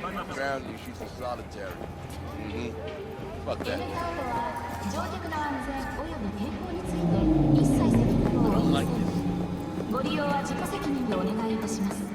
Apparently she's a solitary. Fuck that. 乗客の安全および健康について一切責任を負いません。ご利用は自己責任でお願いいたします。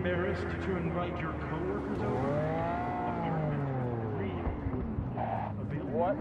embarrassed to invite your coworkers over? Apartment 3. Available. What?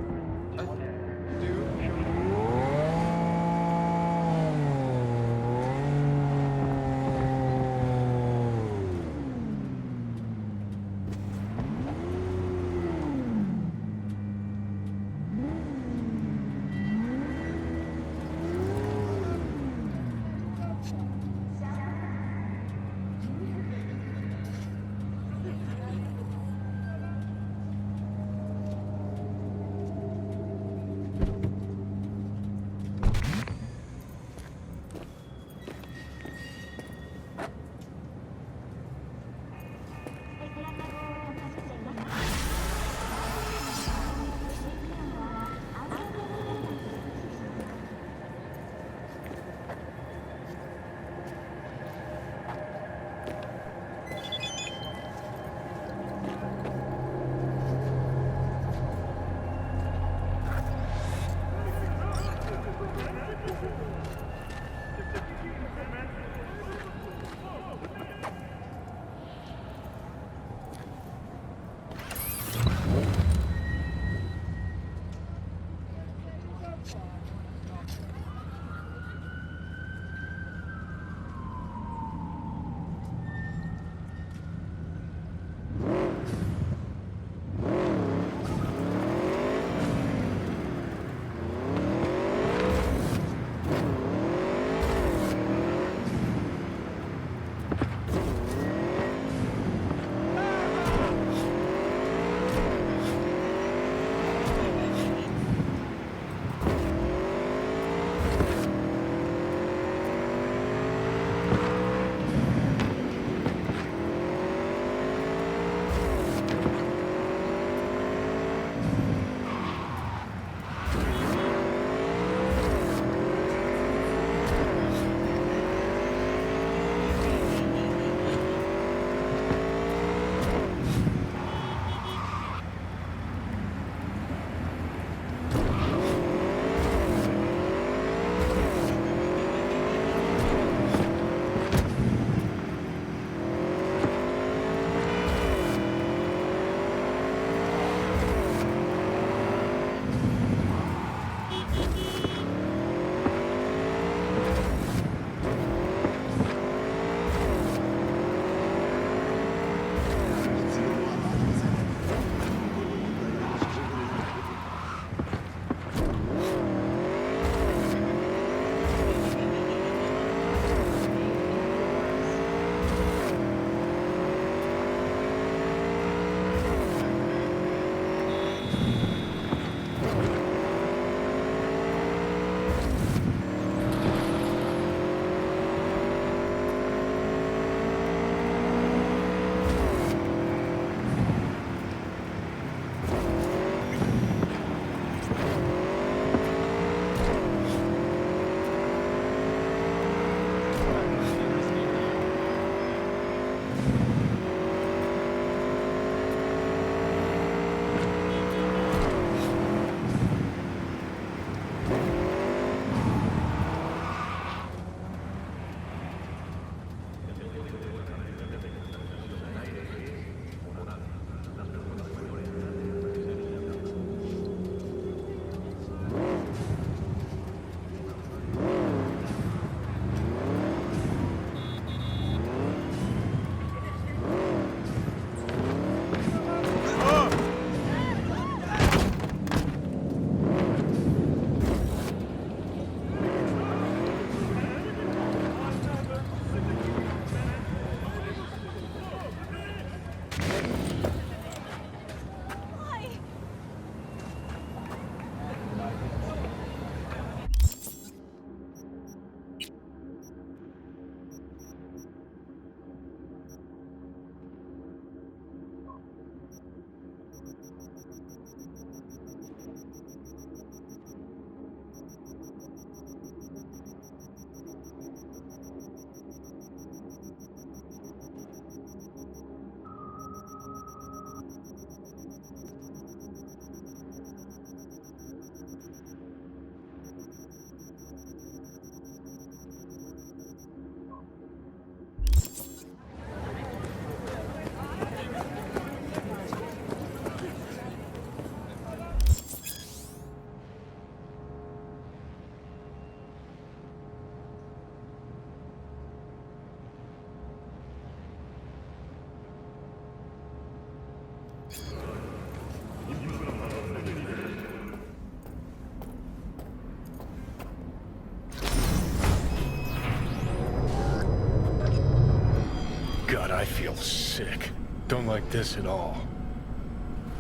God, I feel sick. Don't like this at all.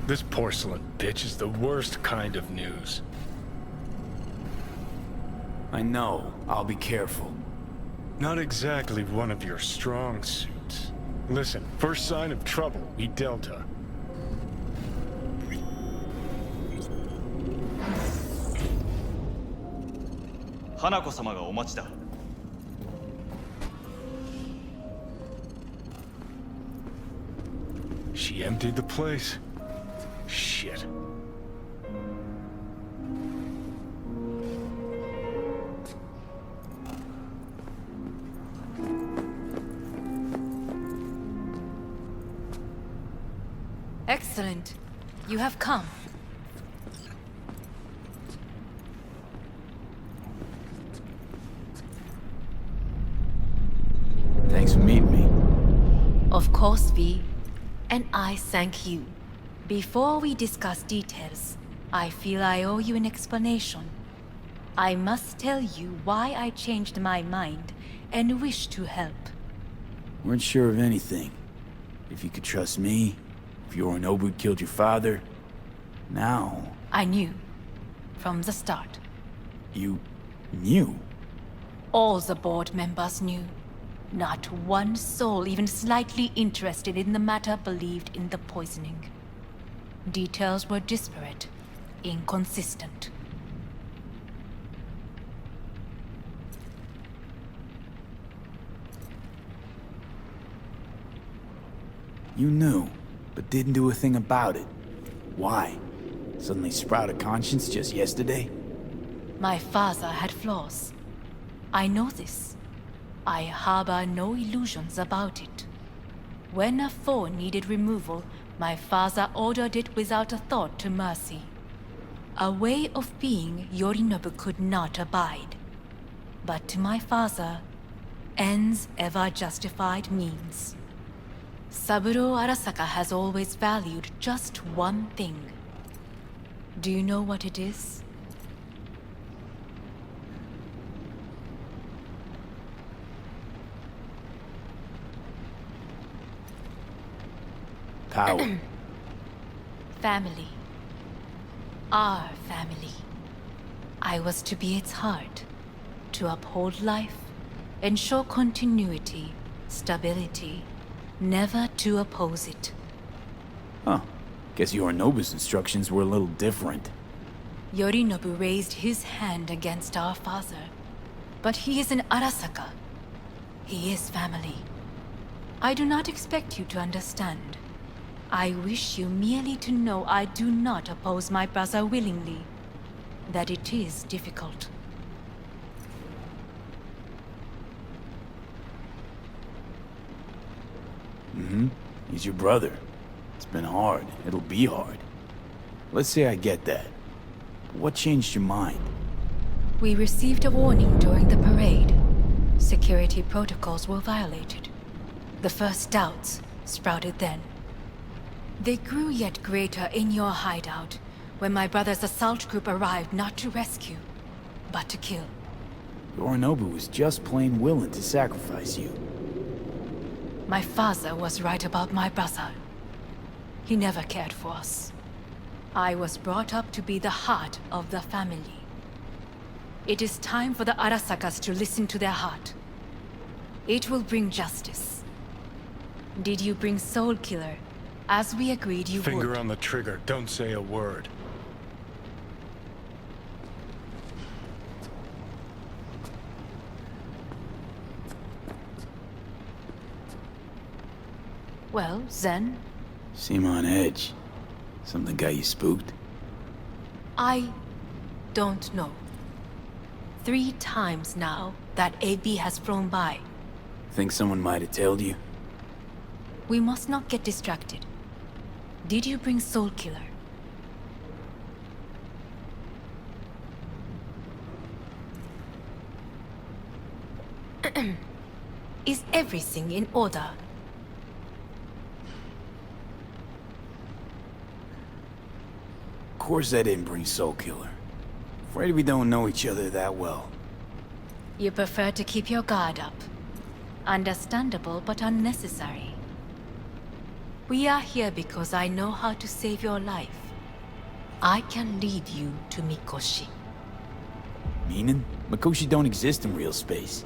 This porcelain bitch is the worst kind of news. I know. I'll be careful. Not exactly one of your strong suits. Listen, first sign of trouble, we Delta. Hanako-samaがお待ちだ。She emptied the place? Shit. Excellent. You have come. Thanks for meeting me. Of course, V. And I thank you. Before we discuss details, I feel I owe you an explanation. I must tell you why I changed my mind and wish to help. Weren't sure of anything. If you could trust me, if Yorinobu killed your father. Now... I knew. From the start. You... knew? All the board members knew. Not one soul even slightly interested in the matter believed in the poisoning. Details were disparate, inconsistent. You knew, but didn't do a thing about it. Why? Suddenly sprout a conscience just yesterday? My father had flaws. I know this. I harbor no illusions about it. When a foe needed removal, my father ordered it without a thought to mercy. A way of being Yorinobu could not abide. But to my father, ends ever justified means. Saburo Arasaka has always valued just one thing. Do you know what it is? Power. Family. Our family. I was to be its heart, to uphold life, ensure continuity, stability, never to oppose it. Huh. Guess Yorinobu's instructions were a little different. Yorinobu raised his hand against our father, but he is an Arasaka. He is family. I do not expect you to understand. I wish you merely to know I do not oppose my brother willingly. That it is difficult. He's your brother. It's been hard. It'll be hard. Let's say I get that. What changed your mind? We received a warning during the parade. Security protocols were violated. The first doubts sprouted then. They grew yet greater in your hideout, when my brother's assault group arrived not to rescue, but to kill. Yorinobu was just plain willing to sacrifice you. My father was right about my brother. He never cared for us. I was brought up to be the heart of the family. It is time for the Arasakas to listen to their heart. It will bring justice. Did you bring Soul Killer, as we agreed you would? Finger on the trigger, don't say a word. Well, then, Seem on edge. Something got you spooked? I don't know. 3 times now that AB has flown by. Think someone might have told you? We must not get distracted. Did you bring Soul Killer? Is everything in order? Of course I didn't bring Soul Killer. Afraid we don't know each other that well. You prefer to keep your guard up. Understandable, but unnecessary. We are here because I know how to save your life. I can lead you to Mikoshi. Meaning? Mikoshi don't exist in real space.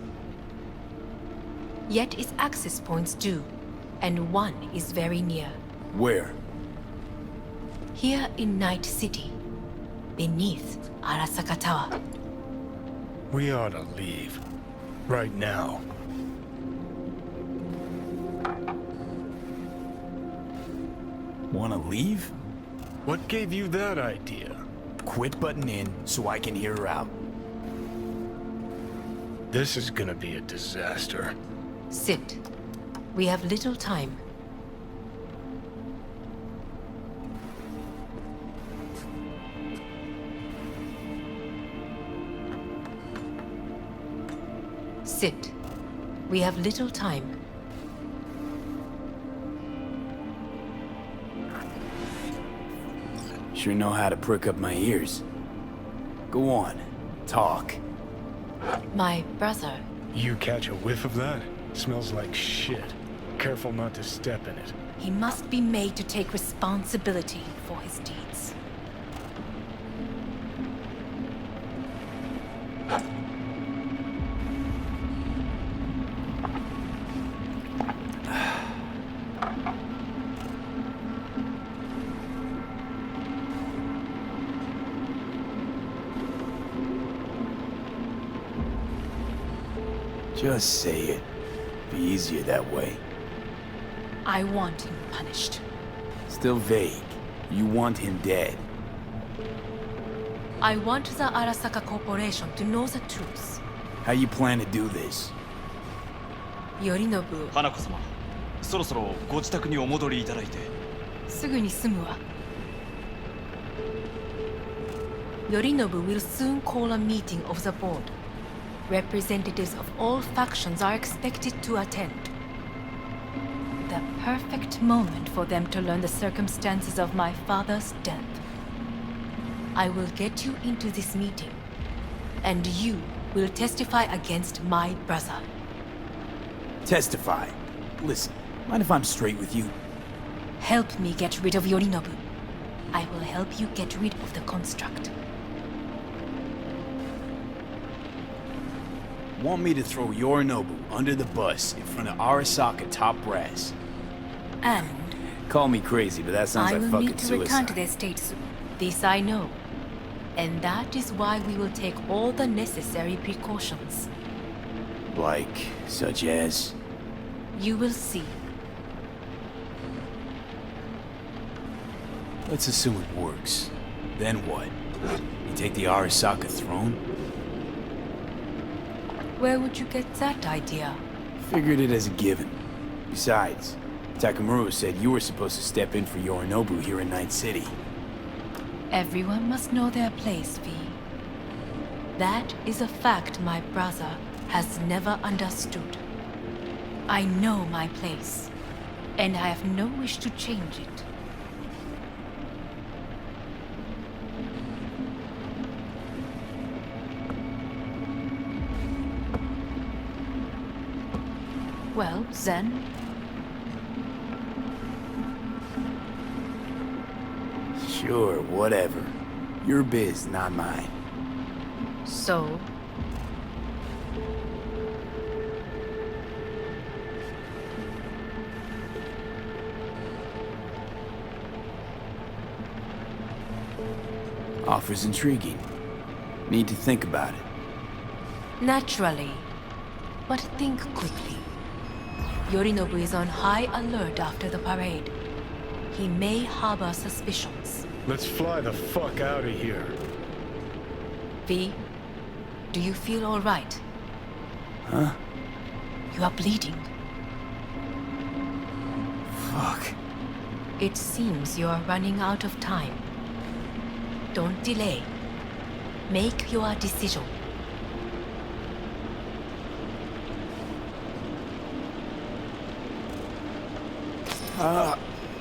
Yet its access points do, and one is very near. Where? Here in Night City, beneath Arasaka Tower. We ought to leave. Right now. Wanna leave? What gave you that idea? Quit butting in so I can hear her out. This is gonna be a disaster. Sit. We have little time. Sit. We have little time. Sure know how to prick up my ears. Go on, talk. My brother. You catch a whiff of that? Smells like shit. Careful not to step in it. He must be made to take responsibility for his deeds. Just say it. Be easier that way. I want him punished. Still vague. You want him dead. I want the Arasaka Corporation to know the truth. How you plan to do this? Yorinobu, 花子様、そろそろご自宅にお戻りいただいて。すぐに済むわ。Yorinobu will soon call a meeting of the board. Representatives of all factions are expected to attend. The perfect moment for them to learn the circumstances of my father's death. I will get you into this meeting, and you will testify against my brother. Testify. Listen, mind if I'm straight with you? Help me get rid of Yorinobu. I will help you get rid of the construct. Want me to throw Yorinobu under the bus in front of Arasaka top brass? And Call me crazy, but that sounds I like will fucking need to return to suicide. their state soon. This I know. And that is why we will take all the necessary precautions. Like, such as? You will see. Let's assume it works. Then what? You take the Arasaka throne? Where would you get that idea? Figured it as a given. Besides, Takamura said you were supposed to step in for Yorinobu here in Night City. Everyone must know their place, V. That is a fact my brother has never understood. I know my place, and I have no wish to change it. Well, then, Sure, whatever. Your biz, not mine. so Offer's intriguing. Need to think about it. naturally, but think quickly. Yorinobu is on high alert after the parade. He may harbor suspicions. Let's fly the fuck out of here. V, do you feel all right? Huh? You are bleeding. Fuck. It seems you are running out of time. Don't delay. Make your decision.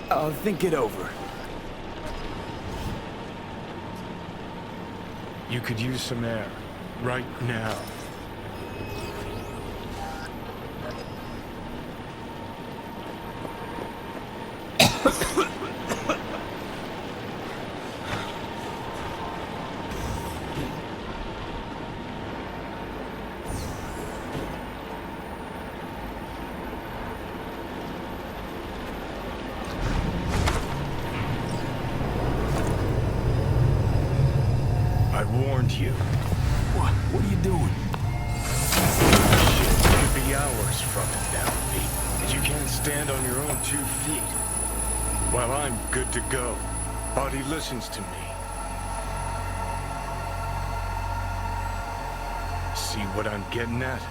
I'll think it over. You could use some air. Right now. warned you. What are you doing? Shit could be hours from it now, Pete. And you can't stand on your own 2 feet. Well, I'm good to go. Body listens to me. See what I'm getting at?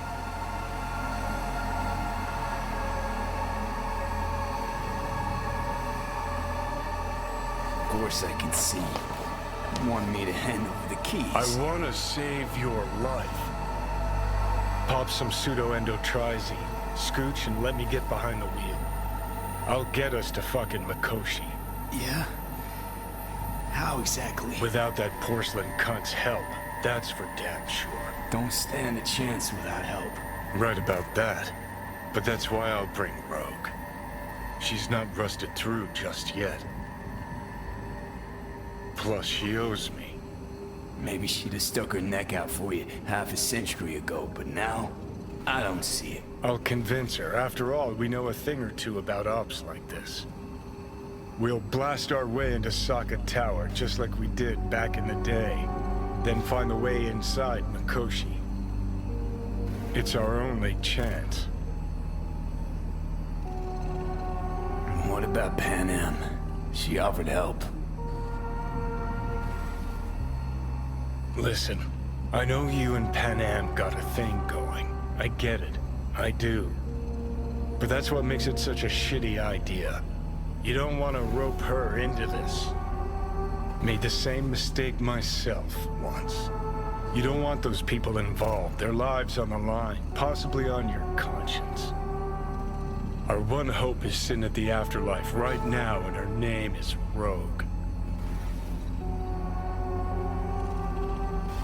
Of course I can see. You want me to hand over the keys. I want to save your life. Pop some pseudo-endotrizine, scooch, and let me get behind the wheel. I'll get us to fucking Mikoshi. Yeah? How exactly? Without that porcelain cunt's help, that's for damn sure. Don't stand a chance without help. Right about that. But that's why I'll bring Rogue. She's not rusted through just yet. Plus, she owes me. Maybe she'd have stuck her neck out for you half a century ago, but now, I don't see it. I'll convince her. After all, we know a thing or two about ops like this. We'll blast our way into Sokka Tower, just like we did back in the day. Then find the way inside Mikoshi. It's our only chance. What about Panam? She offered help. Listen, I know you and Panam got a thing going. I get it. I do. But that's what makes it such a shitty idea. You don't want to rope her into this. Made the same mistake myself once. You don't want those people involved, their lives on the line, possibly on your conscience. Our one hope is sitting at the afterlife right now, and her name is Rogue.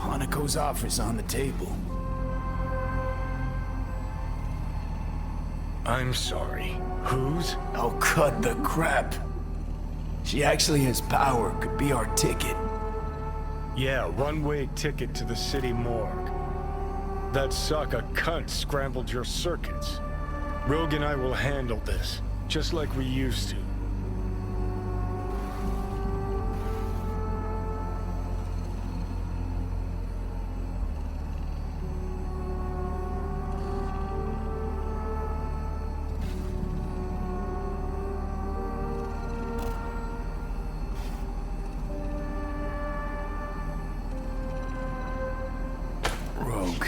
Hanako's offer's on the table. I'm sorry. Whose? Oh, cut the crap. She actually has power, could be our ticket. Yeah, one-way ticket to the city morgue. That Sokka cunt scrambled your circuits. Rogue and I will handle this, just like we used to. Rogue.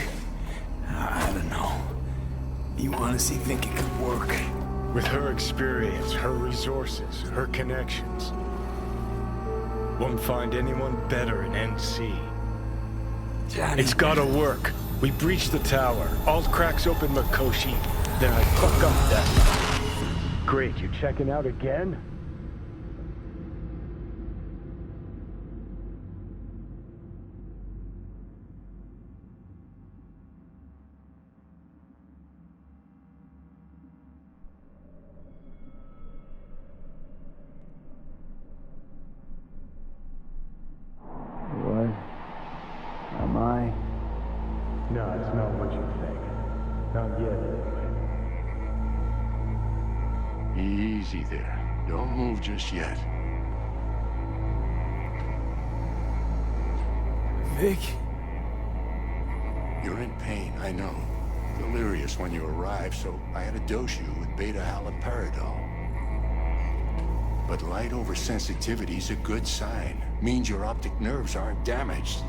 I don't know. You honestly think it could work? With her experience, her resources, her connections. Won't find anyone better in NC. Johnny. It's gotta work. We breach the tower. Alt cracks open Mikoshi. Then I fuck up that. Great, you checking out again? What? Am I? No, it's not what you think. Not yet, anyway. Easy there. Don't move just yet. Vic? You're in pain, I know. Delirious when you arrived, so I had to dose you with beta-haloperidol. But light oversensitivity's a good sign. Means your optic nerves aren't damaged.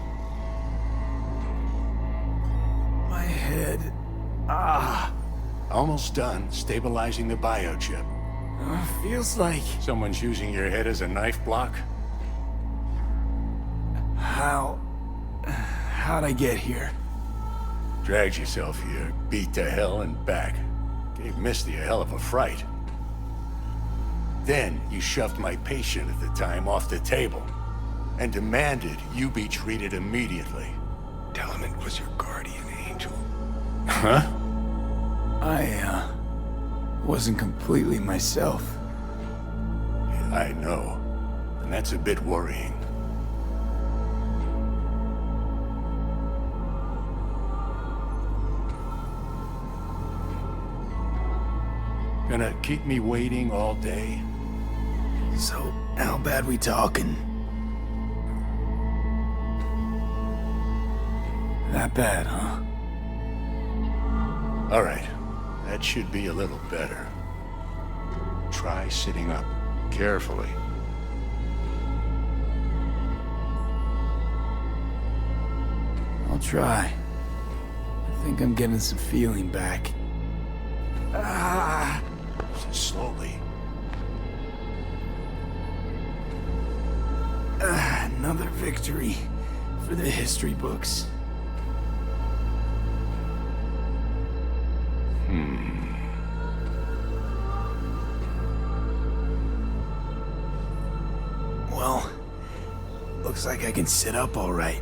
My head. Ah. Almost done stabilizing the biochip. Feels like... Someone's using your head as a knife block? How'd I get here? Dragged yourself here, beat to hell and back. Gave Misty a hell of a fright. Then you shoved my patient at the time off the table and demanded you be treated immediately. Tell him it was your guardian angel. Huh? I, wasn't completely myself. Yeah, I know. And that's a bit worrying. Gonna keep me waiting all day? So, how bad we talking? That bad, huh? All right, that should be a little better. Try sitting up, carefully. I'll try. I think I'm getting some feeling back. Ah! Slowly. Another victory for the history books. Well, looks like I can sit up all right.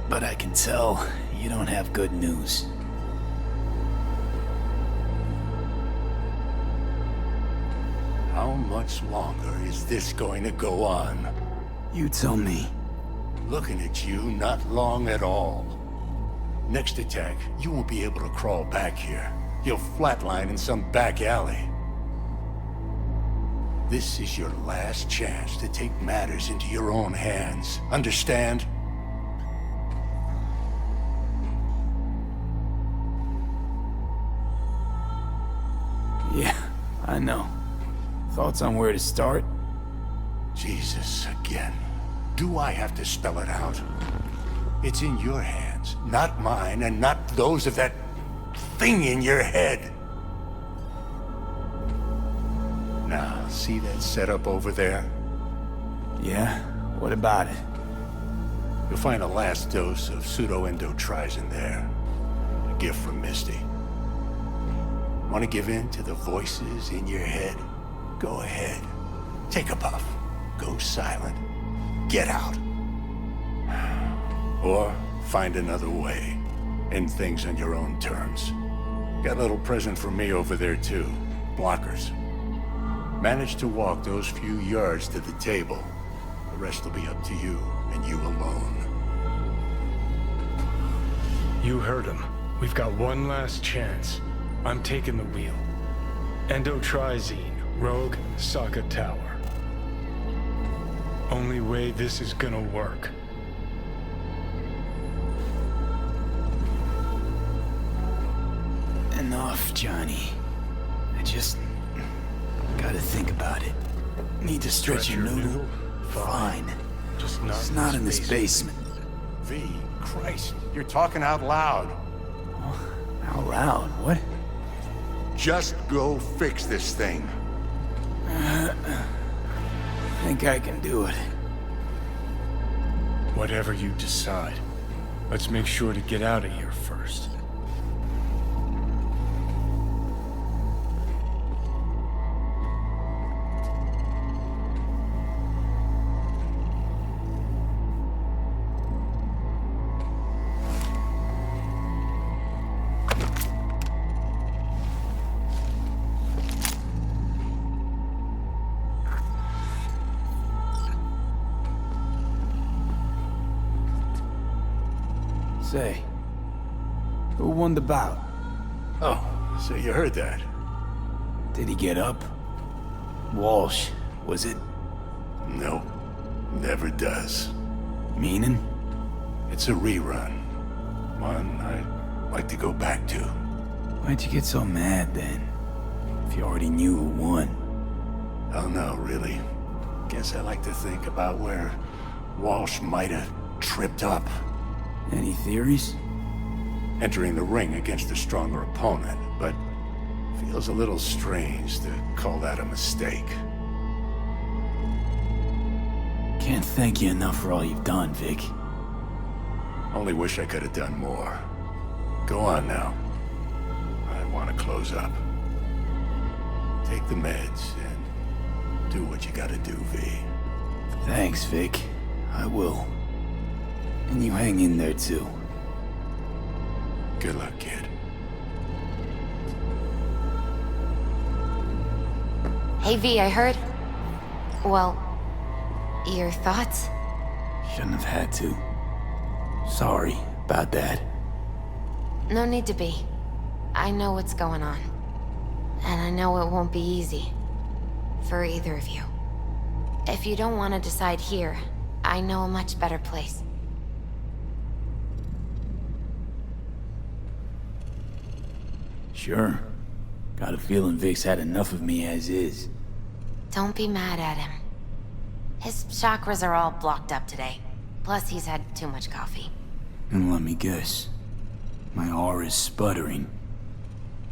But I can tell you don't have good news. How much longer is this going to go on? You tell me. Looking at you, not long at all. Next attack, you won't be able to crawl back here. You'll flatline in some back alley. This is your last chance to take matters into your own hands. Understand? Yeah, I know. Thoughts on where to start? Jesus, again. Do I have to spell it out? It's in your hands, not mine, and not those of that thing in your head. Now, see that setup over there? Yeah? What about it? You'll find a last dose of pseudo-endotrizin there. A gift from Misty. Want to give in to the voices in your head? Go ahead. Take a puff. Go silent. Get out. Or find another way. End things on your own terms. Got a little present for me over there too. Blockers. Manage to walk those few yards to the table. The rest will be up to you, and you alone. You heard him. We've got one last chance. I'm taking the wheel. Endotrizine, Rogue, Sokka Tower. Only way this is gonna work. Enough, Johnny. I just gotta think about it. Need to stretch your noodle? Fine. Just not It's not in this basement. V, Christ, you're talking out loud. How loud? What? Just go fix this thing. Think I can do it. Whatever you decide. Let's make sure to get out of here first. Say, who won the bout? Oh, so you heard that. Did he get up? Walsh, was it? No, never does. Meaning? It's a rerun. One I'd like to go back to. Why'd you get so mad then? If you already knew who won. Oh no, really. Guess I like to think about where Walsh might have tripped up. Any theories? Entering the ring against a stronger opponent, but feels a little strange to call that a mistake. Can't thank you enough for all you've done, Vic. Only wish I could have done more. Go on now. I want to close up. Take the meds and do what you gotta do, V. Thanks, Vic. I will. And you hang in there, too. Good luck, kid. Hey V, I heard... Well, your thoughts? Shouldn't have had to. Sorry about that. No need to be. I know what's going on. And I know it won't be easy. For either of you. If you don't want to decide here, I know a much better place. Sure. Got a feeling Vic's had enough of me as is. Don't be mad at him. His chakras are all blocked up today. Plus, he's had too much coffee. And let me guess. My aura's sputtering.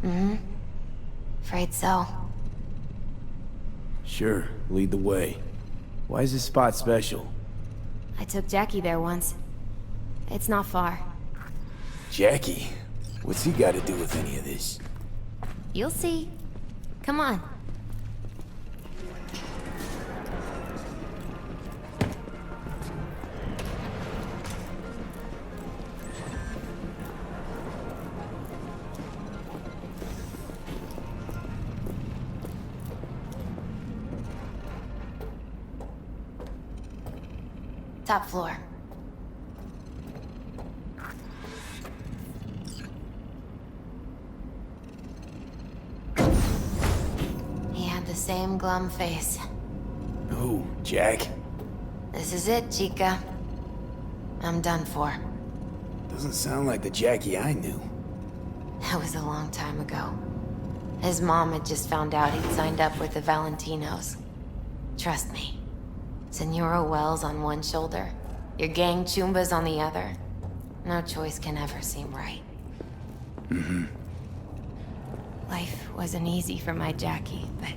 Mm-hmm. Afraid so. Sure, lead the way. Why is this spot special? I took Jackie there once. It's not far. Jackie? What's he got to do with any of this? You'll see. Come on. Top floor. He had the same glum face. Who, Jack? This is it, Chica. I'm done for. Doesn't sound like the Jackie I knew. That was a long time ago. His mom had just found out he'd signed up with the Valentinos. Trust me. Senora Wells on one shoulder, your gang Chumbas on the other. No choice can ever seem right. Mm-hmm. Life wasn't easy for my Jackie, but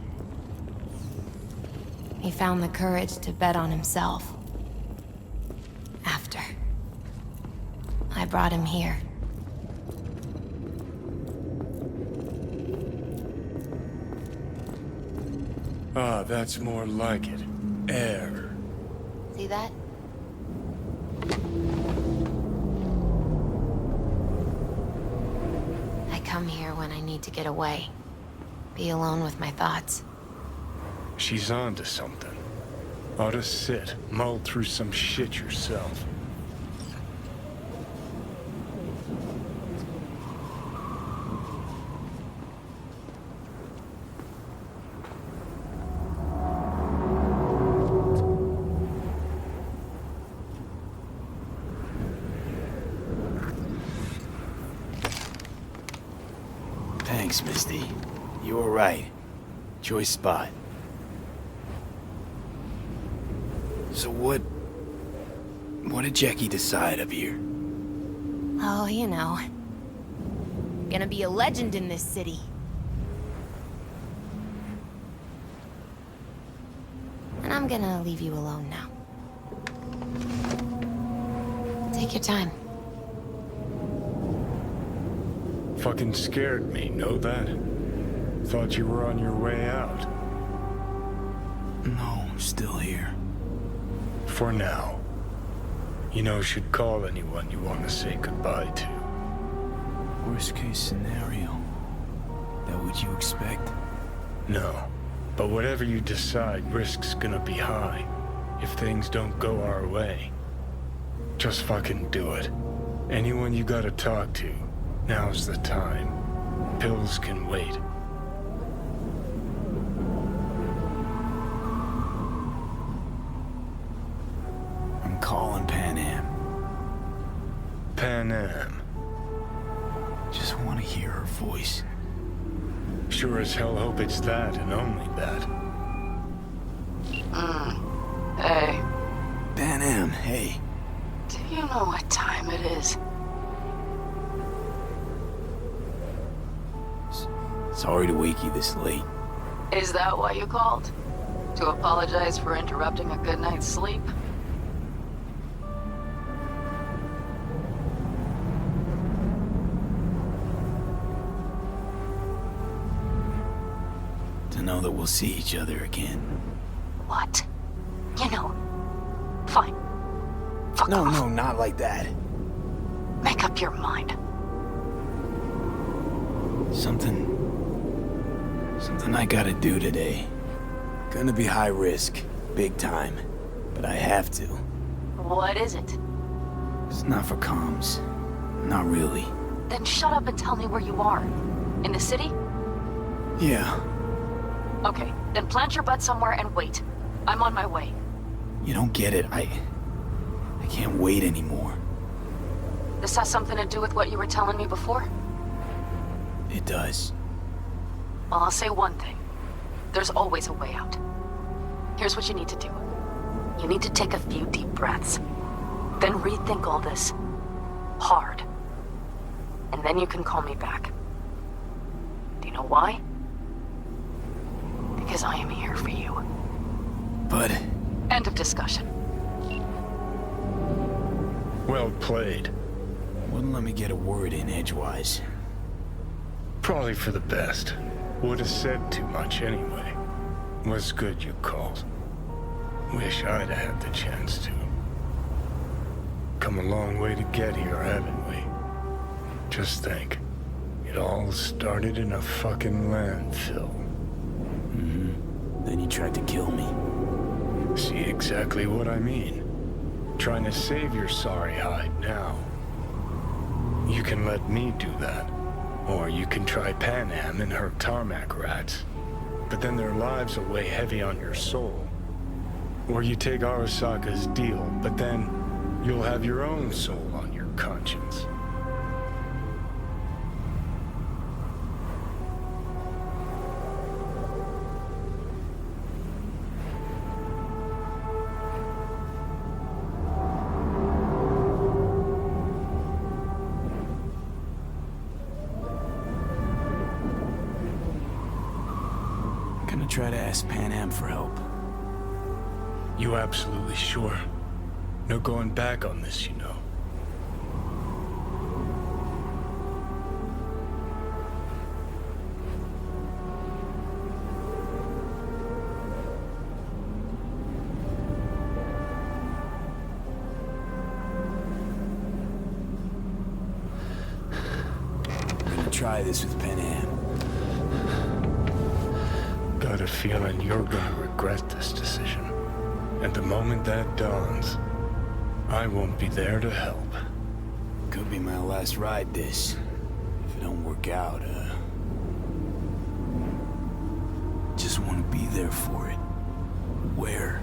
he found the courage to bet on himself. After I brought him here. Ah, that's more like it. Air. See that? I come here when I need to get away. Be alone with my thoughts. She's onto something. Ought to sit, mull through some shit yourself. Thanks, Misty. You were right. Choice spot. So what did Jackie decide up here? Oh, you know. Gonna be a legend in this city. And I'm gonna leave you alone now. Take your time. Fucking scared me, know that? Thought you were on your way out. No, I'm still here. For now. You know, should call anyone you want to say goodbye to. Worst case scenario. That what you expect? No. But whatever you decide, risk's gonna be high. If things don't go our way. Just fucking do it. Anyone you gotta talk to, now's the time. Pills can wait. I'm calling Panam. Panam. Just want to hear her voice. Sure as hell hope it's that and only that. Hey, Panam, hey. do you know what time it is? Sorry to wake you this late. Is that why you called? To apologize for interrupting a good night's sleep? To know that we'll see each other again. What? You know, fine. Fuck off. No, not like that. Make up your mind. Something I gotta do today. Gonna be high risk, big time. But I have to. What is it? It's not for comms. Not really. Then shut up and tell me where you are. In the city? Yeah. Okay, then plant your butt somewhere and wait. I'm on my way. You don't get it. I can't wait anymore. This has something to do with what you were telling me before? It does. Well, I'll say one thing. There's always a way out. Here's what you need to do. You need to take a few deep breaths. Then rethink all this. Hard. And then you can call me back. Do you know why? Because I am here for you. But... End of discussion. Well played. wouldn't let me get a word in edgewise. Probably for the best. Would have said too much anyway. Was good you called. Wish I'd had the chance to. Come a long way to get here, haven't we? Just think. It all started in a fucking landfill. Then you tried to kill me. See exactly what I mean. Trying to save your sorry hide now. You can let me do that. Or you can try Panam and her tarmac rats. But then their lives will weigh heavy on your soul. Or you take Arasaka's deal, but then you'll have your own soul on your conscience. Gonna try to ask Panam for help. You absolutely sure? No going back on this, you know. I'm gonna try this with Panam. Got a feeling you're gonna regret this decision. And the moment that dawns, I won't be there to help. Could be my last ride this. If it don't work out, just want to be there for it. Where?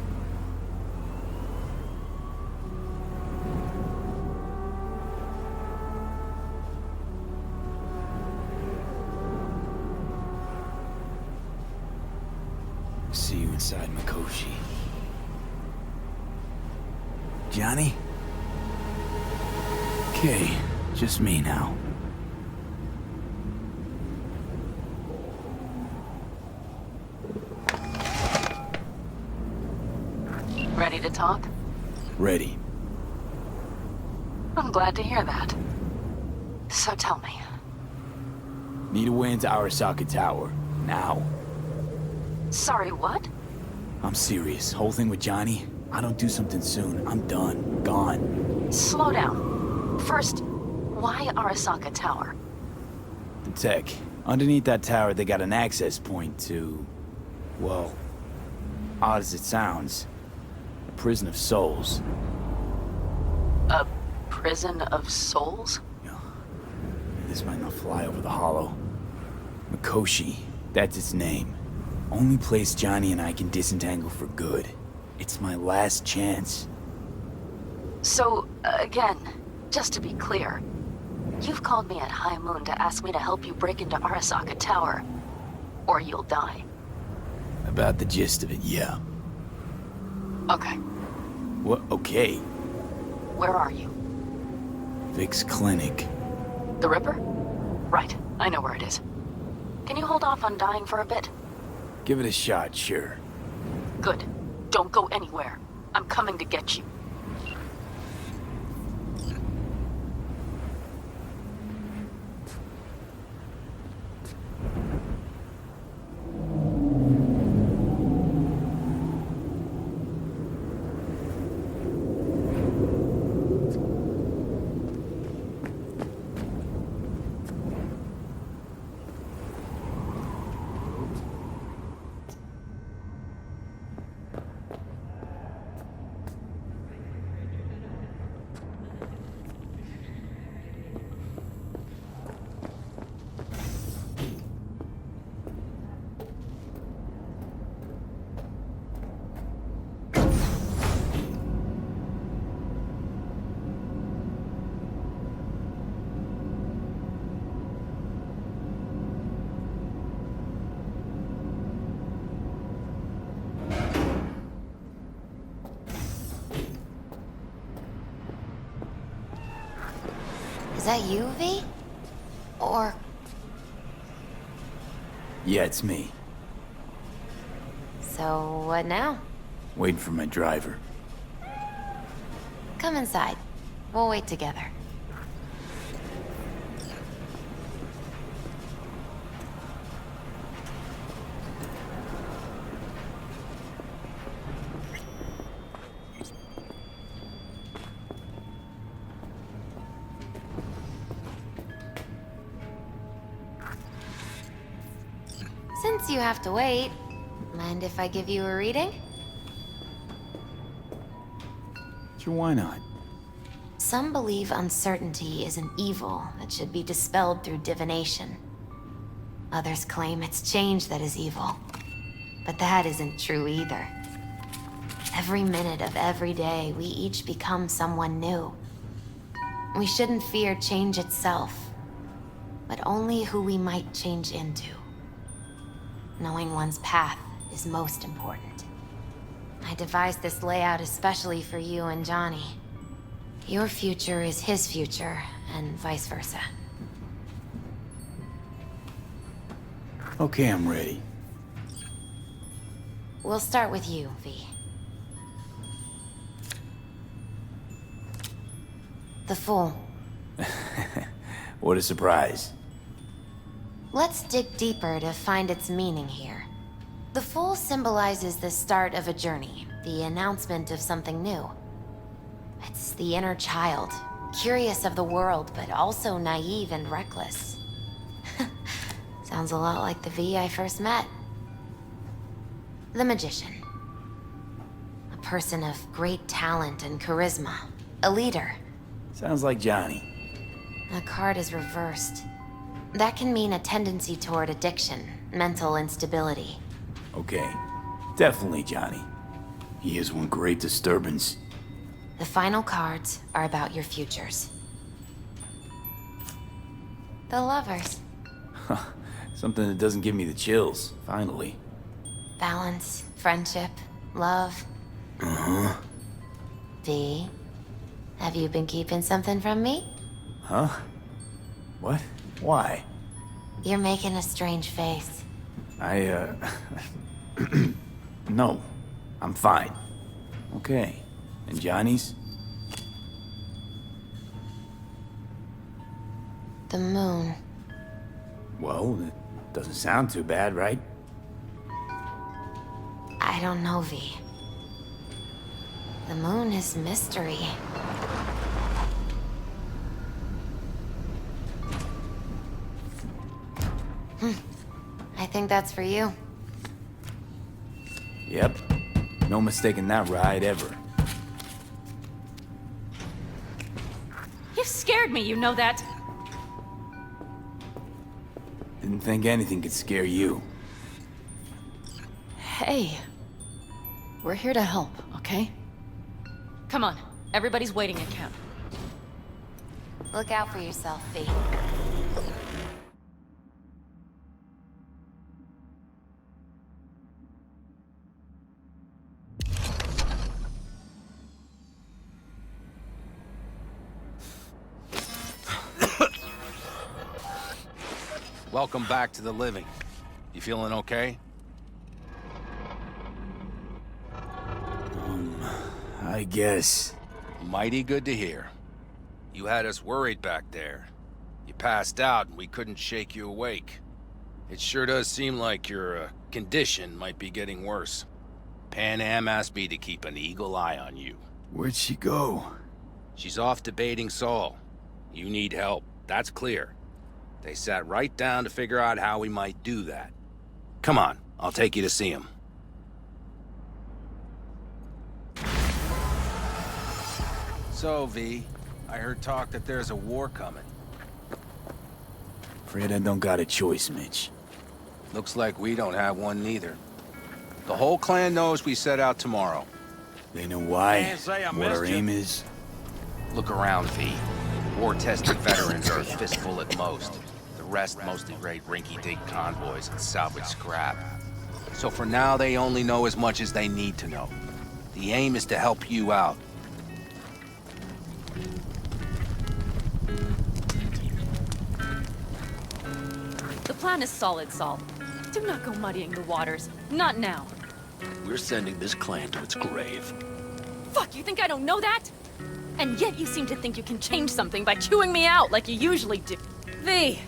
See you inside Mikoshi. Johnny? Okay, just me now. Ready to talk? Ready. I'm glad to hear that. So tell me. Need a way into Arasaka Tower. Now. Sorry, what? I'm serious. Whole thing with Johnny, I don't do something soon, I'm done. Gone. Slow down. First, why Arasaka Tower? The tech. Underneath that tower, they got an access point to... well, odd as it sounds, a prison of souls. A prison of souls? This might not fly over the hollow. Mikoshi, that's its name. Only place Johnny and I can disentangle for good. It's my last chance. So, again, just to be clear, you've called me at high moon to ask me to help you break into Arasaka Tower, or you'll die. About the gist of it, yeah. Okay, What? Okay. where are you? Vic's clinic. The Ripper? Right, I know where it is. Can you hold off on dying for a bit? Give it a shot, sure. Good. Don't go anywhere. I'm coming to get you. Is that you, V? Or... Yeah, it's me. So, what now? Waiting for my driver. Come inside. We'll wait together. Since you have to wait, mind if I give you a reading? Sure, why not? Some believe uncertainty is an evil that should be dispelled through divination. Others claim it's change that is evil. But that isn't true either. Every minute of every day, we each become someone new. We shouldn't fear change itself, but only who we might change into. Knowing one's path is most important. I devised this layout especially for you and Johnny. Your future is his future, and vice versa. Okay, I'm ready. We'll start with you, V. The Fool. What a surprise. Let's dig deeper to find its meaning here. The Fool symbolizes the start of a journey, the announcement of something new. It's the inner child, curious of the world, but also naive and reckless. Sounds a lot like the V I first met. The Magician. A person of great talent and charisma. A leader. Sounds like Johnny. The card is reversed. That can mean a tendency toward addiction, mental instability. Okay, definitely Johnny. He is one great disturbance. The final cards are about your futures. The Lovers. Something that doesn't give me the chills, finally. Balance, friendship, love. Uh-huh. V, have you been keeping something from me? Huh? What? Why? You're making a strange face. No. I'm fine. Okay. And Johnny's? The moon. Well, it doesn't sound too bad, right? I don't know, V. The moon is mystery. I think that's for you. Yep. No mistaking that ride ever. You've scared me, you know that. Didn't think anything could scare you. Hey. We're here to help, okay? Come on, everybody's waiting at camp. Look out for yourself, V. Welcome back to the living. You feeling okay? I guess. Mighty good to hear. You had us worried back there. You passed out and we couldn't shake you awake. It sure does seem like your condition might be getting worse. Panam asked me to keep an eagle eye on you. Where'd she go? She's off debating Saul. You need help, that's clear. They sat right down to figure out how we might do that. Come on, I'll take you to see him. So, V, I heard talk that there's a war coming. Afraid I don't got a choice, Mitch. Looks like we don't have one neither. The whole clan knows we set out tomorrow. They know why, Can't say I what our missed you. aim is. Look around, V. War-tested veterans are a fistful at most. The rest mostly raid rinky-dink convoys and salvage scrap. So for now, they only know as much as they need to know. The aim is to help you out. plan is solid, Saul. Do not go muddying the waters. Not now. We're sending this clan to its grave. Fuck, you think I don't know that? And yet you seem to think you can change something by chewing me out like you usually do. V,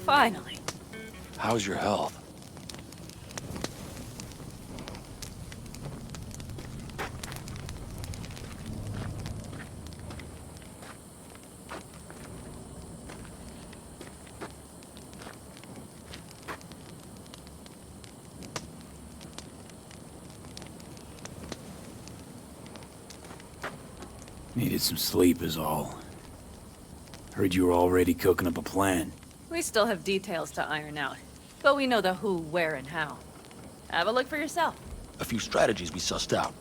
finally. How's your health? Needed some sleep is all. Heard you were already cooking up a plan. We still have details to iron out, but we know the who, where, and how. Have a look for yourself. A few strategies we sussed out,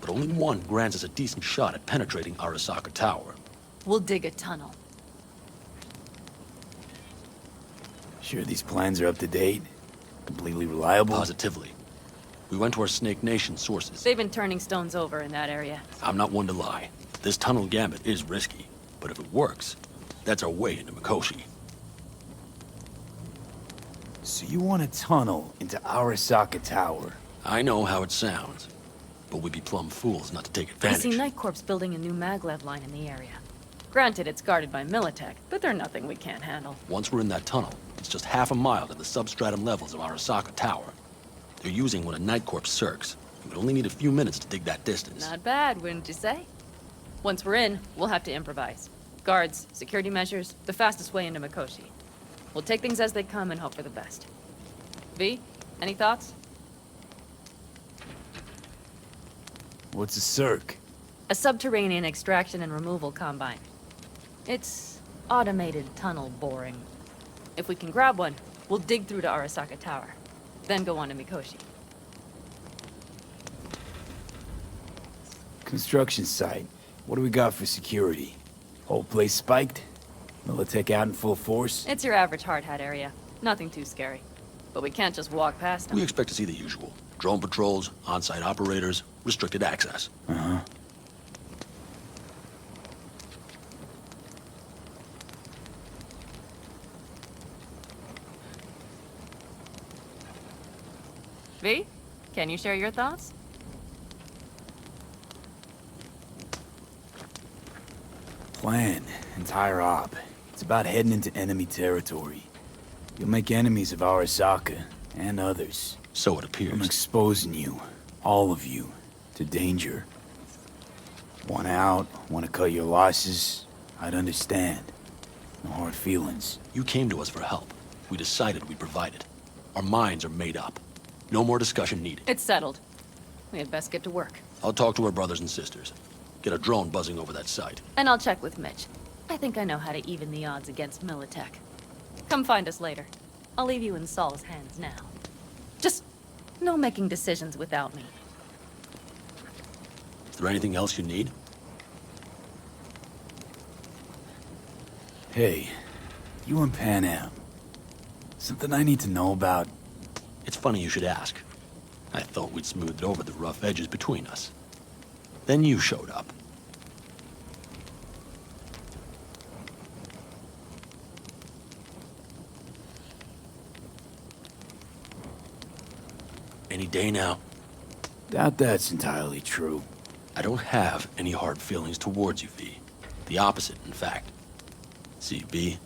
but only one grants us a decent shot at penetrating Arasaka Tower. We'll dig a tunnel. Sure these plans are up to date? Completely reliable? Positively. We went to our Snake Nation sources. They've been turning stones over in that area. I'm not one to lie. This tunnel gambit is risky, but if it works, that's our way into Mikoshi. So you want a tunnel into Arasaka Tower? I know how it sounds, but we'd be plumb fools not to take I advantage. see Night Corp's building a new maglev line in the area. Granted, it's guarded by Militech, but they're nothing we can't handle. Once we're in that tunnel, it's just half a mile to the substratum levels of Arasaka Tower. They're using one of Night Corp's circs. We would only need a few minutes to dig that distance. Not bad, wouldn't you say? Once we're in, we'll have to improvise. Guards, security measures, the fastest way into Mikoshi. We'll take things as they come and hope for the best. V, any thoughts? What's a circ? A subterranean extraction and removal combine. It's automated tunnel boring. If we can grab one, we'll dig through to Arasaka Tower, then go on to Mikoshi. Construction site. What do we got for security? Whole place spiked? Militech out in full force? It's your average hard hat area. Nothing too scary. But we can't just walk past them. We expect to see the usual. Drone patrols, on-site operators, restricted access. Uh-huh. V, can you share your thoughts? Plan. Entire op. It's about heading into enemy territory. You'll make enemies of Arasaka, and others. So it appears. I'm exposing you, all of you, to danger. Want out, want to cut your losses, I'd understand. No hard feelings. You came to us for help. We decided we'd provide it. Our minds are made up. No more discussion needed. It's settled. We had best get to work. I'll talk to our brothers and sisters. Get a drone buzzing over that site. And I'll check with Mitch. I think I know how to even the odds against Militech. Come find us later. I'll leave you in Saul's hands now. Just no making decisions without me. Is there anything else you need? Hey, you and Panam. Something I need to know about? It's funny you should ask. I thought we'd smoothed over the rough edges between us. Then you showed up. Any day now. Doubt that's entirely true. I don't have any hard feelings towards you, V. The opposite, in fact. See, V,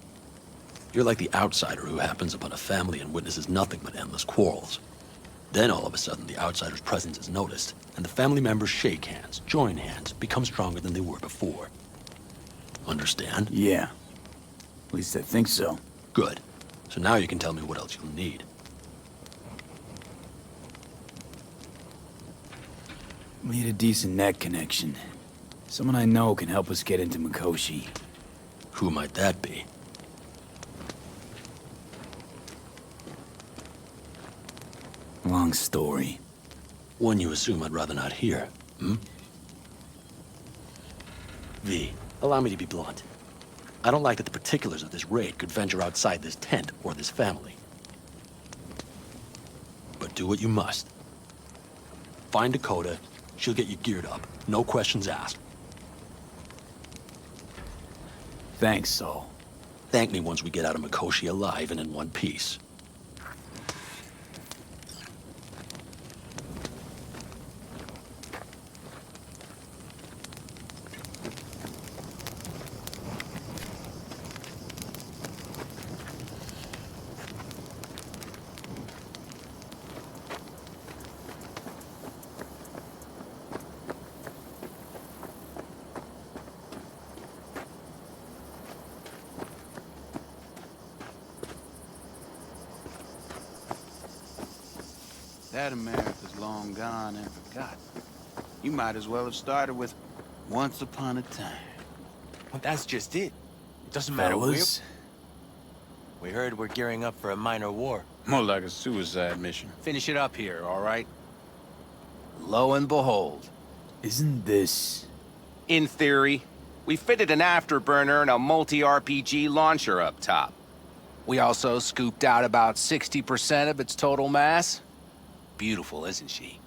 you're like the outsider who happens upon a family and witnesses nothing but endless quarrels. Then all of a sudden the outsider's presence is noticed, and the family members shake hands, join hands, become stronger than they were before. Understand? Yeah. At least I think so. Good. So now you can tell me what else you'll need. We need a decent net connection. Someone I know can help us get into Mikoshi. Who might that be? Long story. One you assume I'd rather not hear, hmm? V, allow me to be blunt. I don't like that the particulars of this raid could venture outside this tent or this family. But do what you must. Find Dakota, she'll get you geared up. No questions asked. Thanks, Saul. Thank me once we get out of Mikoshi alive and in one piece. That America's long gone and forgotten. You might as well have started with Once Upon a Time. Well, that's just it. It doesn't matter where... We heard we're gearing up for a minor war. More like a suicide mission. Finish it up here, all right? Lo and behold. Isn't this... In theory, we fitted an afterburner and a multi-RPG launcher up top. We also scooped out about 60% of its total mass. Beautiful, isn't she?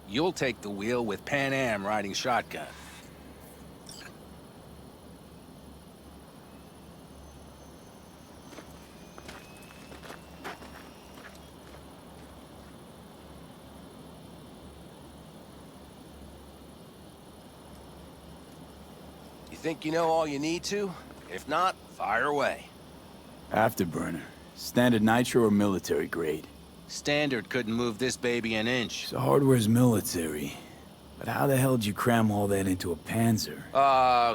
You'll take the wheel with Panam riding shotgun. You think you know all you need to? If not, fire away. Afterburner. Standard nitro or military grade? Standard couldn't move this baby an inch. So hardware's military. But how the hell did you cram all that into a Panzer?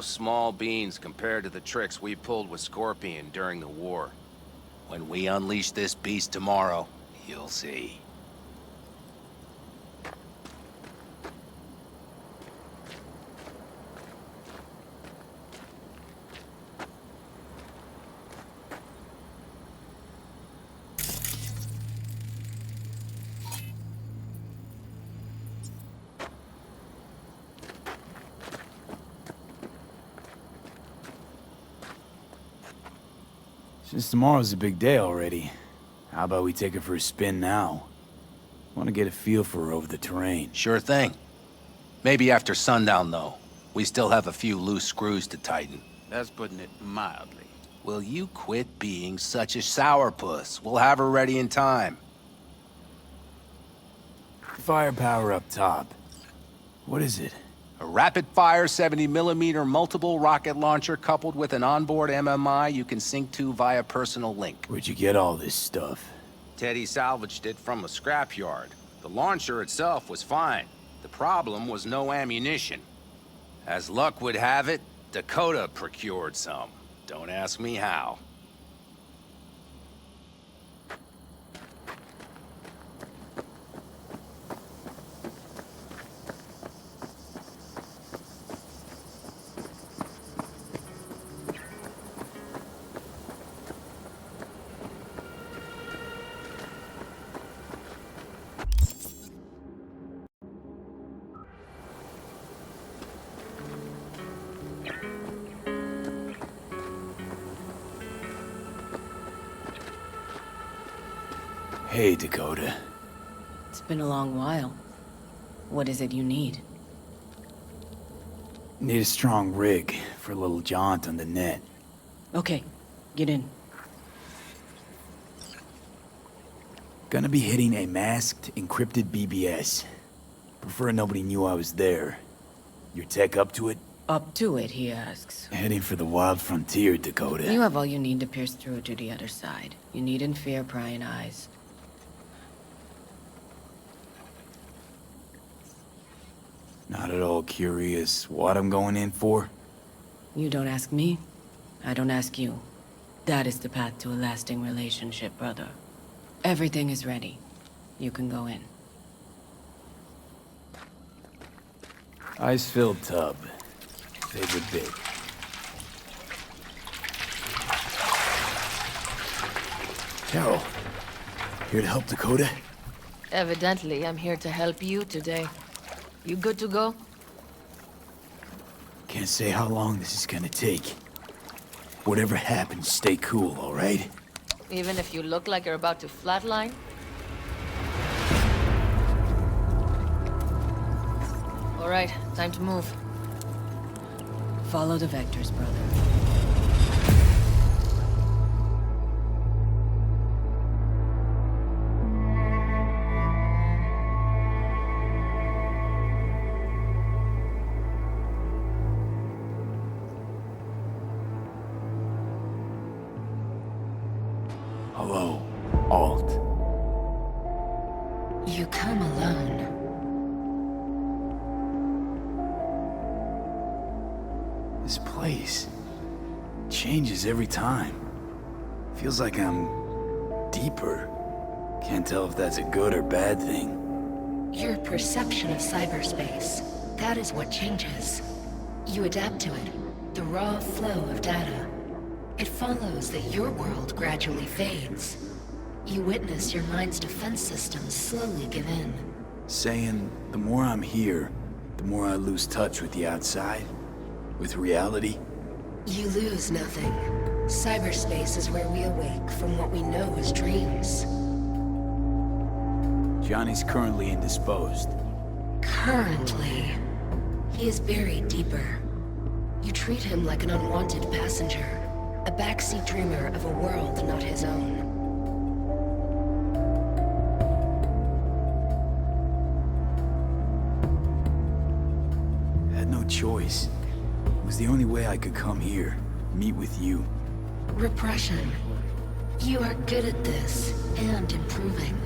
Small beans compared to the tricks we pulled with Scorpion during the war. When we unleash this beast tomorrow, you'll see. Since tomorrow's a big day already, how about we take her for a spin now? Want to get a feel for her over the terrain. Sure thing. Maybe after sundown, though. We still have a few loose screws to tighten. That's putting it mildly. Will you quit being such a sourpuss? We'll have her ready in time. Firepower up top. What is it? A rapid-fire 70mm multiple rocket launcher coupled with an onboard MMI you can sync to via personal link. Where'd you get all this stuff? Teddy salvaged it from a scrapyard. The launcher itself was fine. The problem was no ammunition. As luck would have it, Dakota procured some. Don't ask me how. Hey, Dakota. It's been a long while. What is it you need? Need a strong rig for a little jaunt on the net. Okay, get in. Gonna be hitting a masked, encrypted BBS. Prefer nobody knew I was there. Your tech up to it? Up to it, he asks. Heading for the wild frontier, Dakota. You have all you need to pierce through to the other side. You needn't fear prying eyes. Not at all curious what I'm going in for? You don't ask me, I don't ask you. That is the path to a lasting relationship, brother. Everything is ready. You can go in. Ice-filled tub. Favorite bit. Carol, here to help Dakota? Evidently, I'm here to help you today. You good to go? Can't say how long this is gonna take. Whatever happens, stay cool, all right? Even if you look like you're about to flatline? All right, time to move. Follow the vectors, brother. Hello, Alt. You come alone. This place changes every time. Feels like I'm deeper. Can't tell if that's a good or bad thing. Your perception of cyberspace, that is what changes. You adapt to it, the raw flow of data. It follows that your world gradually fades. You witness your mind's defense systems slowly give in. Saying, the more I'm here, the more I lose touch with the outside? With reality? You lose nothing. Cyberspace is where we awake from what we know as dreams. Johnny's currently indisposed. Currently. He is buried deeper. You treat him like an unwanted passenger, a backseat dreamer of a world not his own. I had no choice. It was the only way I could come here, meet with you. Repression. You are good at this, and improving.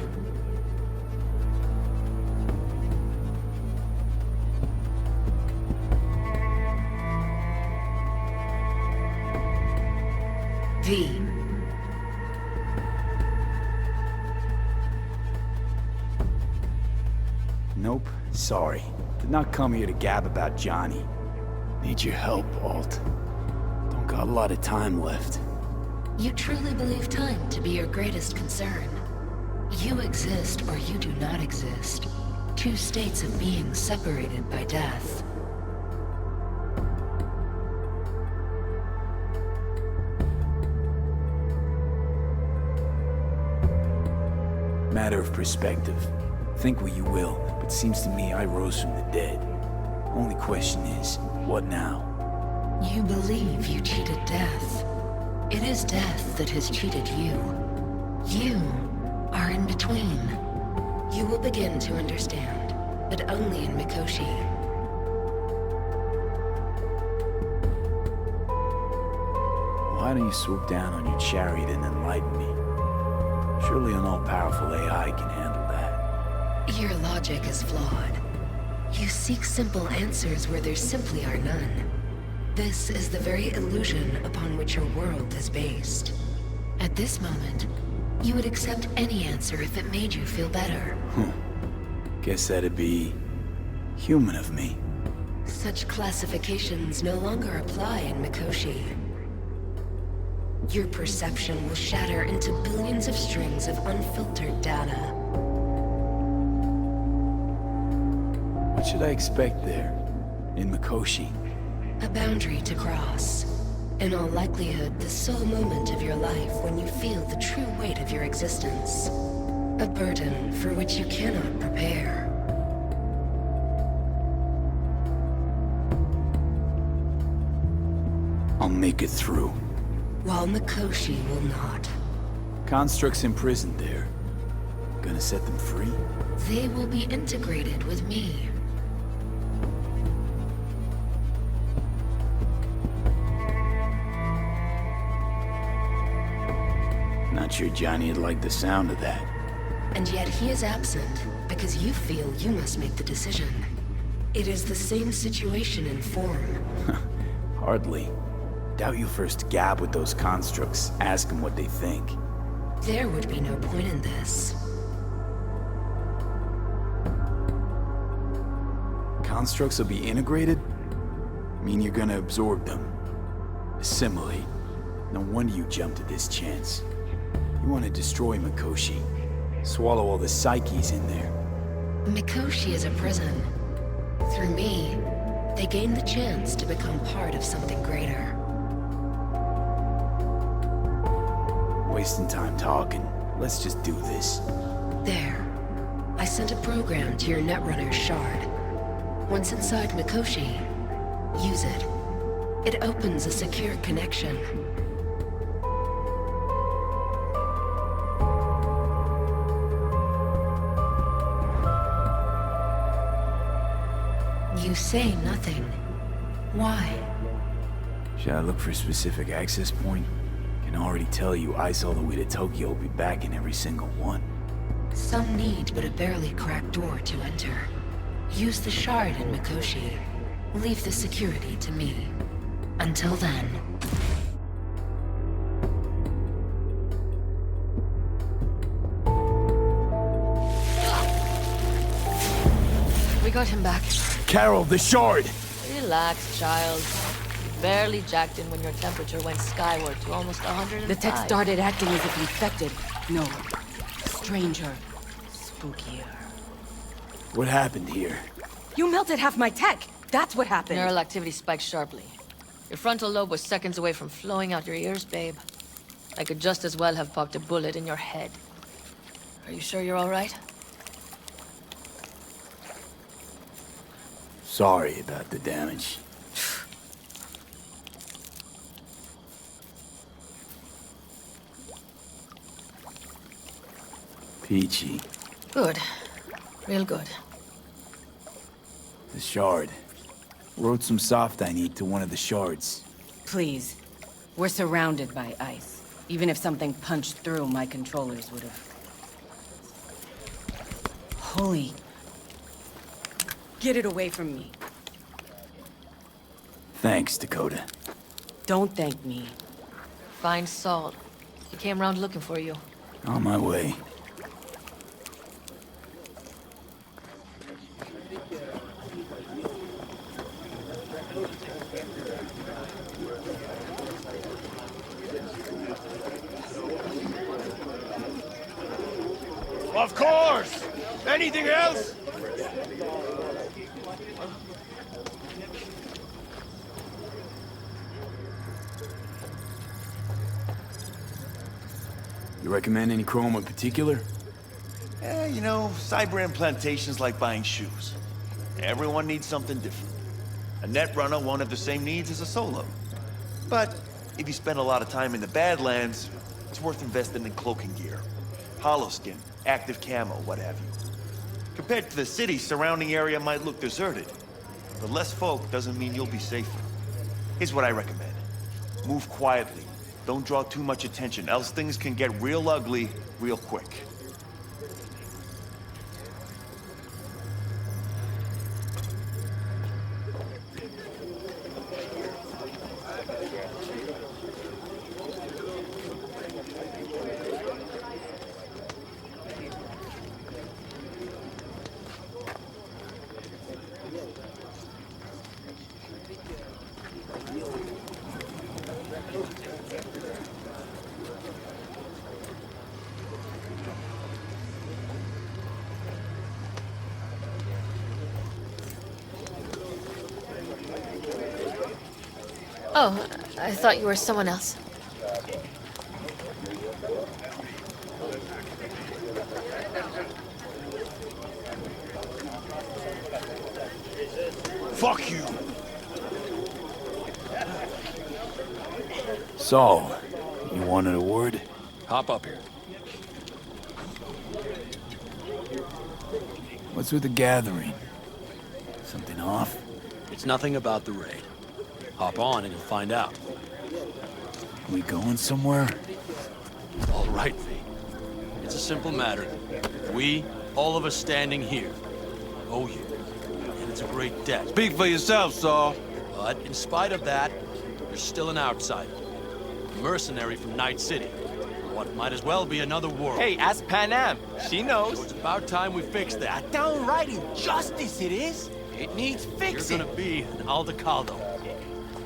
V. Nope, sorry. Did not come here to gab about Johnny. Need your help, Alt. Don't got a lot of time left. You truly believe time to be your greatest concern. You exist or you do not exist. Two states of being separated by death. Matter of perspective. Think what you will, but seems to me I rose from the dead. Only question is, what now? You believe you cheated death. It is death that has cheated you. You are in between. You will begin to understand, but only in Mikoshi. Why don't you swoop down on your chariot and enlighten me? Surely an all-powerful AI can handle that. Your logic is flawed. You seek simple answers where there simply are none. This is the very illusion upon which your world is based. At this moment, you would accept any answer if it made you feel better. Guess that'd be human of me. Such classifications no longer apply in Mikoshi. Your perception will shatter into billions of strings of unfiltered data. What should I expect there, in Mikoshi? A boundary to cross. In all likelihood, the sole moment of your life when you feel the true weight of your existence. A burden for which you cannot prepare. I'll make it through. While Mikoshi will not. Constructs imprisoned there. Gonna set them free? They will be integrated with me. Not sure Johnny'd like the sound of that. And yet he is absent, because you feel you must make the decision. It is the same situation in form. Hardly. Doubt you first gab with those constructs, ask them what they think. There would be no point in this. Constructs will be integrated? Mean you're gonna absorb them. Assimilate. No wonder you jumped at this chance. You want to destroy Mikoshi. Swallow all the psyches in there. Mikoshi is a prison. Through me, they gain the chance to become part of something greater. Wasting time talking. Let's just do this. There. I sent a program to your Netrunner's shard. Once inside Mikoshi, use it. It opens a secure connection. You say nothing. Why? Should I look for a specific access point? Can already tell you ice all the way to Tokyo will be back in every single one. Some need but a barely cracked door to enter. Use the shard in Mikoshi. Leave the security to me. Until then... We got him back. Carol, the shard! Relax, child. You barely jacked in when your temperature went skyward to almost 105. The tech started acting as if infected. No. Stranger. Spookier. What happened here? You melted half my tech! That's what happened! Neural activity spiked sharply. Your frontal lobe was seconds away from flowing out your ears, babe. I could just as well have popped a bullet in your head. Are you sure you're all right? Sorry about the damage. Peachy. Good. Real good. The shard. Wrote some soft I need to one of the shards. Please. We're surrounded by ice. Even if something punched through, my controllers would have... Holy... Get it away from me. Thanks, Dakota. Don't thank me. Find Saul. He came around looking for you. On my way. Of course! Anything else? You recommend any chrome in particular? You know, cyber implantation's like buying shoes. Everyone needs something different. A net runner won't have the same needs as a solo. But if you spend a lot of time in the Badlands, it's worth investing in cloaking gear. Holoskin, active camo, what have you. Compared to the city, surrounding area might look deserted. But less folk doesn't mean you'll be safer. Here's what I recommend. Move quietly. Don't draw too much attention, else things can get real ugly real quick. Oh, I thought you were someone else. Fuck you! Saul, you wanted a word? Hop up here. What's with the gathering? Something off? It's nothing about the raid. Hop on and you'll find out. We going somewhere? All right, V. It's a simple matter. We, all of us standing here, owe you. And it's a great debt. Speak for yourself, Saul. But in spite of that, you're still an outsider. A mercenary from Night City. What might as well be another world. Hey, ask Panam. She knows. So it's about time we fix that. A downright injustice it is. It needs fixing. You're gonna be an Aldecaldo.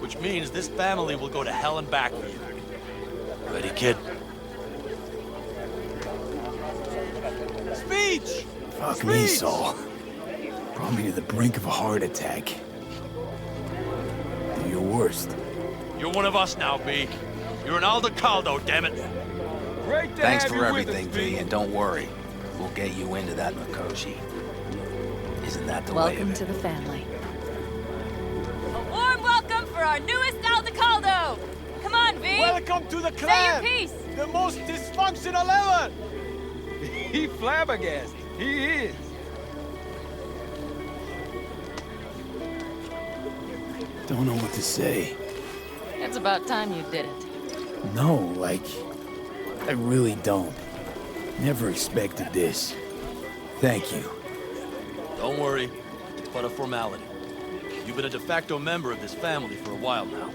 Which means this family will go to hell and back for you. Ready, kid? Speech! Fuck me, Saul. Brought me to the brink of a heart attack. Do your worst. You're one of us now, B. You're an Aldecaldo, damn it. Great to Thanks have for you everything, with us, V, and don't worry. We'll get you into that Mikoshi. Isn't that the way of Welcome it? to the family. A warm welcome for our newest Aldecaldo! Come on, V! Welcome to the clan! Say your piece! The most dysfunctional ever! He flabbergasted. He is. Don't know what to say. It's about time you did it. No, like... I really don't. Never expected this. Thank you. Don't worry. It's but a formality. You've been a de facto member of this family for a while now.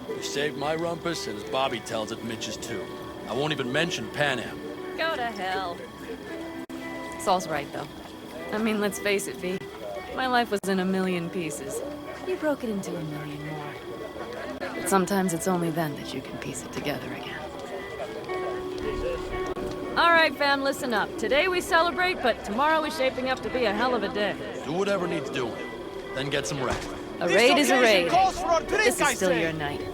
You saved my rumpus, and as Bobby tells it, Mitch's too. I won't even mention Panam. Go to hell. Saul's right, though. I mean, let's face it, V. My life was in a million pieces. You broke it into a million more. But sometimes it's only then that you can piece it together again. All right, fam, listen up. Today we celebrate, but tomorrow is shaping up to be a hell of a day. Do whatever needs doing. Then get some rest. A raid is a raid. This is still your night.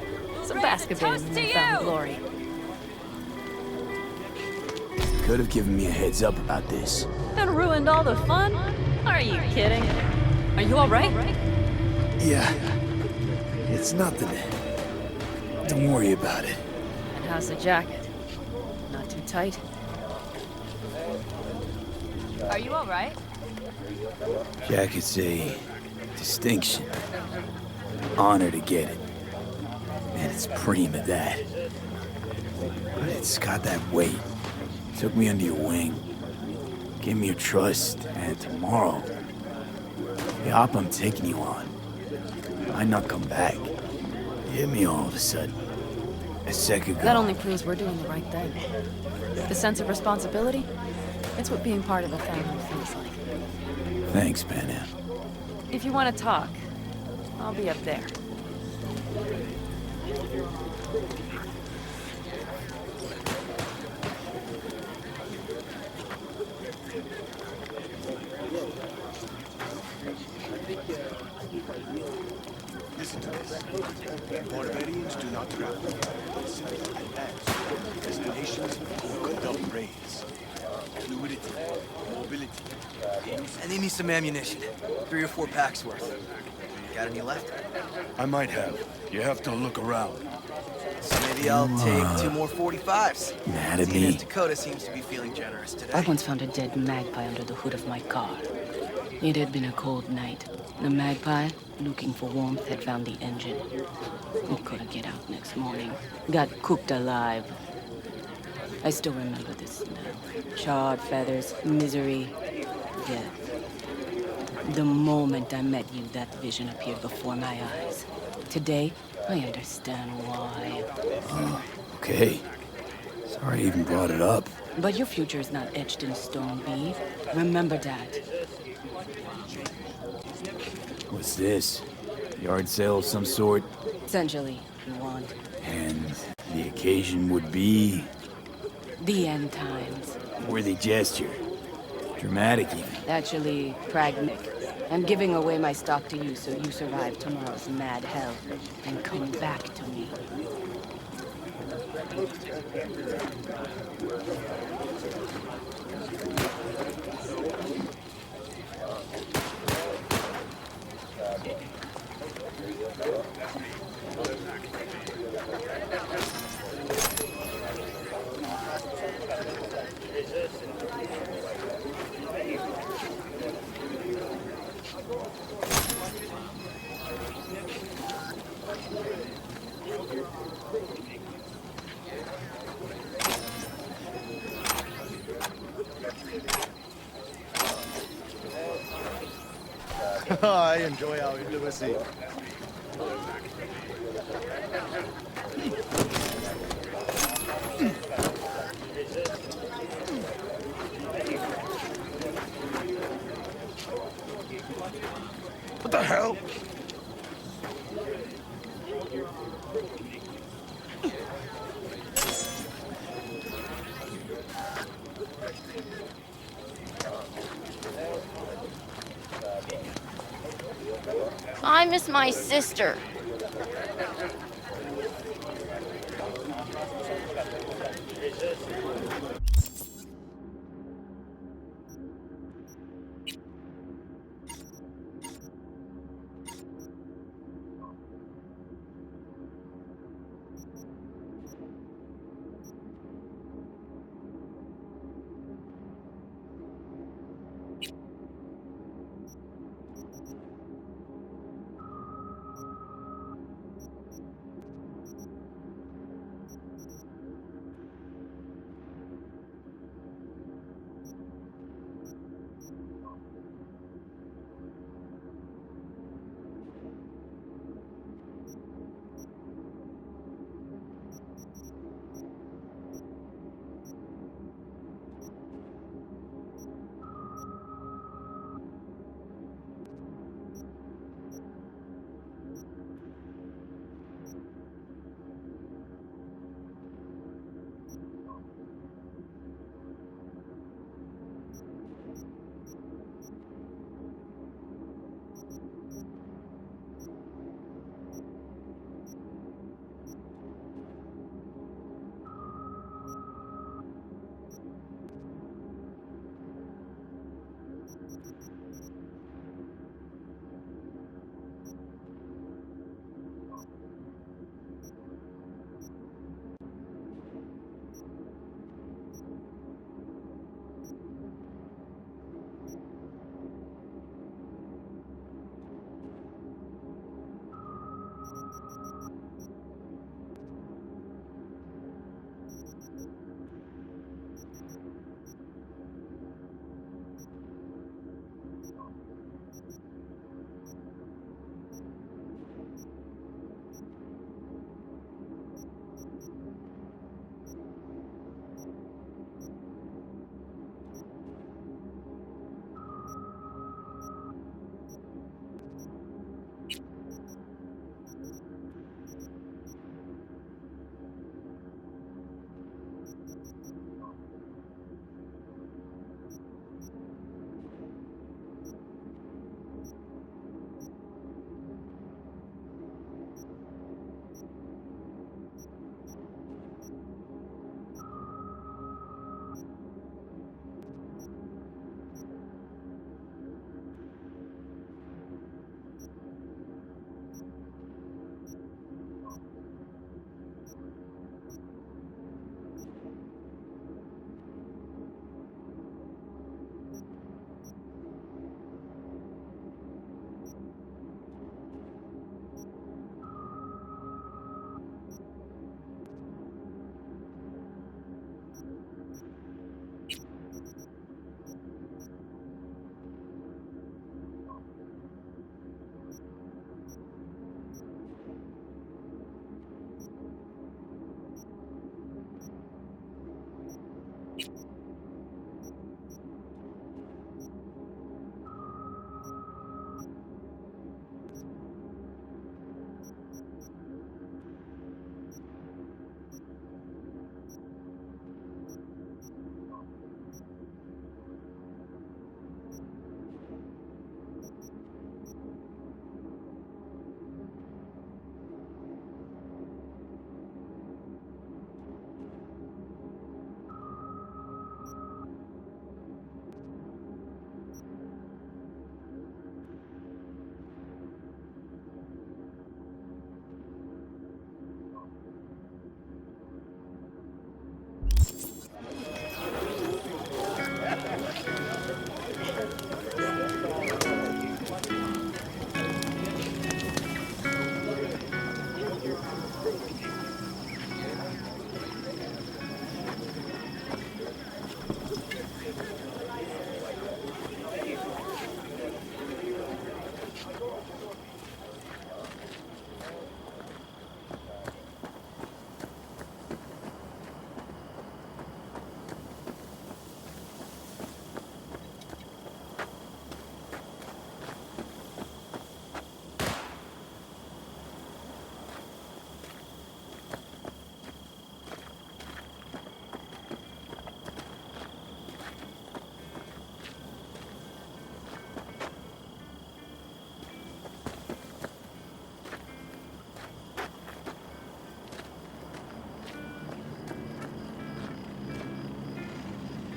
So bask a bit in newfound glory. Could have given me a heads up about this. And ruined all the fun? Are you kidding? Are you all right? Yeah. It's nothing. Don't worry about it. And how's the jacket? Not too tight? Are you all right? Jacket's a distinction. Honor to get it. And it's prima that. But it's got that weight. Took me under your wing. Gave me your trust. And tomorrow, the op I'm taking you on might not come back. Hit me all of a sudden. A second ago. That only proves we're doing the right thing. The sense of responsibility, it's what being part of a family feels like. Thanks, Panam. If you want to talk, I'll be up there. Listen to this. Barbarians do not travel. They simply advance. Destinations will conduct raids. Fluidity, mobility. I need me some ammunition. 3 or 4 packs worth. Got any left? I might have. You have to look around. So maybe I'll take 2 more 45s. Mad at Seeing me? as Dakota seems to be feeling generous today. I once found a dead magpie under the hood of my car. It had been a cold night. The magpie, looking for warmth, had found the engine. It couldn't get out next morning. Got cooked alive. I still remember the smell. Charred feathers, misery, death. The moment I met you, that vision appeared before my eyes. Today, I understand why. Okay. Sorry I even brought it up. But your future is not etched in stone, B. Remember that. What's this? Yard sale of some sort? Essentially, you want. And the occasion would be... The end times. worthy gesture. Dramatic even. Actually, pragmatic. I'm giving away my stock to you so you survive tomorrow's mad hell and come back to me. I enjoy our intimacy. What the hell? I miss my sister.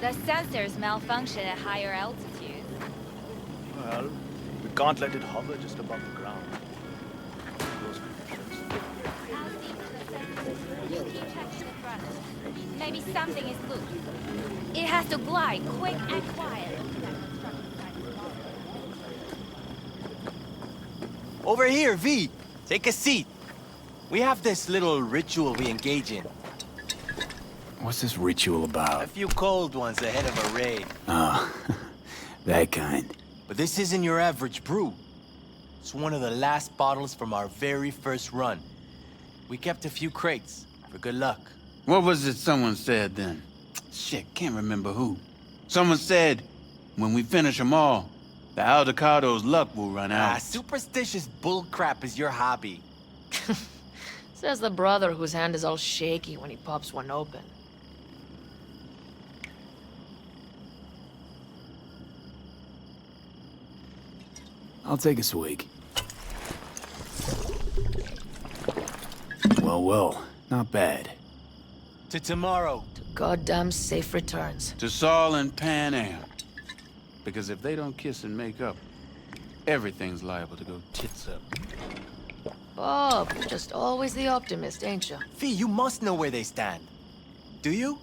The sensors malfunction at higher altitude. Well, we can't let it hover just above the ground. Those conditions. You keep checking the front. Maybe something is loose. It has to glide quick and quiet. Over here, V. Take a seat. We have this little ritual we engage in. What's this ritual about? A few cold ones ahead of a raid. Oh, that kind. But this isn't your average brew. It's one of the last bottles from our very first run. We kept a few crates for good luck. What was it someone said then? Shit, can't remember who. Someone said, when we finish them all, the Aldecado's luck will run out. Superstitious bullcrap is your hobby. Says the brother whose hand is all shaky when he pops one open. I'll take a swig. Well, not bad. To tomorrow. To goddamn safe returns. To Saul and Panam. Because if they don't kiss and make up, everything's liable to go tits up. Bob, you're just always the optimist, ain't you? Fee, you must know where they stand. Do you?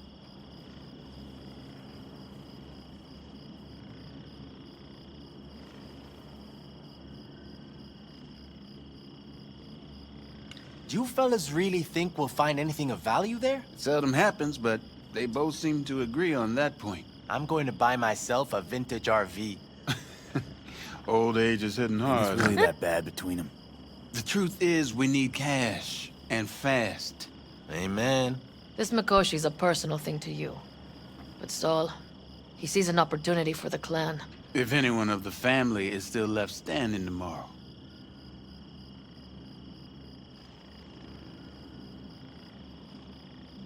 Do you fellas really think we'll find anything of value there? It seldom happens, but they both seem to agree on that point. I'm going to buy myself a vintage RV. Old age is hitting hard. It's really that bad between them. The truth is, we need cash, and fast. Amen. This Mikoshi's a personal thing to you. But Saul, he sees an opportunity for the clan. If anyone of the family is still left standing tomorrow.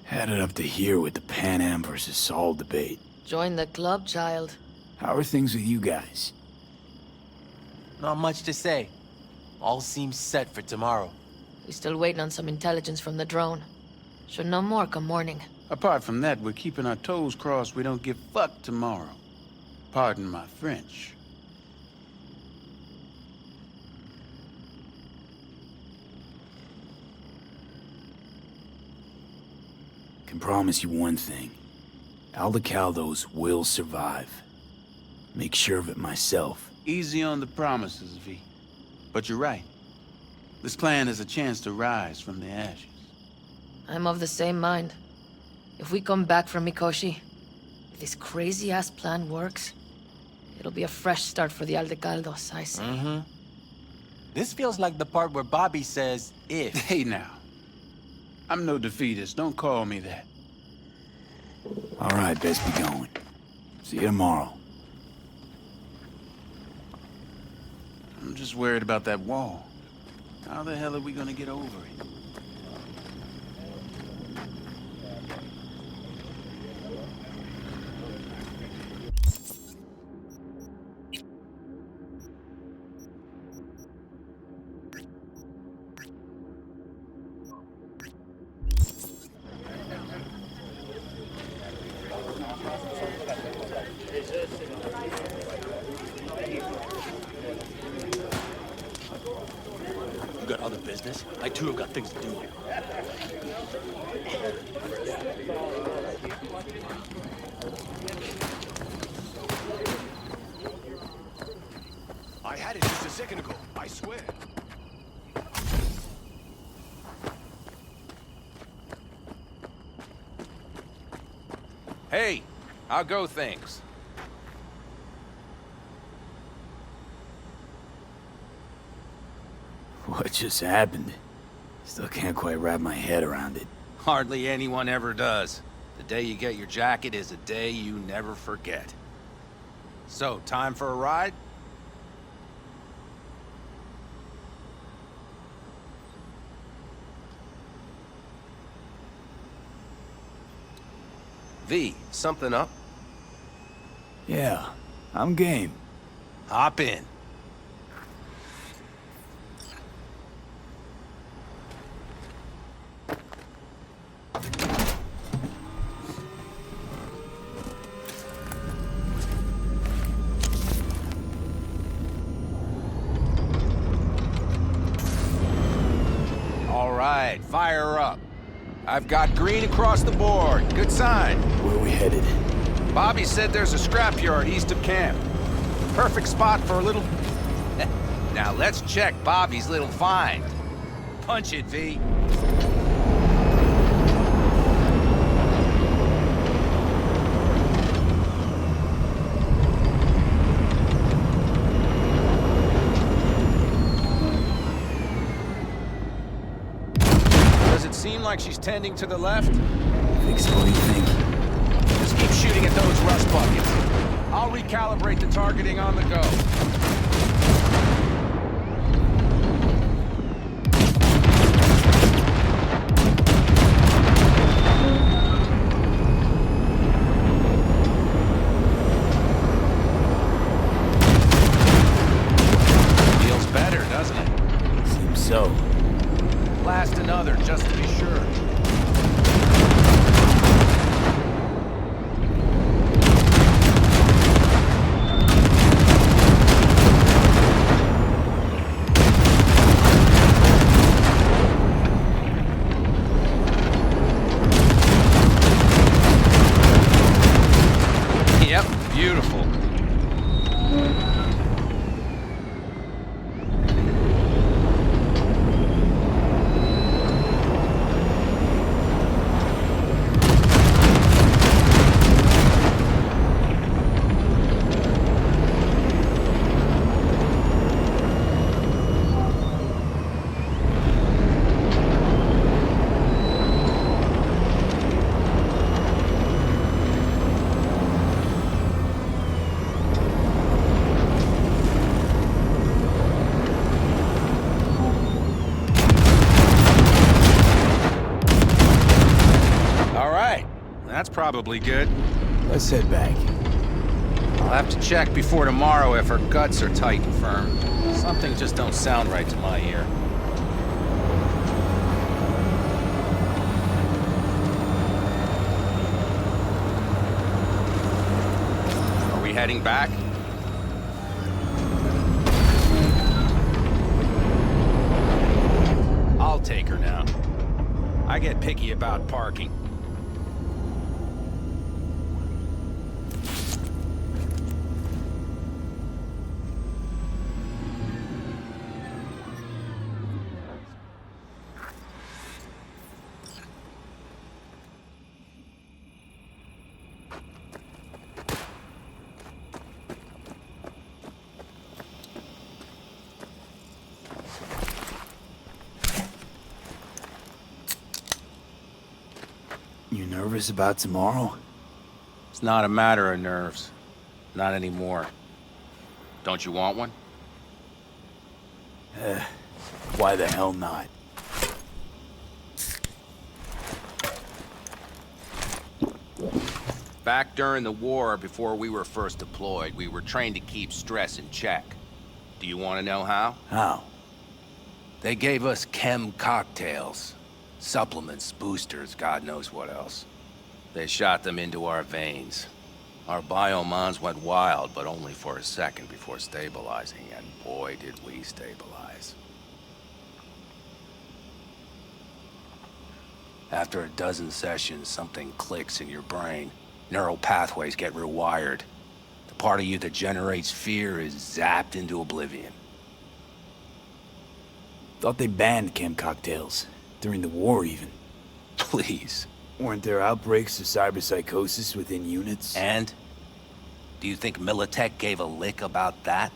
Had it up to here with the Panam versus Saul debate. Join the club, child. How are things with you guys? Not much to say. All seems set for tomorrow. We're still waiting on some intelligence from the drone. Should know more come morning. Apart from that, we're keeping our toes crossed we don't get fucked tomorrow. Pardon my French. Can promise you one thing. Aldecaldos will survive. Make sure of it myself. Easy on the promises, V. But you're right. This clan has a chance to rise from the ashes. I'm of the same mind. If we come back from Mikoshi, if this crazy-ass plan works, it'll be a fresh start for the Aldecaldos, I say. Mm-hmm. This feels like the part where Bobby says, if. Hey now. I'm no defeatist, don't call me that. All right, best be going. See you tomorrow. I'm just worried about that wall. How the hell are we gonna get over it? You got other business? I too have got things to do here. I had it just a second ago, I swear. Hey, how go things? What just happened? Still can't quite wrap my head around it. Hardly anyone ever does. The day you get your jacket is a day you never forget. So, time for a ride? V, something up? Yeah, I'm game. Hop in. right, fire her up. I've got green across the board. Good sign. Where are we headed? Bobby said there's a scrapyard east of camp. Perfect spot for a little... Now let's check Bobby's little find. Punch it, V. Does it seem like she's tending to the left? Fix, what do you think? Just keep shooting at those rust buckets. I'll recalibrate the targeting on the go. Feels better, doesn't it? Seems so. Blast another, just to be sure. Yep, beautiful. That's probably good. Let's head back. I'll have to check before tomorrow if her guts are tight and firm. Something just don't sound right to my ear. Are we heading back? I'll take her now. I get picky about parking. You nervous about tomorrow? It's not a matter of nerves. Not anymore. Don't you want one? Why the hell not? Back during the war, before we were first deployed, we were trained to keep stress in check. Do you want to know how? How? They gave us chem cocktails. Supplements, boosters, God knows what else. They shot them into our veins. Our biomons went wild, but only for a second before stabilizing, and boy did we stabilize. After a dozen sessions, something clicks in your brain. Neural pathways get rewired. The part of you that generates fear is zapped into oblivion. Thought they banned chem cocktails. During the war, even. Please. Weren't there outbreaks of cyberpsychosis within units? And? Do you think Militech gave a lick about that?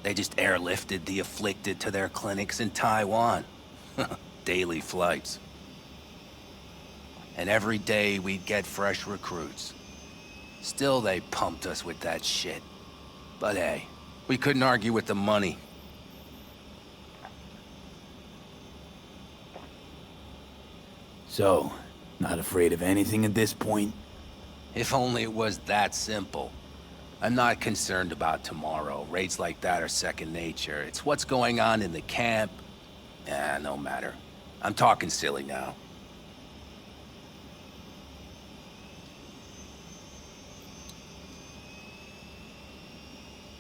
They just airlifted the afflicted to their clinics in Taiwan. Daily flights. And every day we'd get fresh recruits. Still they pumped us with that shit. But hey, we couldn't argue with the money. So, not afraid of anything at this point? If only it was that simple. I'm not concerned about tomorrow. Raids like that are second nature. It's what's going on in the camp. No matter. I'm talking silly now.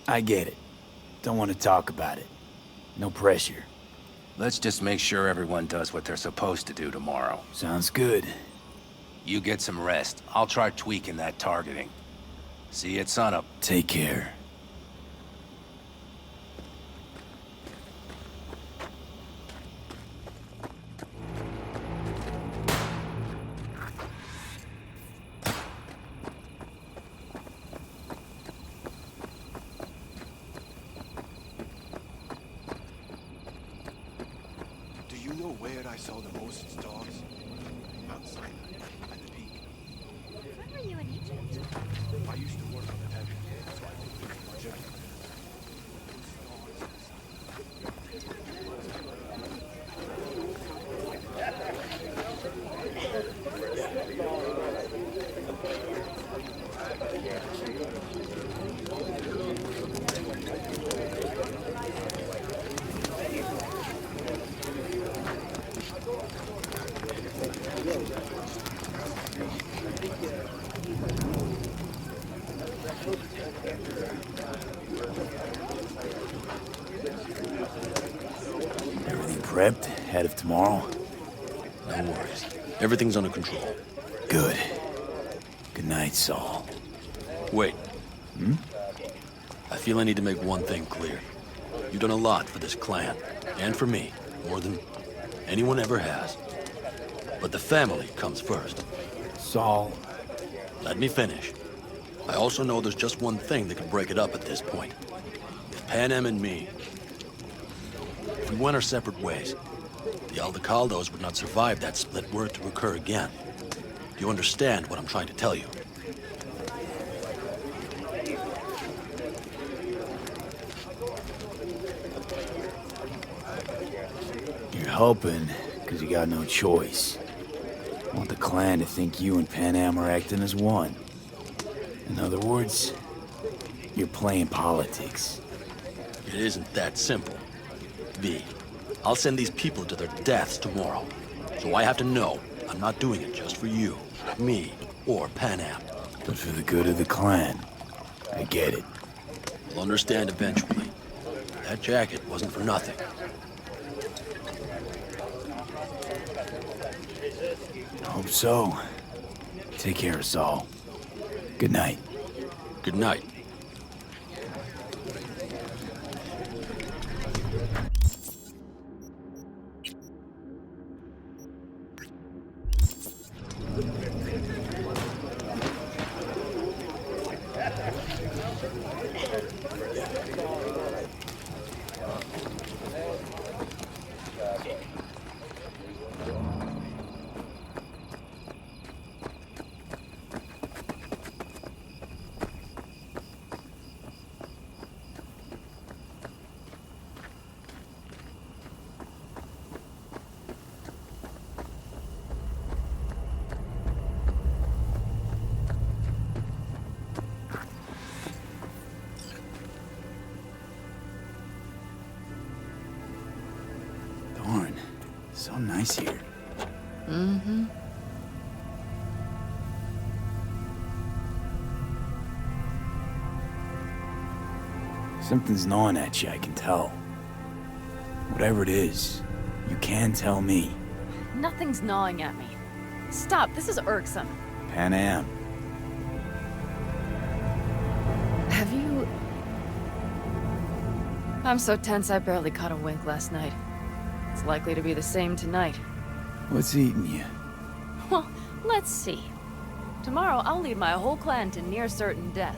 I get it. Don't want to talk about it. No pressure. Let's just make sure everyone does what they're supposed to do tomorrow. Sounds good. You get some rest. I'll try tweaking that targeting. See you at sunup. Take care. Do you know where I saw the most stars? Mount Sinai, at the peak. When were you in Egypt? I used to work on the heavy, so I think pretty much everything. Everything prepped ahead of tomorrow? No worries. Everything's under control. Good. Good night, Saul. Wait. Hmm? I feel I need to make one thing clear. You've done a lot for this clan, and for me, more than anyone ever has. But the family comes first. Saul. Let me finish. I also know there's just one thing that can break it up at this point. If Panam and me, if we went our separate ways, the Aldecaldos would not survive that split were it to occur again. Do you understand what I'm trying to tell you? You're helping because you got no choice. I want the clan to think you and Panam are acting as one. In other words, you're playing politics. It isn't that simple. V, I'll send these people to their deaths tomorrow. So I have to know I'm not doing it just for you, me, or Panam. But for the good of the clan. I get it. You'll understand eventually. That jacket wasn't for nothing. Hope so. Take care, Saul. Good night. Good night. Darn. So nice here. Mm-hmm. Something's gnawing at you, I can tell. Whatever it is, you can tell me. Nothing's gnawing at me. Stop, this is irksome. Panam. Have you... I'm so tense I barely caught a wink last night. It's likely to be the same tonight. What's eating you? Well, let's see. Tomorrow I'll lead my whole clan to near certain death.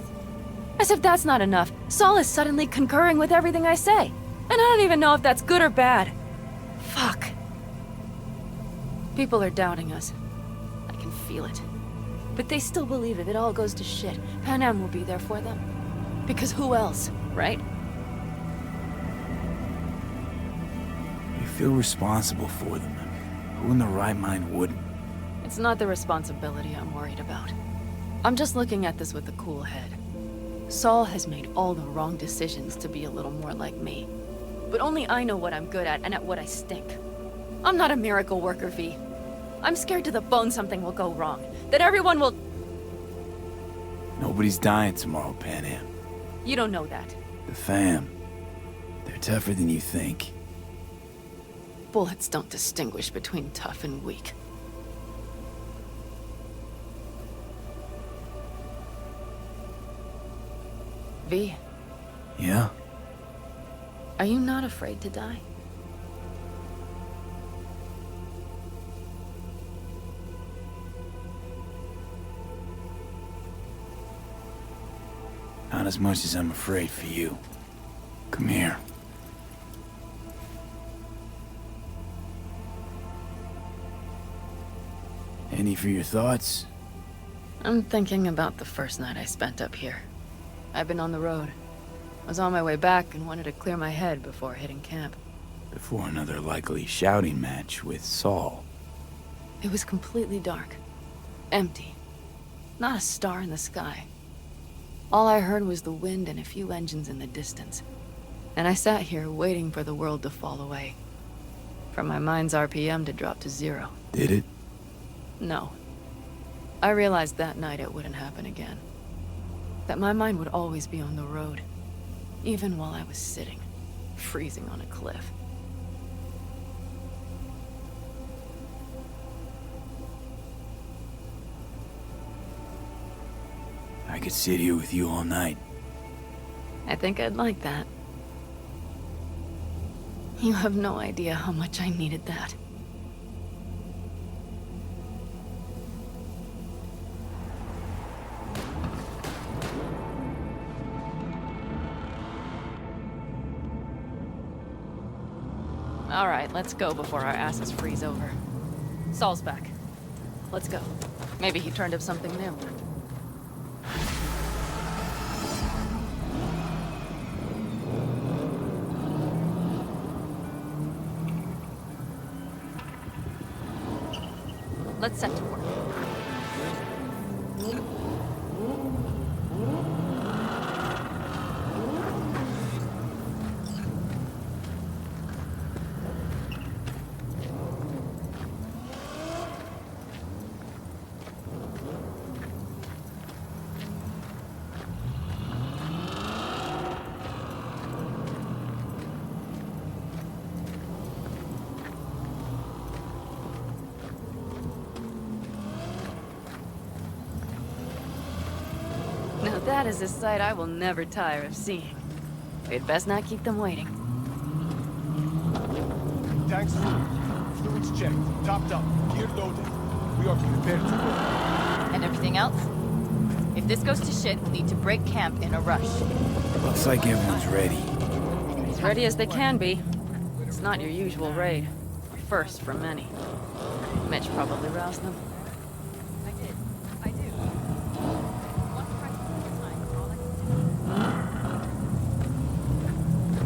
As if that's not enough, Saul is suddenly concurring with everything I say. And I don't even know if that's good or bad. Fuck. People are doubting us. I can feel it. But they still believe if it all goes to shit, Panam will be there for them. Because who else, right? You feel responsible for them. Who in their right mind wouldn't? It's not the responsibility I'm worried about. I'm just looking at this with a cool head. Saul has made all the wrong decisions to be a little more like me. But only I know what I'm good at and at what I stink. I'm not a miracle worker, V. I'm scared to the bone something will go wrong. That everyone will... Nobody's dying tomorrow, Panam. You don't know that. The fam. They're tougher than you think. Bullets don't distinguish between tough and weak. V. Yeah? Are you not afraid to die? Not as much as I'm afraid for you. Come here. Any for your thoughts? I'm thinking about the first night I spent up here. I've been on the road. I was on my way back and wanted to clear my head before hitting camp. Before another likely shouting match with Saul. It was completely dark. Empty. Not a star in the sky. All I heard was the wind and a few engines in the distance. And I sat here waiting for the world to fall away. For my mind's RPM to drop to 0. Did it? No. I realized that night it wouldn't happen again. That my mind would always be on the road. Even while I was sitting, freezing on a cliff. I could sit here with you all night. I think I'd like that. You have no idea how much I needed that. All right, let's go before our asses freeze over. Saul's back. Let's go. Maybe he turned up something new. Let's set to work. Now that is a sight I will never tire of seeing. We'd best not keep them waiting. Tanks full. Fluids checked. Topped up. Gear loaded. We are prepared to go. And everything else? If this goes to shit, we'll need to break camp in a rush. Looks like everyone's ready. As ready as they can be. It's not your usual raid. A first for many. Mitch probably roused them.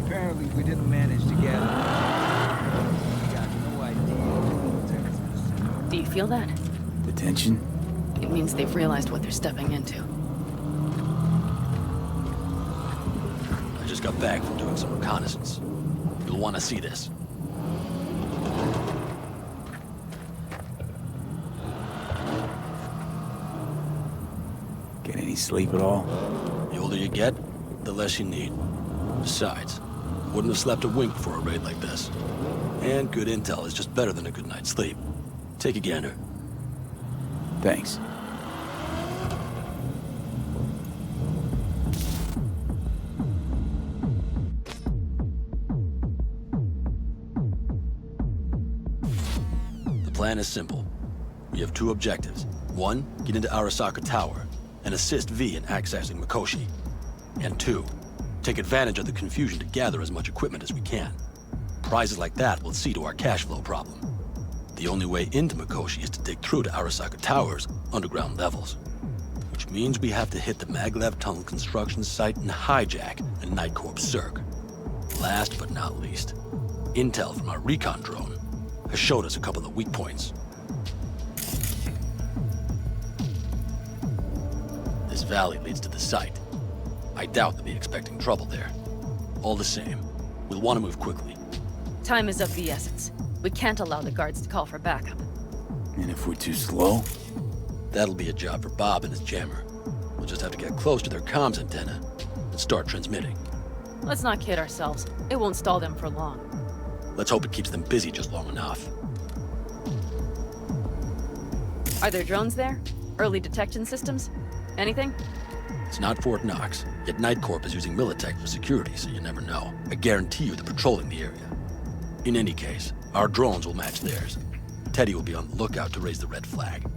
Apparently we didn't manage to gather. We got no idea. Do you feel that? The tension? It means they've realized what they're stepping into. I just got back from doing some reconnaissance. You'll want to see this. Get any sleep at all? The older you get, the less you need. Besides, wouldn't have slept a wink before a raid like this. And good intel is just better than a good night's sleep. Take a gander. Thanks. The plan is simple. We have two objectives. One, get into Arasaka Tower and assist V in accessing Mikoshi. And two, take advantage of the confusion to gather as much equipment as we can. Prizes like that will see to our cash flow problem. The only way into Mikoshi is to dig through to Arasaka Tower's underground levels. Which means we have to hit the Maglev Tunnel construction site and hijack a Night Corps Zerg. Last but not least, intel from our recon drone has showed us a couple of weak points. This valley leads to the site. I doubt they'll be expecting trouble there. All the same, we'll want to move quickly. Time is of the essence. We can't allow the guards to call for backup. And if we're too slow? That'll be a job for Bob and his jammer. We'll just have to get close to their comms antenna and start transmitting. Let's not kid ourselves. It won't stall them for long. Let's hope it keeps them busy just long enough. Are there drones there? Early detection systems? Anything? It's not Fort Knox, yet Night Corp is using Militech for security, so you never know. I guarantee you they're patrolling the area. In any case, our drones will match theirs. Teddy will be on the lookout to raise the red flag.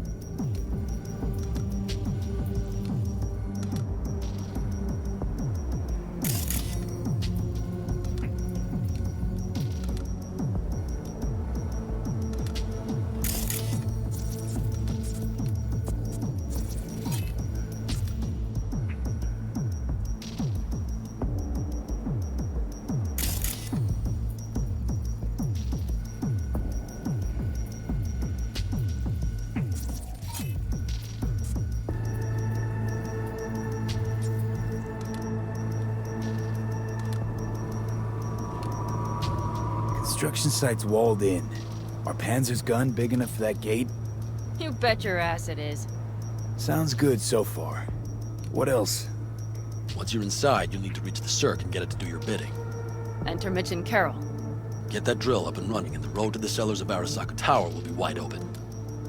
Construction site's walled in. Are Panzer's gun big enough for that gate? You bet your ass it is. Sounds good so far. What else? Once you're inside, you'll need to reach the circ and get it to do your bidding. Enter Mitch and Carol. Get that drill up and running, and the road to the cellars of Arasaka Tower will be wide open.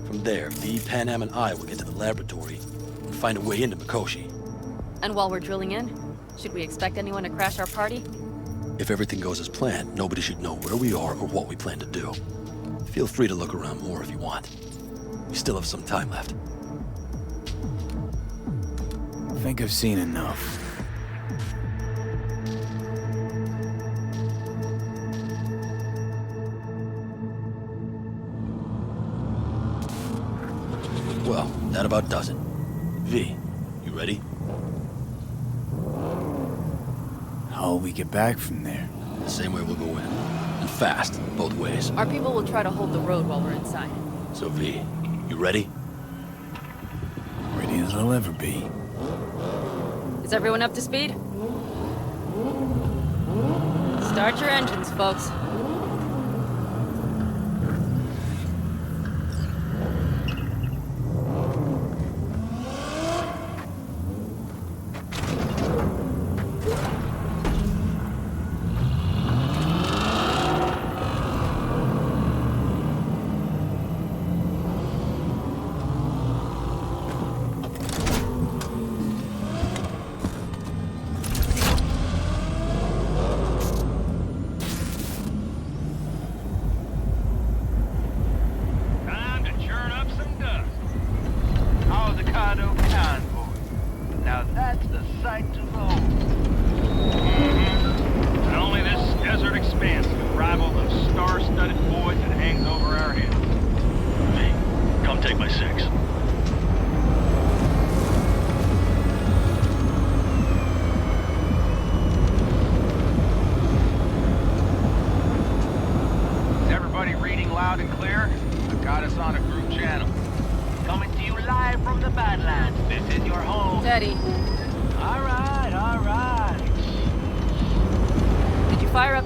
From there, V, Panam, and I will get to the laboratory and find a way into Mikoshi. And while we're drilling in, should we expect anyone to crash our party? If everything goes as planned, nobody should know where we are or what we plan to do. Feel free to look around more if you want. We still have some time left. I think I've seen enough. Well, that about does it. V, you ready? How'll we get back from there? The same way we'll go in. And fast, both ways. Our people will try to hold the road while we're inside. So V, you ready? Ready as I'll ever be. Is everyone up to speed? Start your engines, folks.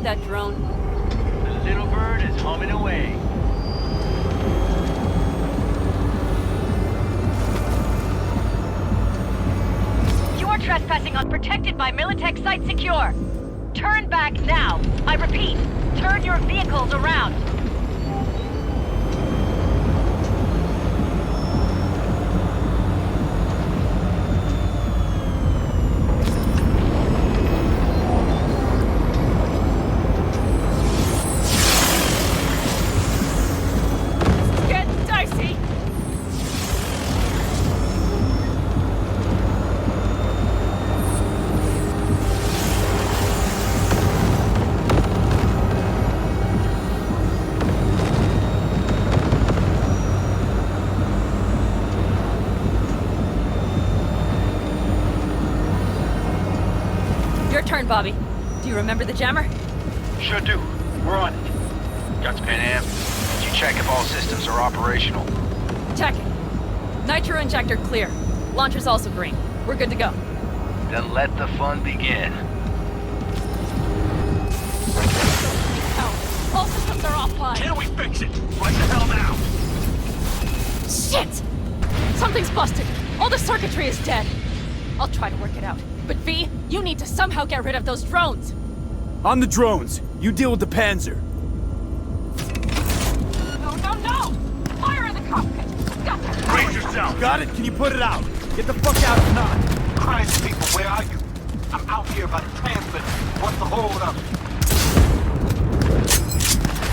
That drone. The little bird is humming away. You are trespassing on protected by Militech site secure. Turn back now. I repeat, turn your vehicles around. Turn, Bobby. Do you remember the jammer? Sure do. We're on it. Got Panam. Did you check if all systems are operational? Checking. Nitro injector clear. Launcher's also green. We're good to go. Then let the fun begin. All systems are offline. Can we fix it? Right the hell now! Shit! Something's busted. All the circuitry is dead. I'll try to work it out. But V, you need to somehow get rid of those drones! On the drones! You deal with the Panzer! Got it? Can you put it out? Get the fuck out if not. Christ, people, where are you? I'm out here by the transmitter. What's the hold up?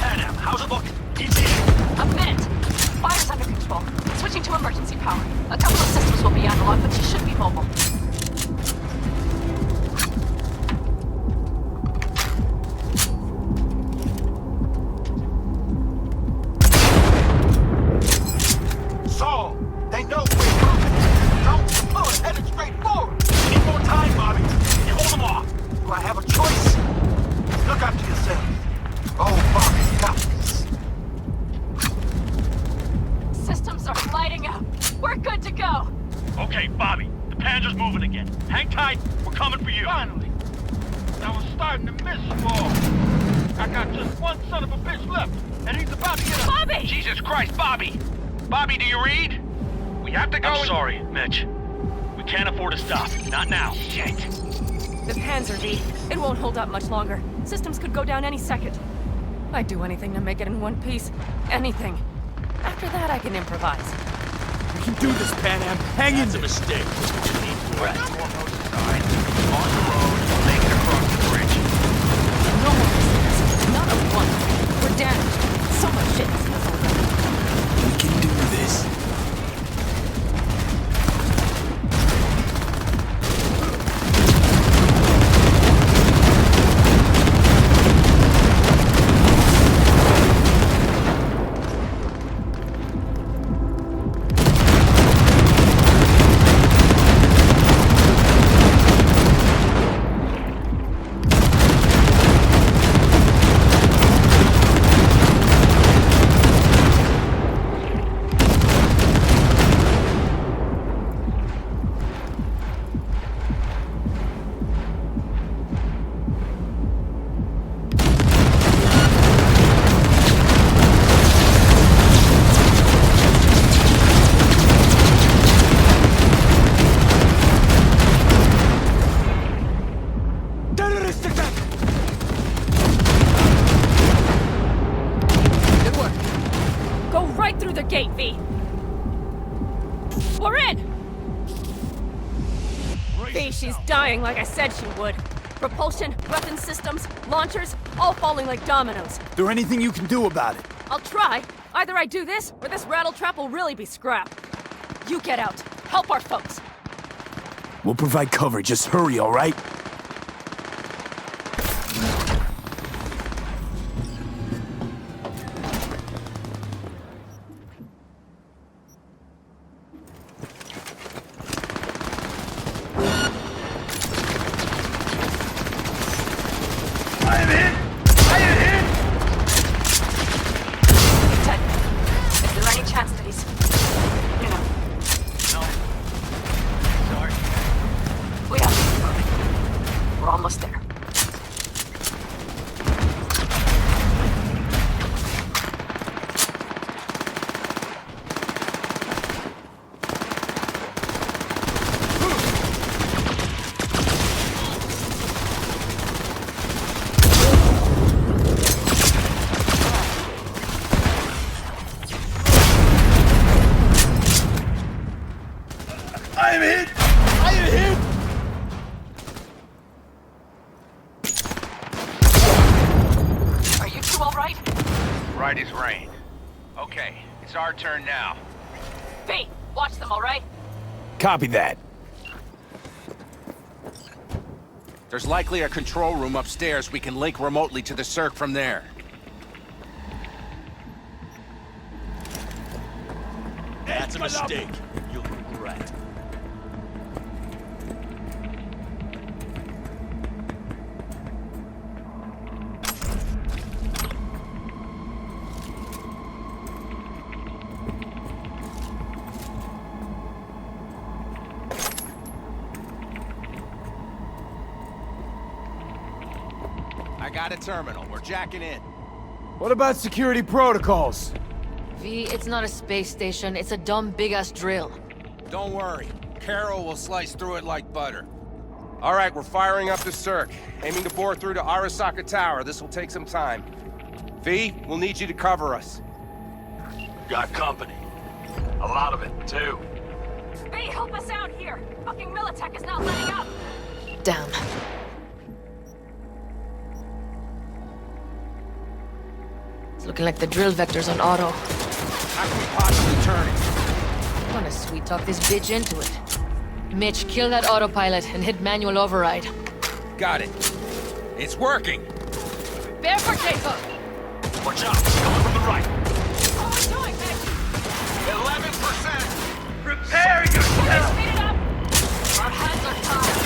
Panam, how's it looking? He's here. A minute. Fire's under control. Switching to emergency power. A couple of systems will be analog, but you should be mobile. Saul, they know we're coming. Don't pull it, headed straight forward. We need more time, Bobby. Can you hold them off? Do I have a choice? Look after yourself. Oh, Bobby's got this. Systems are lighting up. We're good to go. Okay, Bobby. The Panzer's moving again. Hang tight. We're coming for you. Finally. I was starting to miss you all. I got just one son of a bitch left, and he's about to get a... Bobby! Jesus Christ, Bobby! Bobby, do you read? We have to go. I'm sorry, Mitch. We can't afford to stop. Not now. Shit. The Panzer, V. It won't hold up much longer. Systems could go down any second. I'd do anything to make it in one piece. Anything. After that, I can improvise. We can do this, Panam. Hang in. That's a mistake. Right. On the road, make it across the bridge. No more systems. Not a one. We're damaged. So much shit is fizzled. We can do this. She's dying like I said she would. Propulsion, weapon systems, launchers, all falling like dominoes. Is there anything you can do about it? I'll try. Either I do this, or this rattletrap will really be scrap. You get out. Help our folks. We'll provide cover. Just hurry, all right? Right as rain. Okay, it's our turn now. V, watch them, all right? Copy that. There's likely a control room upstairs we can link remotely to the circ from there. That's a mistake. You'll regret. I got a terminal. We're jacking in. What about security protocols? V, it's not a space station. It's a dumb big-ass drill. Don't worry. Carol will slice through it like butter. All right, we're firing up the circ. Aiming to bore through to Arasaka Tower. This will take some time. V, we'll need you to cover us. Got company. A lot of it, too. V, help us out here! Fucking Militech is not letting up! Damn. It's looking like the drill vector's on auto. How can we possibly turn it? I'm gonna sweet talk this bitch into it. Mitch, kill that autopilot and hit manual override. Got it. It's working. Bear for takeoff! Watch out! Coming from the right! How are we doing, Mitch? 11%! Prepare yourself! Speed it up! Our hands are tied.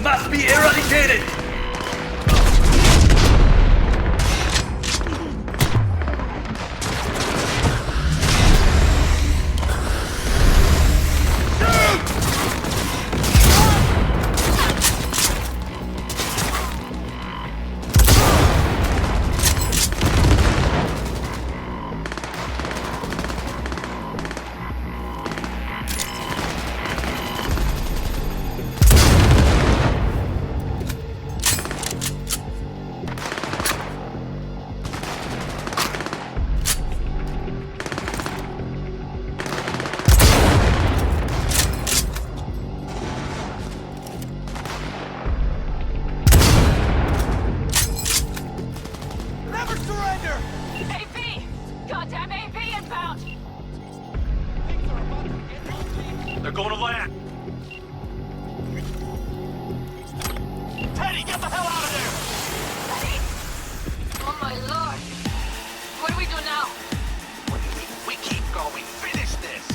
must be eradicated! They're going to land. Teddy, get the hell out of there! Oh my lord! What do we do now? What do you mean? We keep going. Finish this!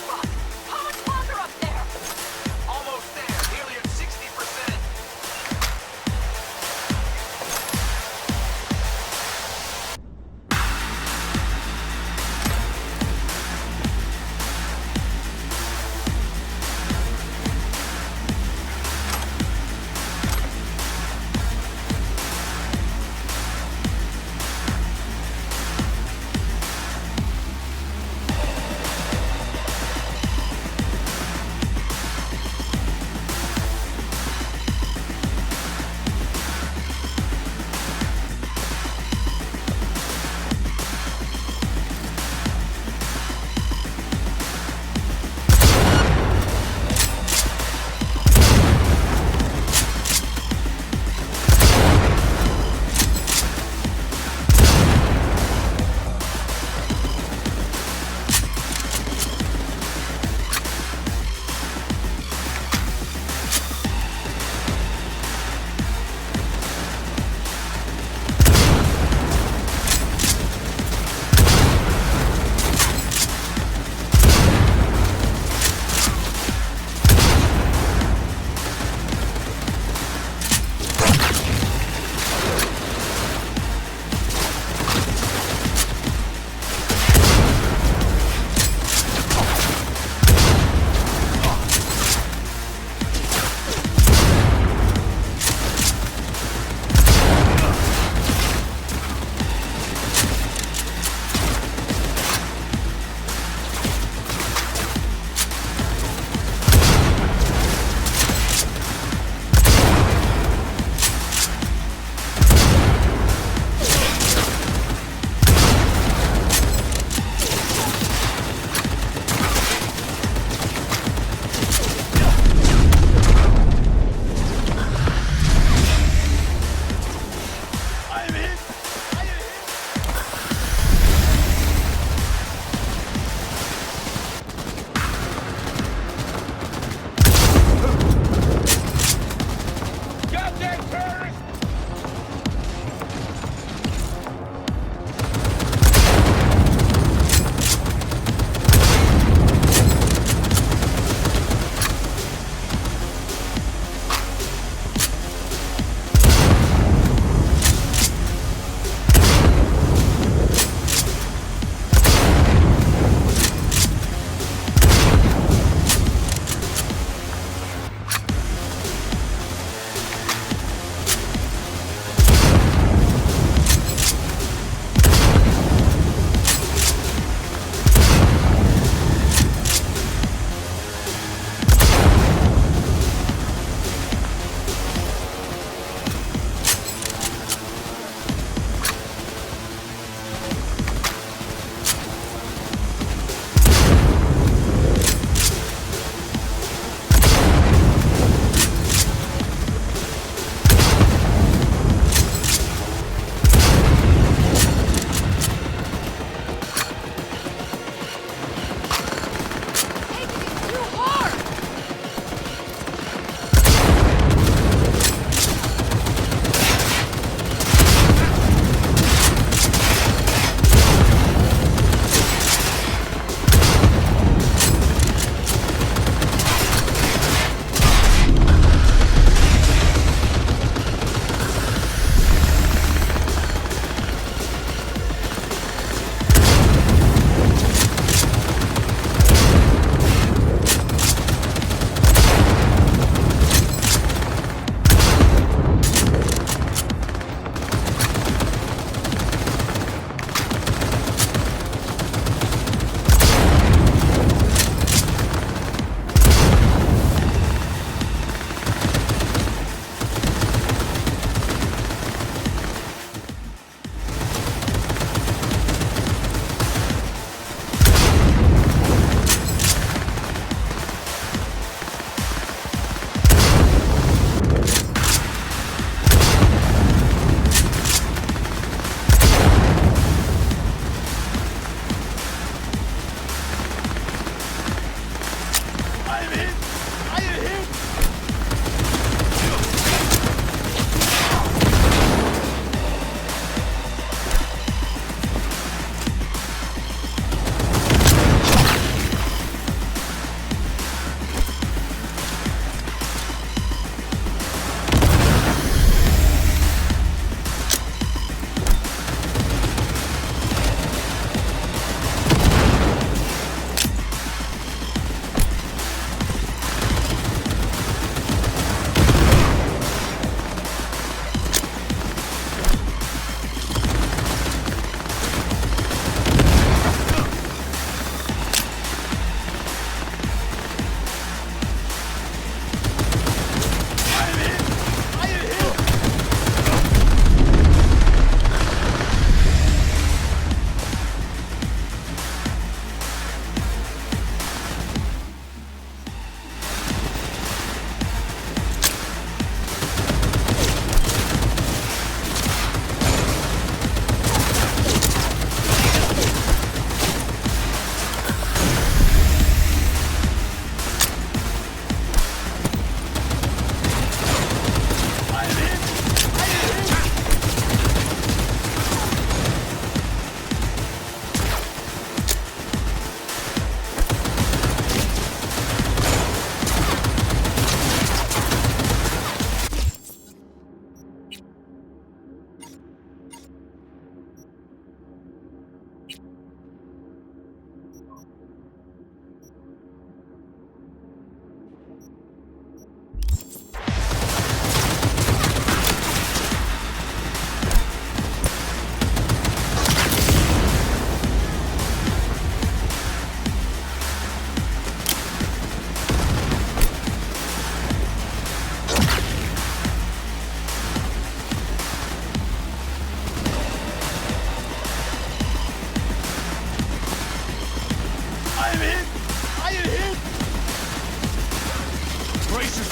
Fuck! How much longer up there? Almost there. Nearly at 60%.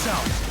yourselves!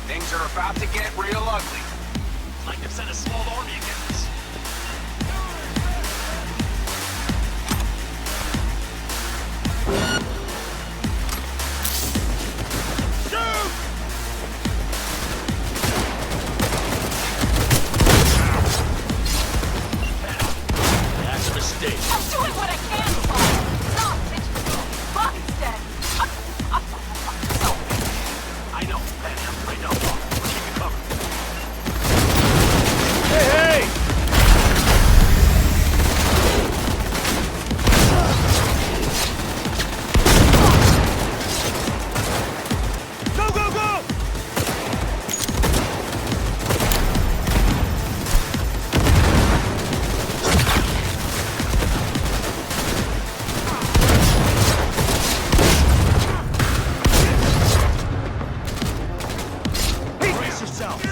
Things are about to get real ugly. Like they've sent a small army against us. That's a mistake. I'm doing what I can, Paul. Stop, bitch. Bobby's dead. I know, Panam, I know. We'll keep you covered. Hey! Go, go, go! Brace yourselves.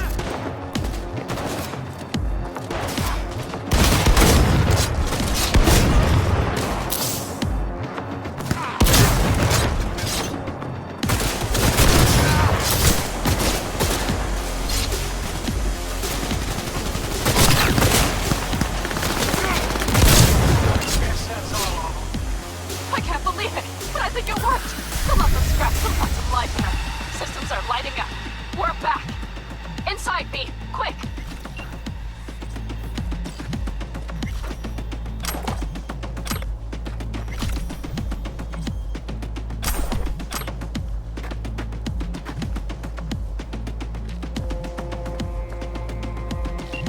I can't believe it, but I think it worked. The lots of scraps and lots of life in them. Systems are lighting up. We're back. Inside, B. Quick.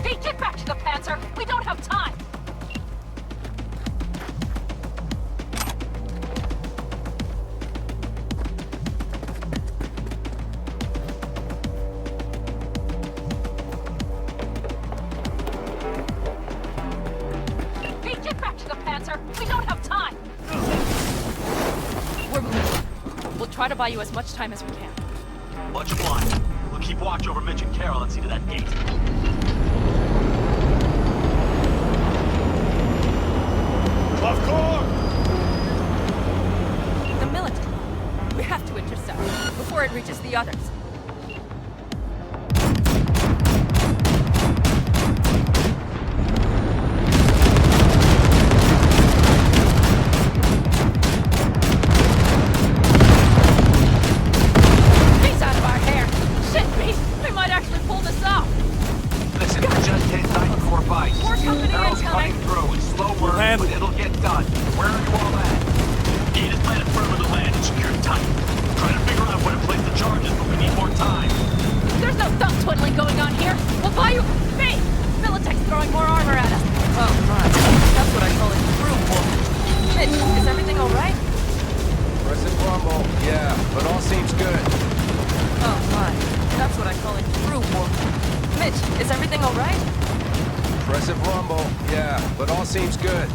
B, get back to the Panzer. We don't have time. B, get back to the Panzer. We don't have time. We're moving. We'll try to buy you as much time as we can. Much obliged. We'll keep watch over Mitch and Carol and see to that gate. Of course! The military. We have to intercept before it reaches the others. He's out of our hair. Shit, B. We might actually pull this off. Listen, we just hit 94 bites. More company Carol's incoming. coming through. It's slow work, handle but it. it'll get done. Where are you all at? Gate is planted firm on the land and secured tight. Trying to figure out where to place the charges, but we need more time. There's no thumb twiddling going on here. We'll buy you. B. Militech's throwing more armor at us. Oh my. That's what I call a true war. Mitch, is everything all right? Press rumble. Yeah, but all seems good. Oh my. That's what I call a true war. Mitch, is everything all right? Impressive rumble. Yeah, but all seems good.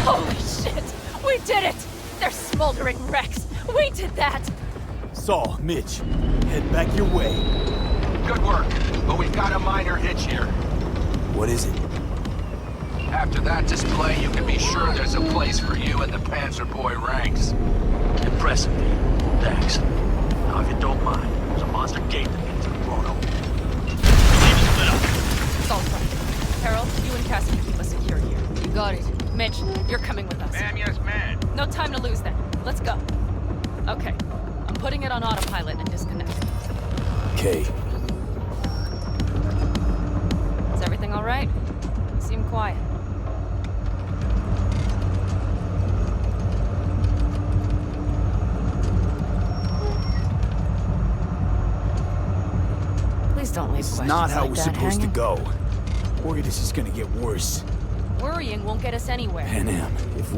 Holy shit! We did it! They're smoldering wrecks. We did that! Saul, Mitch, head back your way. Good work, but we've got a minor hitch here. What is it? After that display, you can be sure there's a place for you in the Panzer Boy ranks. Impressive, B. Thanks. Now, if you don't mind, there's a monster gate that leads to the Roto. Leave it split up. It's all right. Carol, you and Cassidy keep us secure here. You got it. Mitch, you're coming with us. Ma'am, yes, ma'am. No time to lose then. Let's go. Okay. I'm putting it on autopilot and disconnecting. Okay. Is everything all right? You seem quiet. Please don't leave This is questions not how like we're that supposed hanging. to go. Worried this is gonna get worse. Worrying won't get us anywhere. Panam, if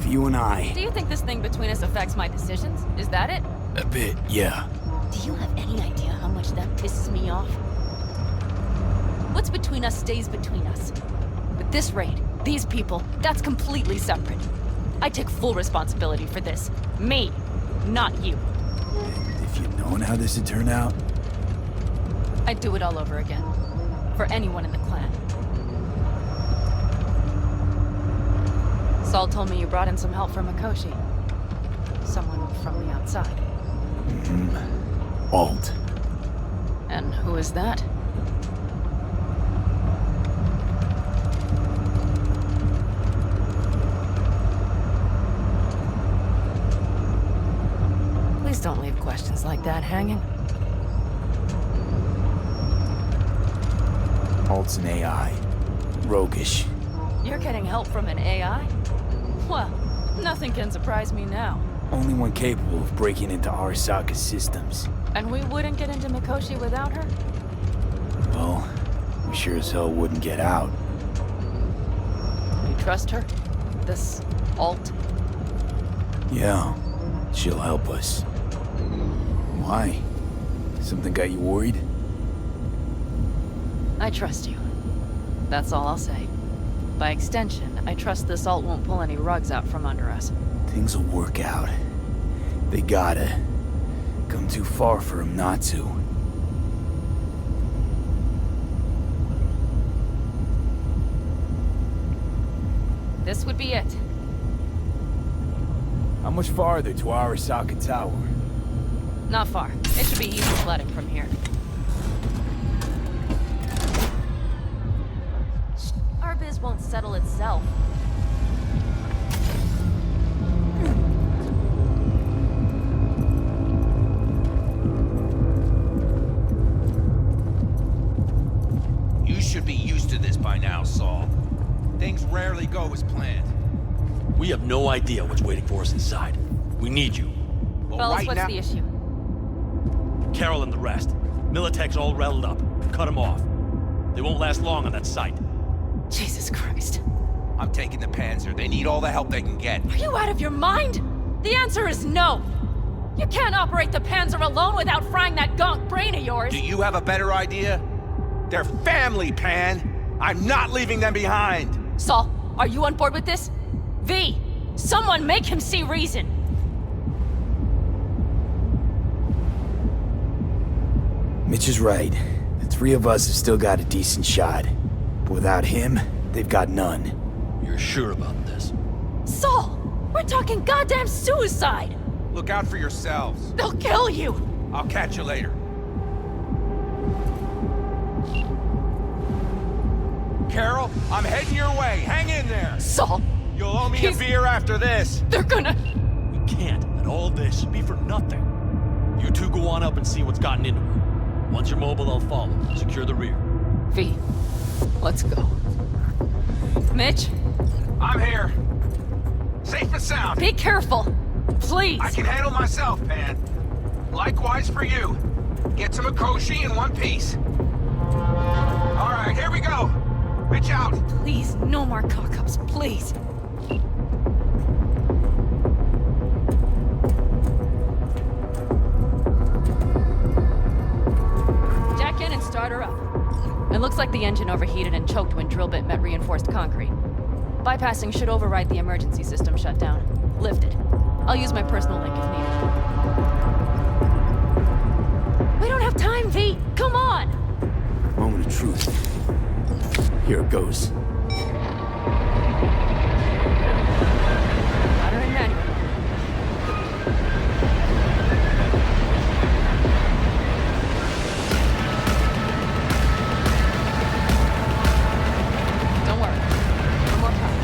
you and I... Do you think this thing between us affects my decisions? Is that it? A bit, yeah. Do you have any idea how much that pisses me off? What's between us stays between us. But this raid, these people, that's completely separate. I take full responsibility for this. Me, not you. And if you'd known how this would turn out... I'd do it all over again. For anyone in the clan. Saul told me you brought in some help from Mikoshi. Someone from the outside. Alt. And who is that? Please don't leave questions like that hanging. Alt's an AI. Roguish. You're getting help from an AI? Well, nothing can surprise me now. Only one capable of breaking into Arasaka's systems. And we wouldn't get into Mikoshi without her? Well, we sure as hell wouldn't get out. You trust her? This alt? Yeah, she'll help us. Why? Something got you worried? I trust you. That's all I'll say. By extension, I trust this alt won't pull any rugs out from under us. Things will work out. They gotta. Come too far for him not to. This would be it. How much farther to Arasaka Tower? Not far. It should be easy sledding from here. Our biz won't settle itself. You should be used to this by now, Saul. Things rarely go as planned. We have no idea what's waiting for us inside. We need you. Well, Fellas, right what's now... the issue? Carol and the rest. Militech's all rattled up. Cut them off. They won't last long on that site. Jesus Christ. I'm taking the Panzer. They need all the help they can get. Are you out of your mind? The answer is no. You can't operate the Panzer alone without frying that gonk brain of yours. Do you have a better idea? They're family, Pan. I'm not leaving them behind. Saul, are you on board with this? V, someone make him see reason. Mitch is right. The three of us have still got a decent shot. But without him, they've got none. You're sure about this? Saul, we're talking goddamn suicide. Look out for yourselves. They'll kill you. I'll catch you later. Carol, I'm heading your way. Hang in there. Saul. You'll owe me a beer after this. They're gonna... We can't let all this be for nothing. You two go on up and see what's gotten into her. Once you're mobile, I'll follow. Secure the rear. V, let's go. Mitch? I'm here. Safe and sound. Be careful. Please. I can handle myself, Pan. Likewise for you. Get to Mikoshi in one piece. All right, here we go. Mitch out. Please, no more cock-ups, please. Jack in and start her up. It looks like the engine overheated and choked when drill bit met reinforced concrete. Bypassing should override the emergency system shutdown. Lift it. I'll use my personal link if needed. We don't have time, V! Come on! Moment of truth. Here it goes. Ladder and manual. Don't worry. No more time.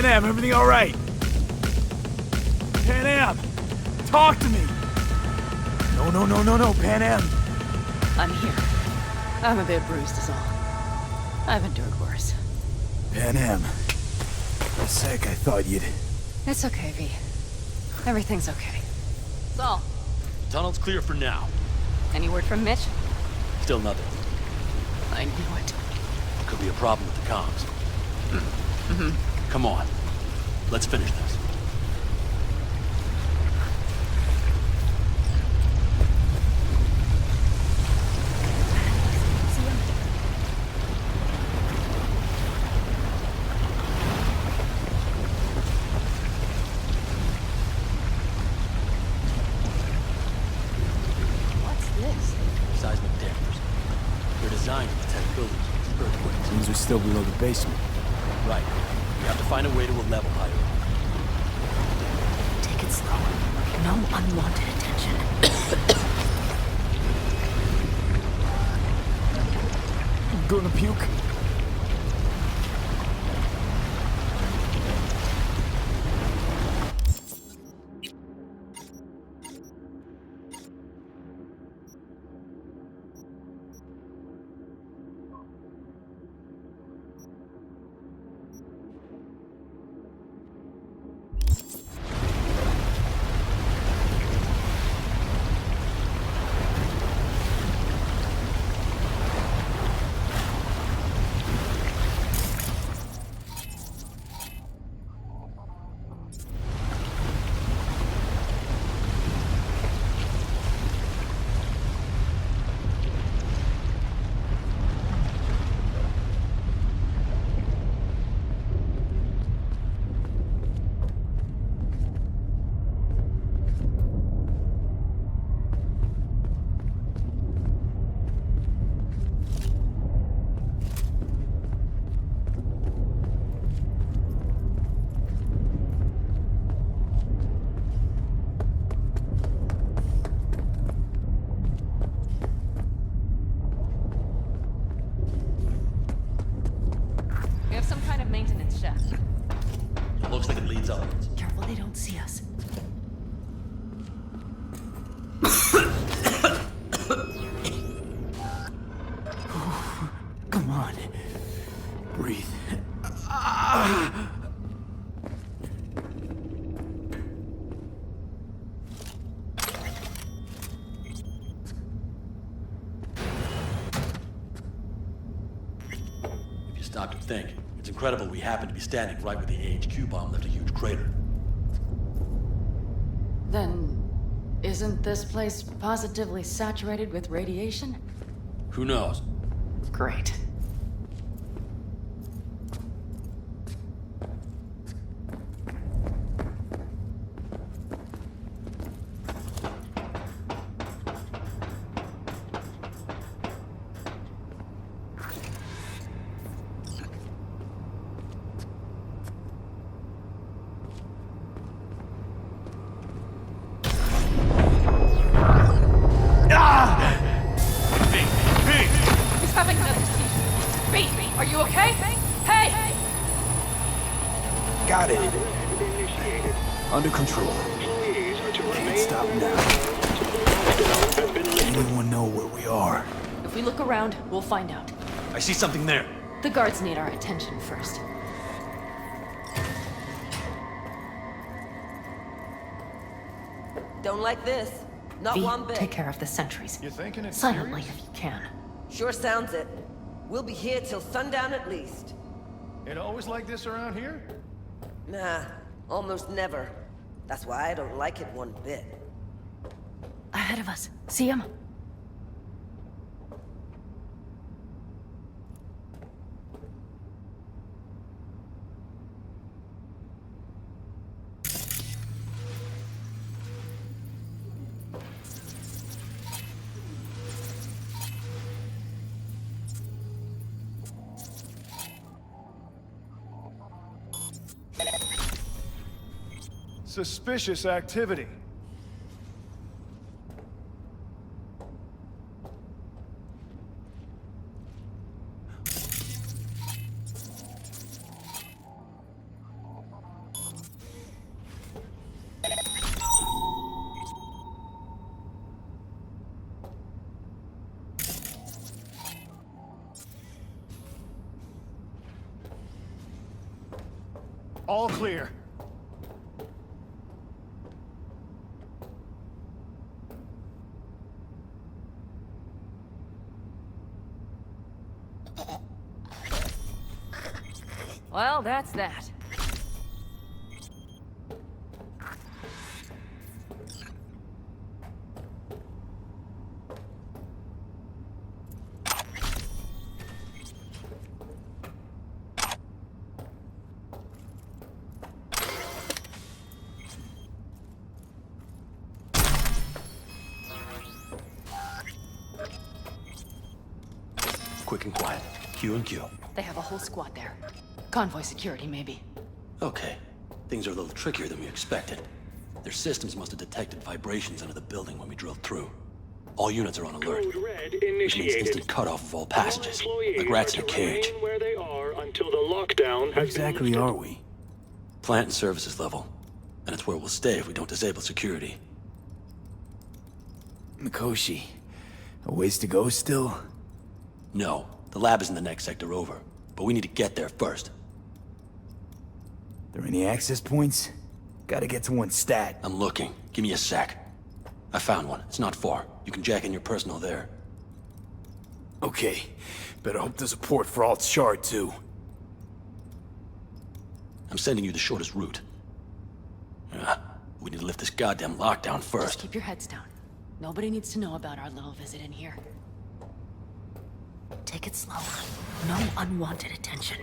Panam, everything all right? Panam, talk to me. No, Panam. I'm here. I'm a bit bruised is all. I've endured worse. Panam, for a sec I thought you'd... It's okay, V. Everything's okay. Saul, Tunnel's clear for now. any word from Mitch? Still nothing. I knew it. Could be a problem with the comms. Mm-hmm. Come on. Let's finish this. Seismic dampers. They're designed to detect buildings with earthquakes. Means we're still below the basement. Right. We have to find a way to a level higher up. Take it slow. No unwanted attention. I'm gonna puke. We have some kind of maintenance shaft. It looks like it leads upwards. Careful they don't see us. Come on. Breathe. If you stop to think, it's incredible we happen to be standing right where the AHQ bomb left a huge crater. Then, isn't this place positively saturated with radiation? Who knows? Great. He's having another seizure. Baby, are you okay? Hey! Got it. Under control. Can't stop now. Anyone know where we are? If we look around, we'll find out. I see something there. The guards need our attention first. Don't like this. Not V, one bit. take care of the sentries. You're thinking it's Silently serious? if you can. Sure sounds it. We'll be here till sundown at least. It always like this around here? Nah, almost never. That's why I don't like it one bit. Ahead of us. See him? Suspicious activity. All clear. Well, that's that. Quick and quiet. Q and Q. They have a whole squad there. Convoy security, maybe. Okay. Things are a little trickier than we expected. Their systems must have detected vibrations under the building when we drilled through. All units are on alert. Code Red Which means instant cutoff of all passages. Like rats in a cage. Where they are until the lockdown Where exactly are we? Plant and services level. And it's where we'll stay if we don't disable security. Mikoshi. A ways to go still? No. The lab is in the next sector over. But we need to get there first. There any access points? Gotta get to one stat. I'm looking. Give me a sec. I found one. It's not far. You can jack in your personal there. Okay. Better hope there's a port for Alt's shard, too. I'm sending you the shortest route. We need to lift this goddamn lockdown first. Just keep your heads down. Nobody needs to know about our little visit in here. Take it slow. No unwanted attention.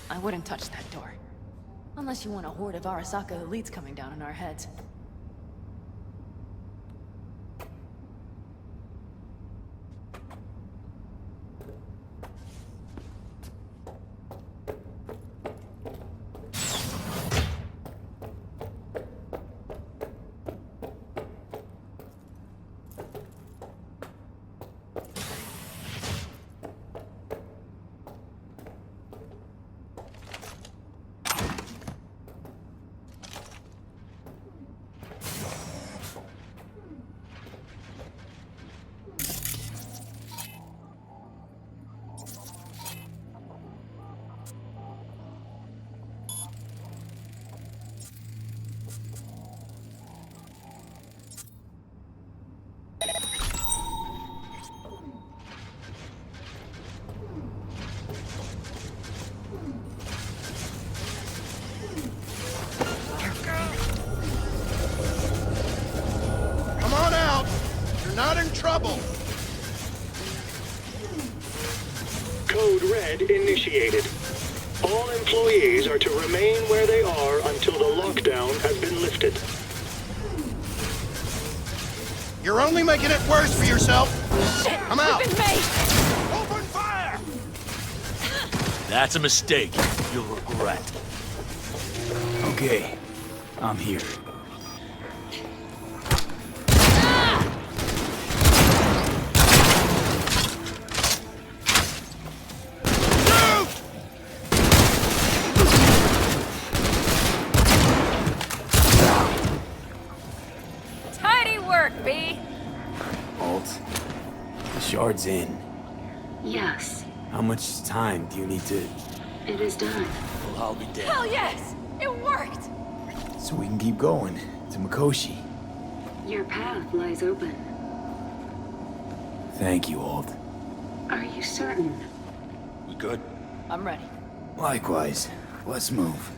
I wouldn't touch that door. Unless you want a horde of Arasaka elites coming down on our heads. Trouble! Code Red initiated. All employees are to remain where they are until the lockdown has been lifted. You're only making it worse for yourself. I'm out. Open fire! That's a mistake. You'll regret. Okay. I'm here. Shard's in. Yes. How much time do you need to... It is done. Well, I'll be dead. Hell yes! It worked! So we can keep going to Mikoshi. Your path lies open. Thank you, Alt. Are you certain? We good? I'm ready. Likewise. Let's move.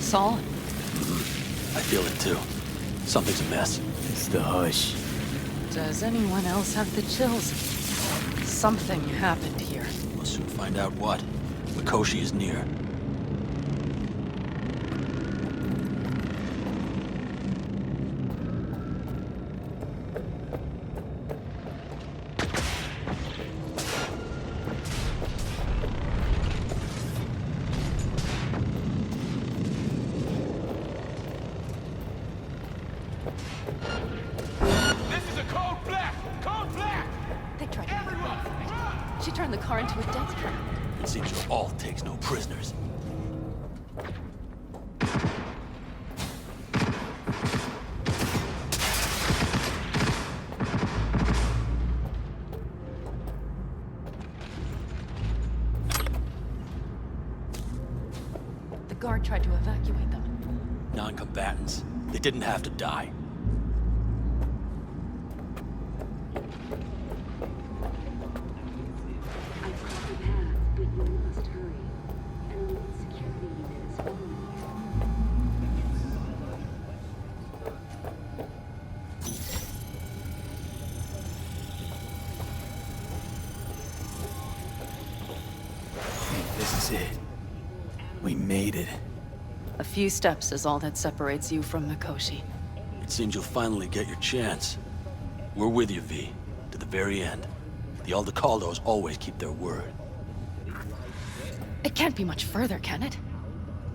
Saul? I feel it too. Something's amiss. It's the hush. Does anyone else have the chills? Something happened here. We'll soon find out what. Mikoshi is near. This is a code black! Code black! They tried to make run for it. She turned the car into a death trap. It seems your all takes no prisoners. The guard tried to evacuate them. Non-combatants. They didn't have to die. This is it. We made it. A few steps is all that separates you from Mikoshi. It seems you'll finally get your chance. We're with you, V. To the very end. The Aldecaldos always keep their word. It can't be much further, can it?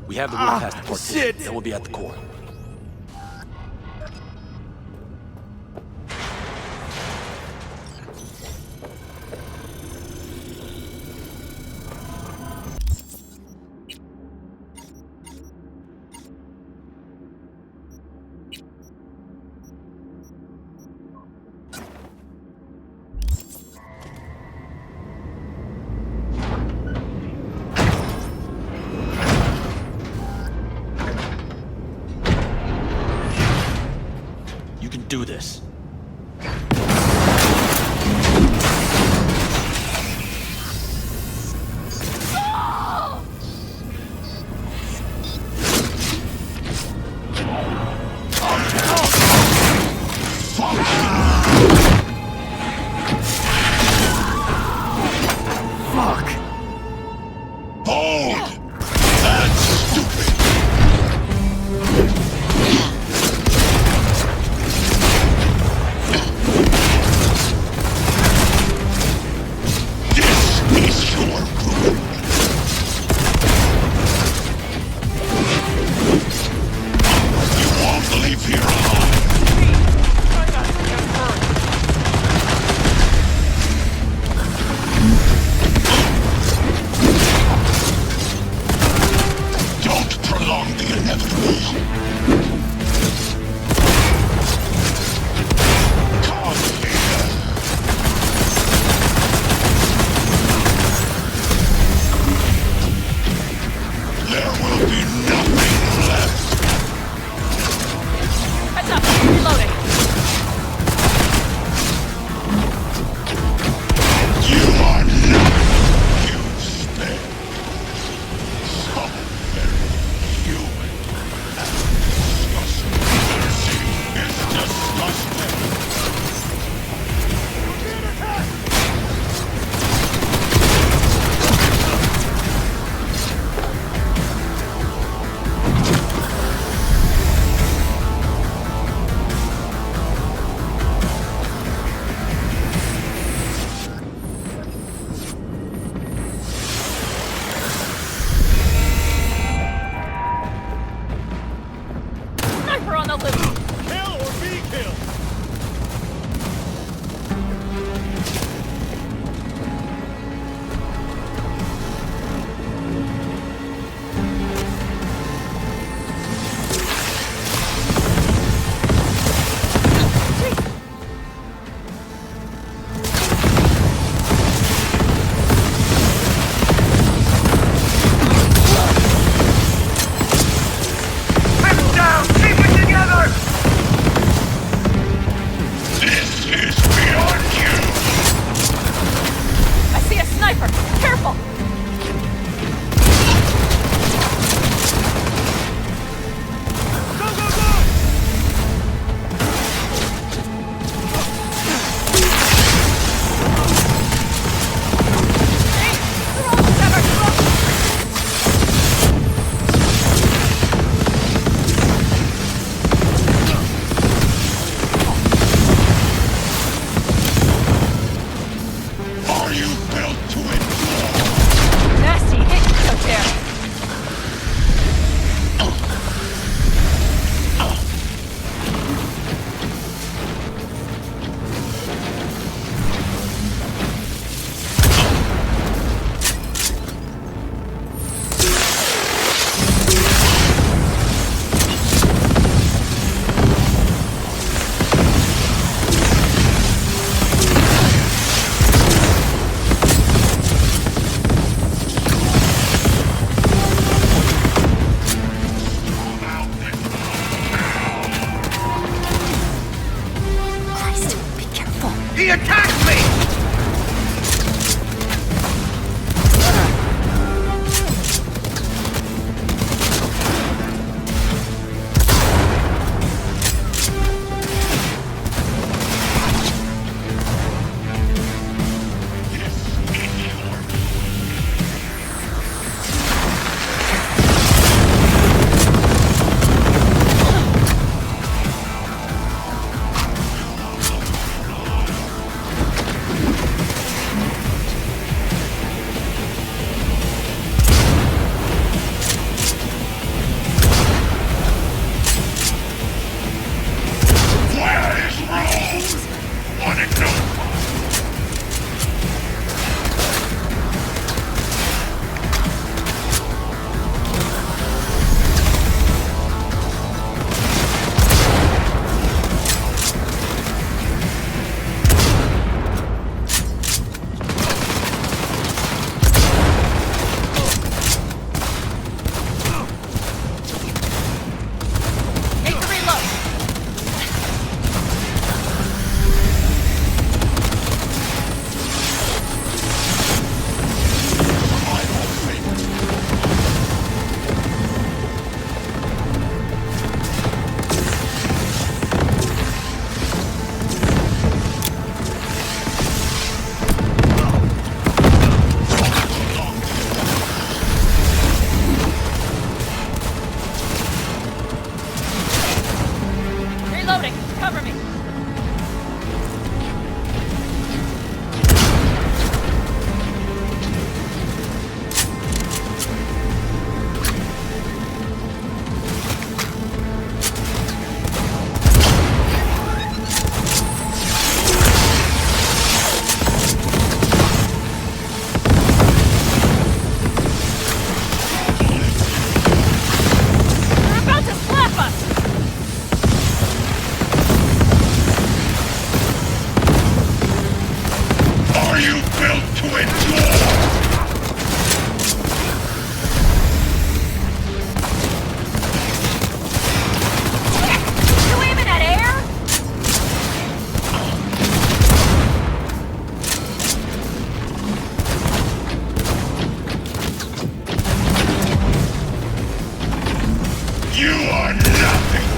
We have the route past the partition, then we'll be at the core. You can do this. Fuck! Hold! That's stupid! Heads up! Reloading! You are not used there. So very human. You are nothing!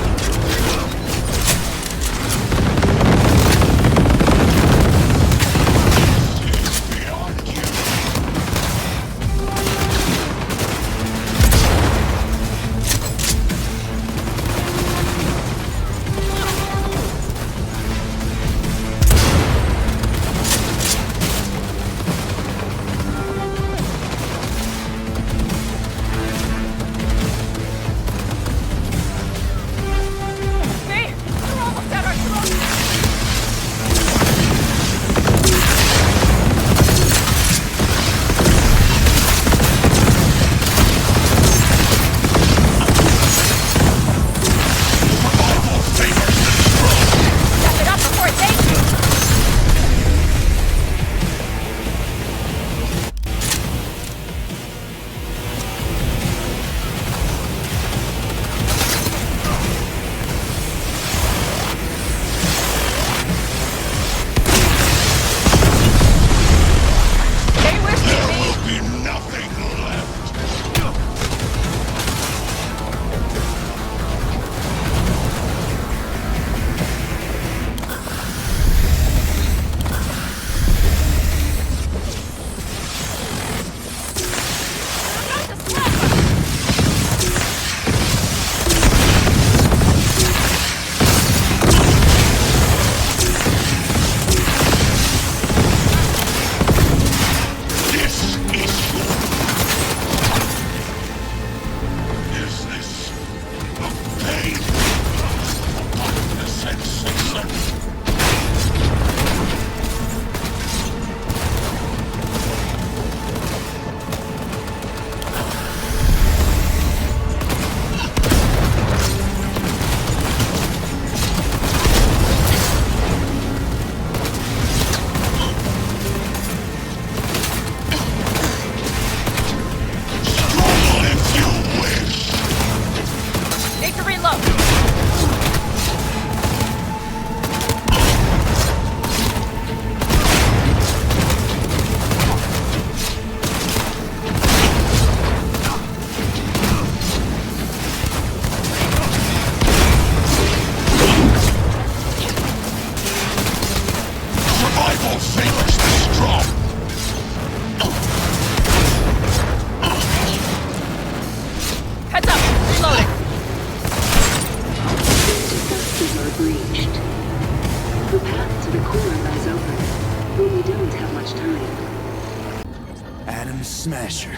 Smasher.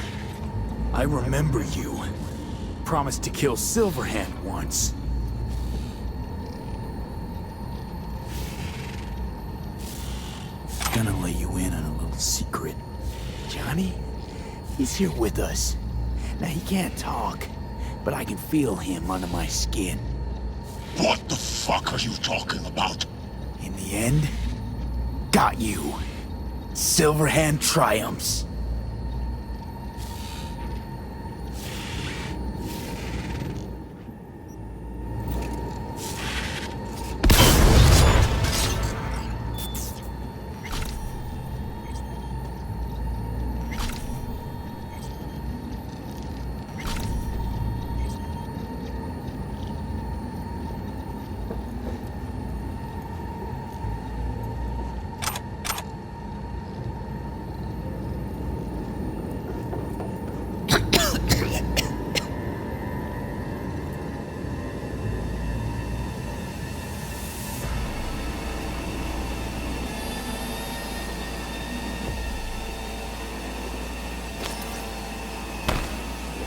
I remember you. Promised to kill Silverhand once. Gonna let you in on a little secret. Johnny? He's here with us. Now he can't talk, but I can feel him under my skin. What the fuck are you talking about? In the end, got you. Silverhand triumphs.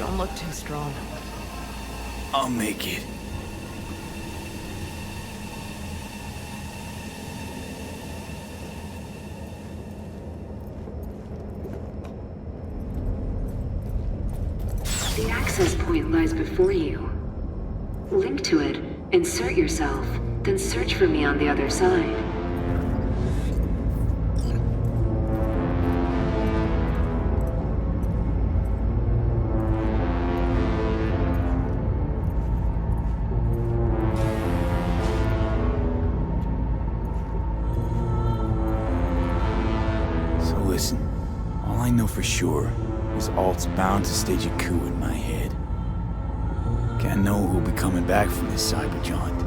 Don't look too strong. I'll make it. The access point lies before you. Link to it, insert yourself, then search for me on the other side. So listen, all I know for sure is Alt's bound to stage a coup in my head. Can't I know who'll be coming back from this cyber jaunt.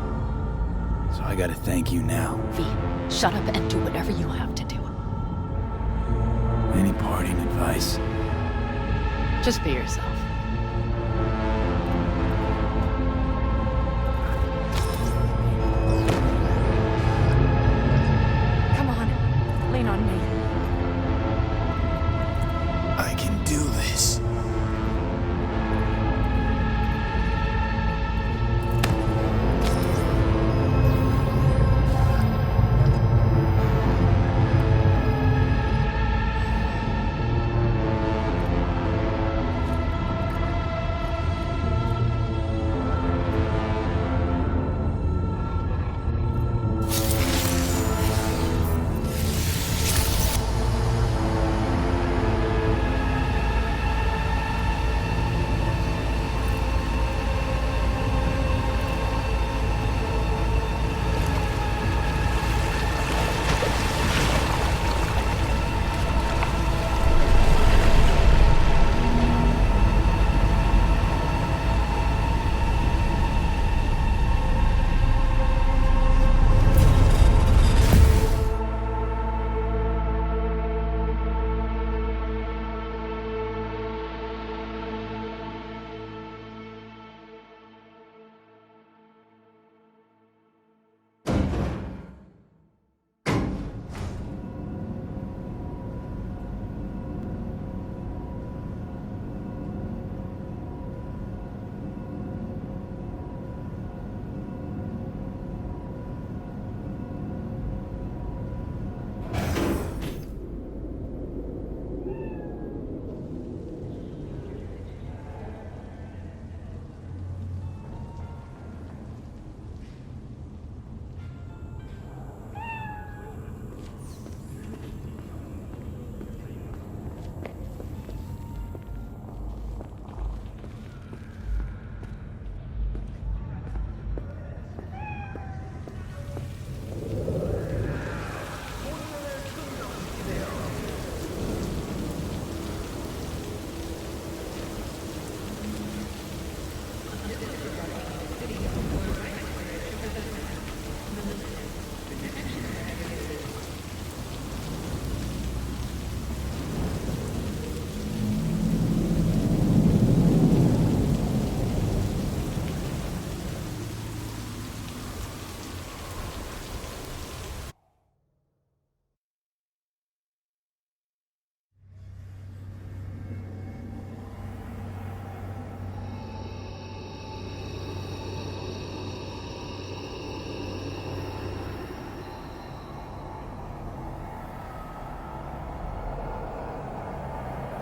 So I gotta thank you now. V, shut up and do whatever you have to do. Any parting advice? Just be yourself. Come on, lean on me. I can do this.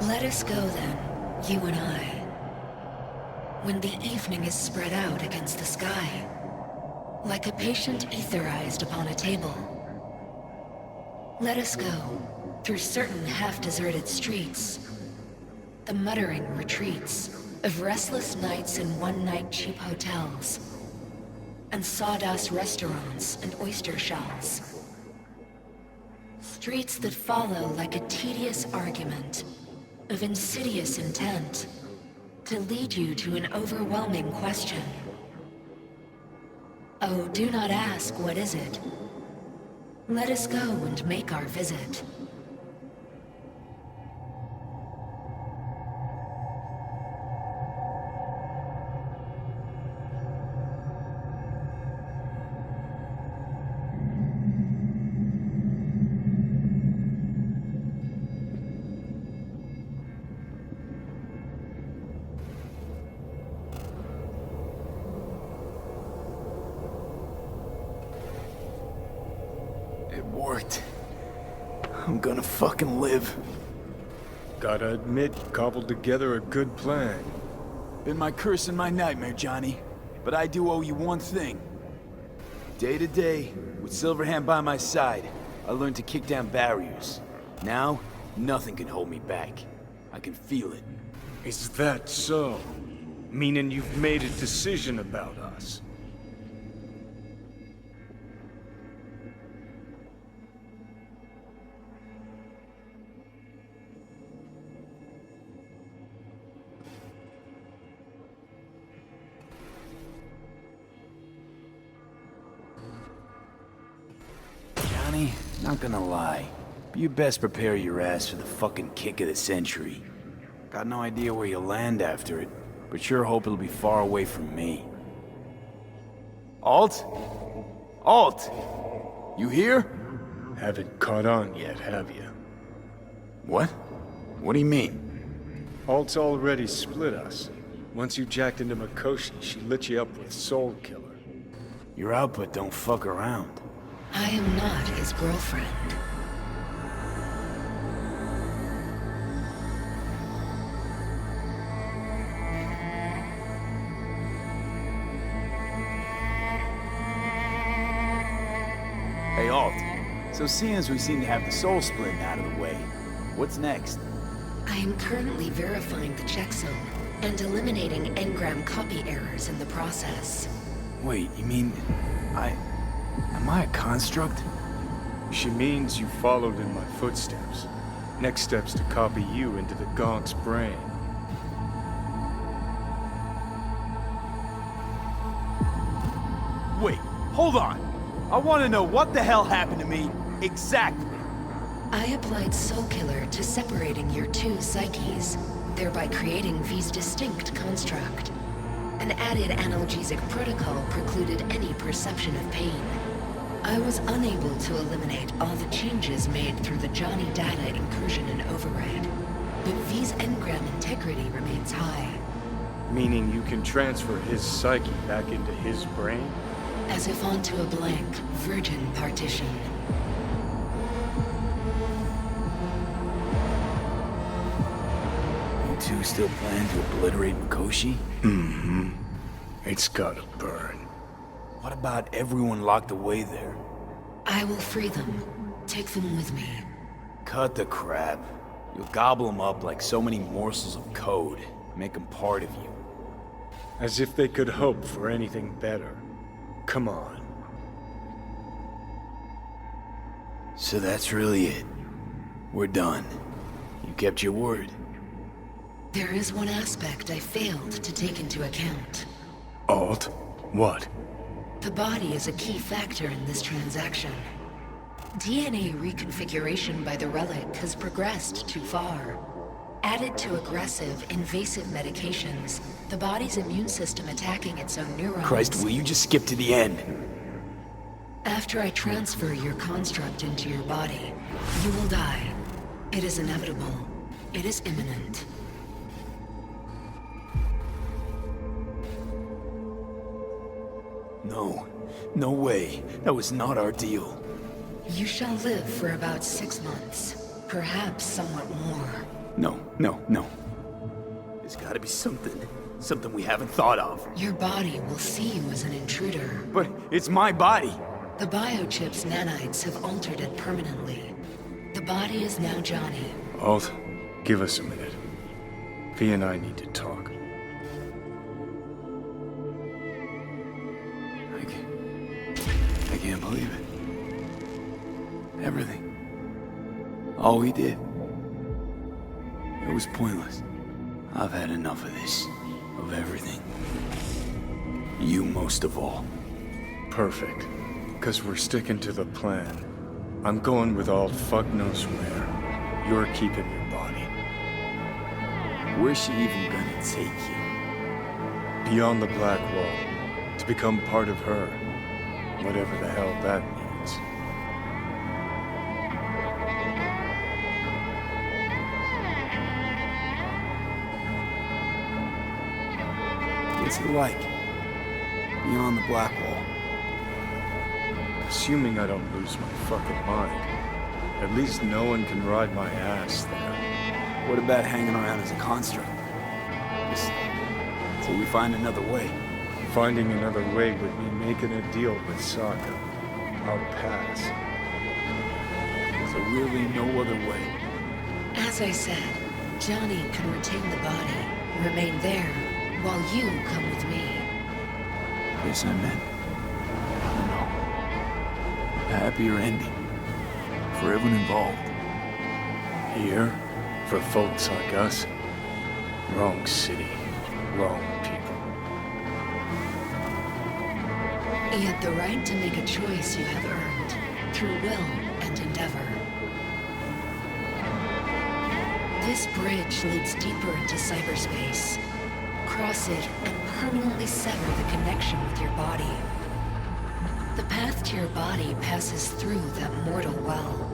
Let us go then, you and I. When the evening is spread out against the sky, like a patient etherized upon a table. Let us go through certain half-deserted streets, the muttering retreats of restless nights in one-night cheap hotels, and sawdust restaurants and oyster shells. Streets that follow like a tedious argument of insidious intent to lead you to an overwhelming question. Oh, do not ask, what is it? Let us go and make our visit. Worked. I'm gonna fucking live. Gotta admit, you cobbled together a good plan. Been my curse and my nightmare, Johnny. But I do owe you one thing. Day to day, with Silverhand by my side, I learned to kick down barriers. Now, nothing can hold me back. I can feel it. Is that so? Meaning you've made a decision about us? Johnny, not gonna lie. But you best prepare your ass for the fucking kick of the century. Got no idea where you'll land after it, but sure hope it'll be far away from me. Alt? Alt! You here? Haven't caught on yet, have you? What? What do you mean? Alt's already split us. Once you jacked into Mikoshi, she lit you up with Soul Killer. Your output don't fuck around. I am not his girlfriend. Hey, Alt. So seeing as we seem to have the soul splitting out of the way, what's next? I am currently verifying the checksum and eliminating engram copy errors in the process. Wait, you mean... Am I a construct? She means you followed in my footsteps. Next step's to copy you into the Gonk's brain. Wait, hold on! I want to know what the hell happened to me, exactly! I applied Soul Killer to separating your two psyches, thereby creating V's distinct construct. An added analgesic protocol precluded any perception of pain. I was unable to eliminate all the changes made through the Johnny data incursion and override, but V's engram integrity remains high. Meaning you can transfer his psyche back into his brain? As if onto a blank, virgin partition. You two still plan to obliterate Mikoshi? Mm-hmm. It's gotta burn. What about everyone locked away there? I will free them. Take them with me. Cut the crap. You'll gobble them up like so many morsels of code. Make them part of you. As if they could hope for anything better. Come on. So that's really it. We're done. You kept your word. There is one aspect I failed to take into account. Alt? What? The body is a key factor in this transaction. DNA reconfiguration by the relic has progressed too far. Added to aggressive, invasive medications, the body's immune system attacking its own neurons... Christ, will you just skip to the end? After I transfer your construct into your body, you will die. It is inevitable. It is imminent. No. No way. That was not our deal. You shall live for about 6 months. Perhaps somewhat more. No. There's gotta be something. Something we haven't thought of. Your body will see you as an intruder. But it's my body. The biochip's nanites have altered it permanently. The body is now Johnny. Alt, give us a minute. V and I need to talk. I can't believe it. Everything. All we did. It was pointless. I've had enough of this. Of everything. You most of all. Perfect. Because we're sticking to the plan. I'm going with Alt fuck knows where. You're keeping your body. Where's she even gonna take you? Beyond the Black Wall. To become part of her. Whatever the hell that means. What's it like? Beyond the Black Wall? Assuming I don't lose my fucking mind. At least no one can ride my ass there. What about hanging around as a construct? Just till we find another way. Finding another way would mean making a deal with Sokka. I'll pass. So really no other way. As I said, Johnny can retain the body, remain there, while you come with me. Yes, I meant. No. A happier ending. For everyone involved. Here? For folks like us? Wrong city. Wrong people. Yet the right to make a choice you have earned, through will endeavor. This bridge leads deeper into cyberspace. Cross it and permanently sever the connection with your body. The path to your body passes through that mortal well.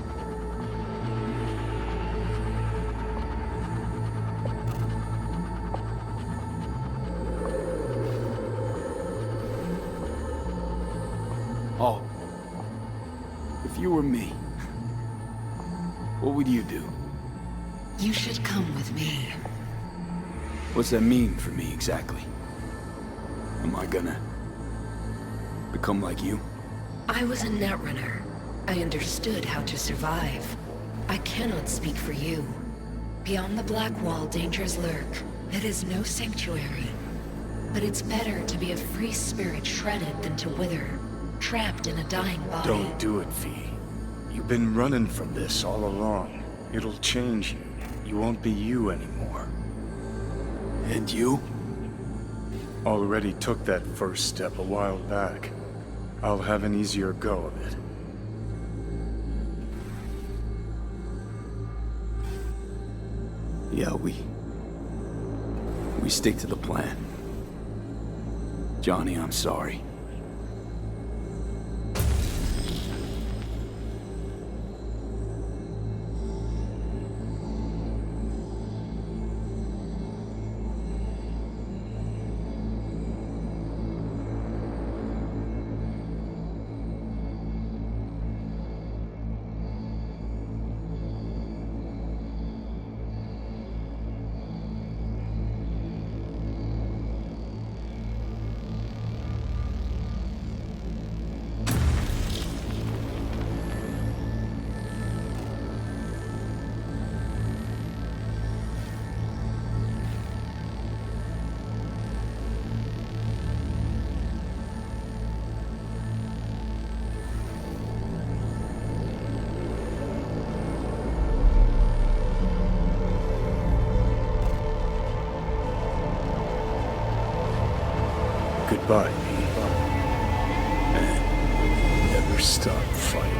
Oh. If you were me, what would you do? You should come with me. What's that mean for me exactly? Am I gonna become like you? I was a netrunner. I understood how to survive. I cannot speak for you. Beyond the Black Wall, dangers lurk. It is no sanctuary. But it's better to be a free spirit shredded than to wither, trapped in a dying body. Don't do it, V. You've been running from this all along. It'll change you. You won't be you anymore. And you? Already took that first step a while back. I'll have an easier go of it. Yeah, we stick to the plan. Johnny, I'm sorry. Goodbye, V. And never stop fighting.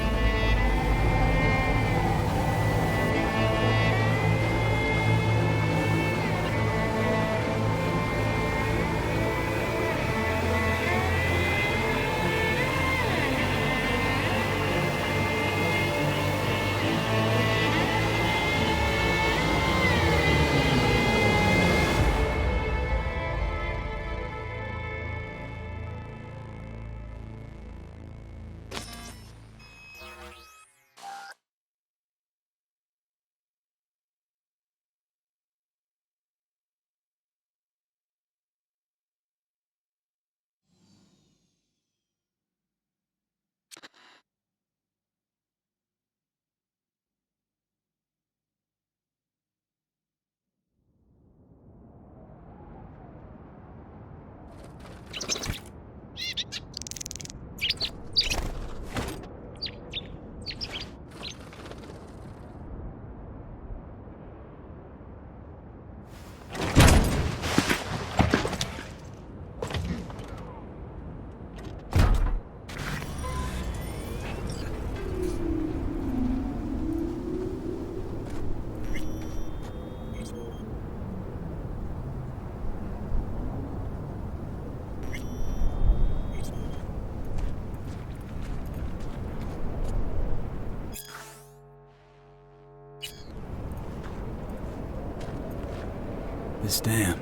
This dam.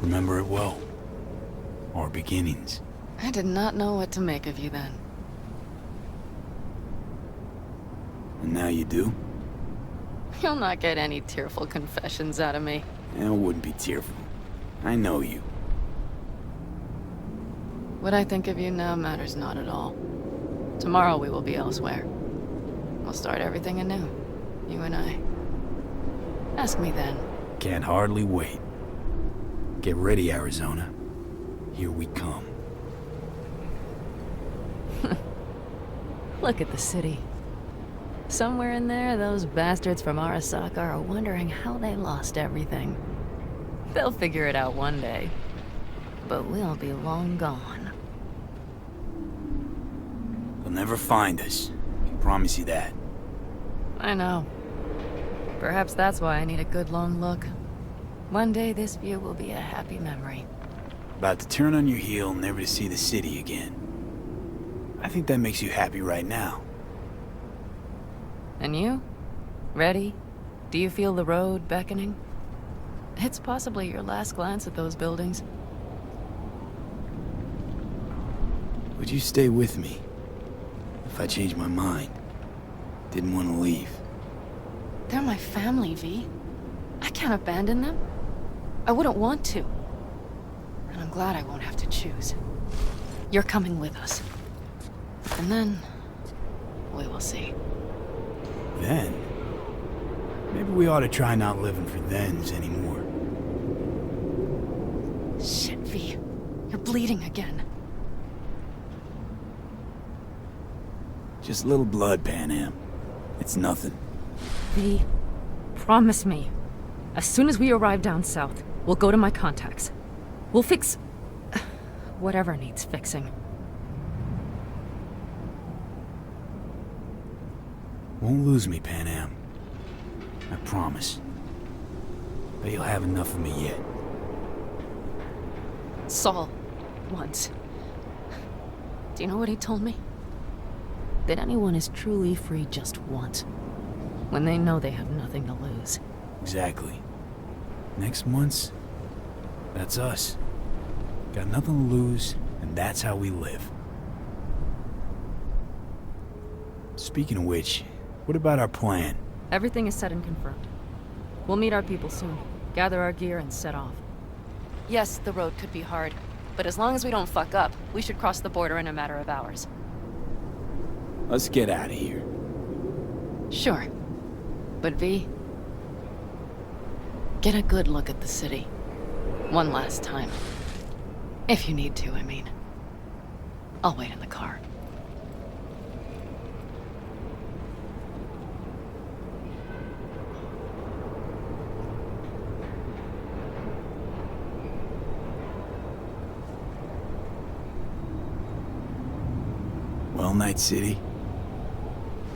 Remember it well. Our beginnings. I did not know what to make of you then. And now you do? You'll not get any tearful confessions out of me. It wouldn't be tearful. I know you. What I think of you now matters not at all. Tomorrow we will be elsewhere. We'll start everything anew. You and I. Ask me then. Can't hardly wait. Get ready, Arizona. Here we come. Look at the city. Somewhere in there, those bastards from Arasaka are wondering how they lost everything. They'll figure it out one day. But we'll be long gone. They'll never find us. Promise you that. I know. Perhaps that's why I need a good long look. One day this view will be a happy memory. About to turn on your heel, never to see the city again. I think that makes you happy right now. And you? Ready? Do you feel the road beckoning? It's possibly your last glance at those buildings. Would you stay with me if I changed my mind? Didn't want to leave. They're my family, V. I can't abandon them. I wouldn't want to. And I'm glad I won't have to choose. You're coming with us. And then, we will see. Then? Maybe we ought to try not living for thens anymore. Shit, V. You're bleeding again. Just a little blood, Panam. It's nothing. V, promise me. As soon as we arrive down south, we'll go to my contacts. We'll fix... whatever needs fixing. Won't lose me, Panam. I promise. But you'll have enough of me yet. Saul, once. Do you know what he told me? That anyone is truly free just once. When they know they have nothing to lose. Exactly. Next month's, that's us. Got nothing to lose, and that's how we live. Speaking of which, what about our plan? Everything is set and confirmed. We'll meet our people soon, gather our gear, and set off. Yes, the road could be hard, but as long as we don't fuck up, we should cross the border in a matter of hours. Let's get out of here. Sure. But V, get a good look at the city. One last time. If you need to, I mean. I'll wait in the car. Well, Night City.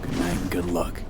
Good night and good luck.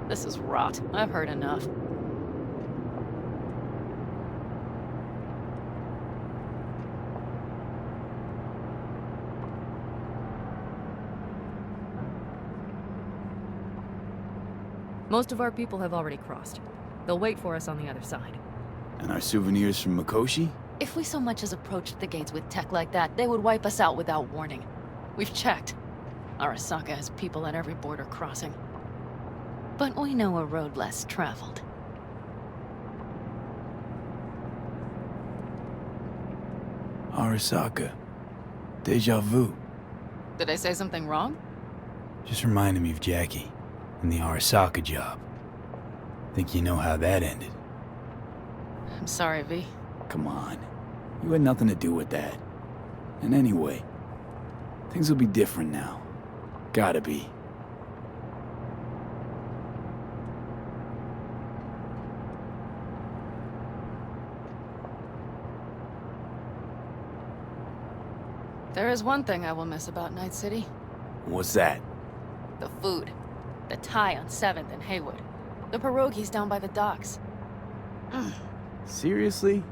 This is rot. I've heard enough. Most of our people have already crossed. They'll wait for us on the other side. And our souvenirs from Mikoshi? If we so much as approached the gates with tech like that, they would wipe us out without warning. We've checked. Arasaka has people at every border crossing. But we know a road less traveled. Arasaka. Deja vu. Did I say something wrong? Just reminded me of Jackie and the Arasaka job. Think you know how that ended. I'm sorry, V. Come on. You had nothing to do with that. And anyway, things will be different now. Gotta be. There is one thing I will miss about Night City. What's that? The food. The Thai on 7th and Haywood. The pierogies down by the docks. Seriously?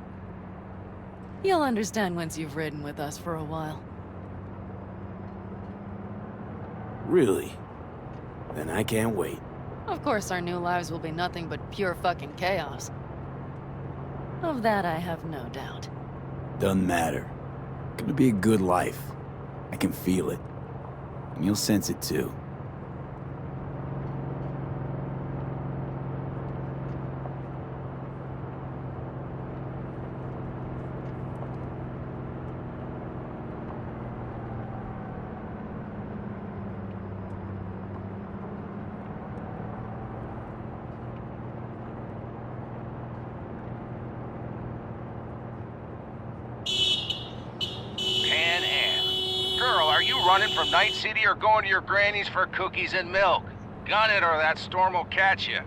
You'll understand once you've ridden with us for a while. Really? Then I can't wait. Of course our new lives will be nothing but pure fucking chaos. Of that I have no doubt. Doesn't matter. Gonna be a good life. I can feel it. And you'll sense it too. Panam. Girl, are you running from Night City or going to your granny's for cookies and milk? Gun it or that storm will catch you.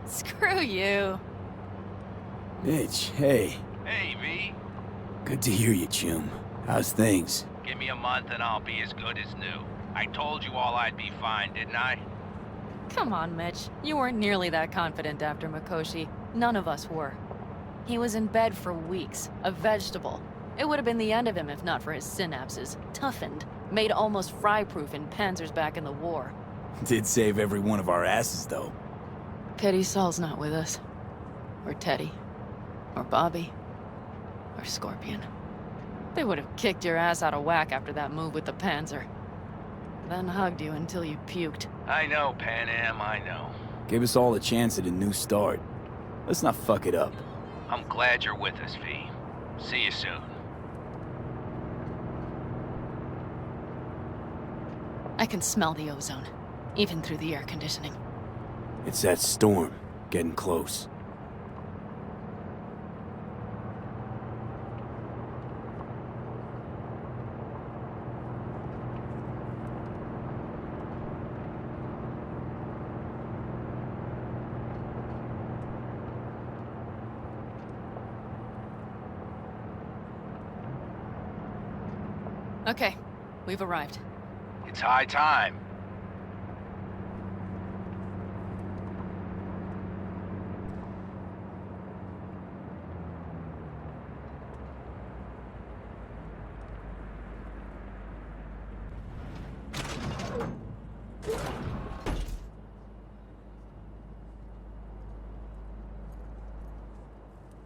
Screw you. Mitch, hey. Hey, V. Good to hear you, chum. How's things? Give me a month and I'll be as good as new. I told you all I'd be fine, didn't I? Come on, Mitch. You weren't nearly that confident after Mikoshi. None of us were. He was in bed for weeks, a vegetable. It would have been the end of him if not for his synapses. Toughened, made almost fry-proof in panzers back in the war. Did save every one of our asses, though. Pity Saul's not with us. Or Teddy. Or Bobby. Or Scorpion. They would have kicked your ass out of whack after that move with the Panzer. Then hugged you until you puked. I know, Panam, I know. Gave us all a chance at a new start. Let's not fuck it up. I'm glad you're with us, V. See you soon. I can smell the ozone, even through the air conditioning. It's that storm, getting close. Okay, we've arrived. It's high time.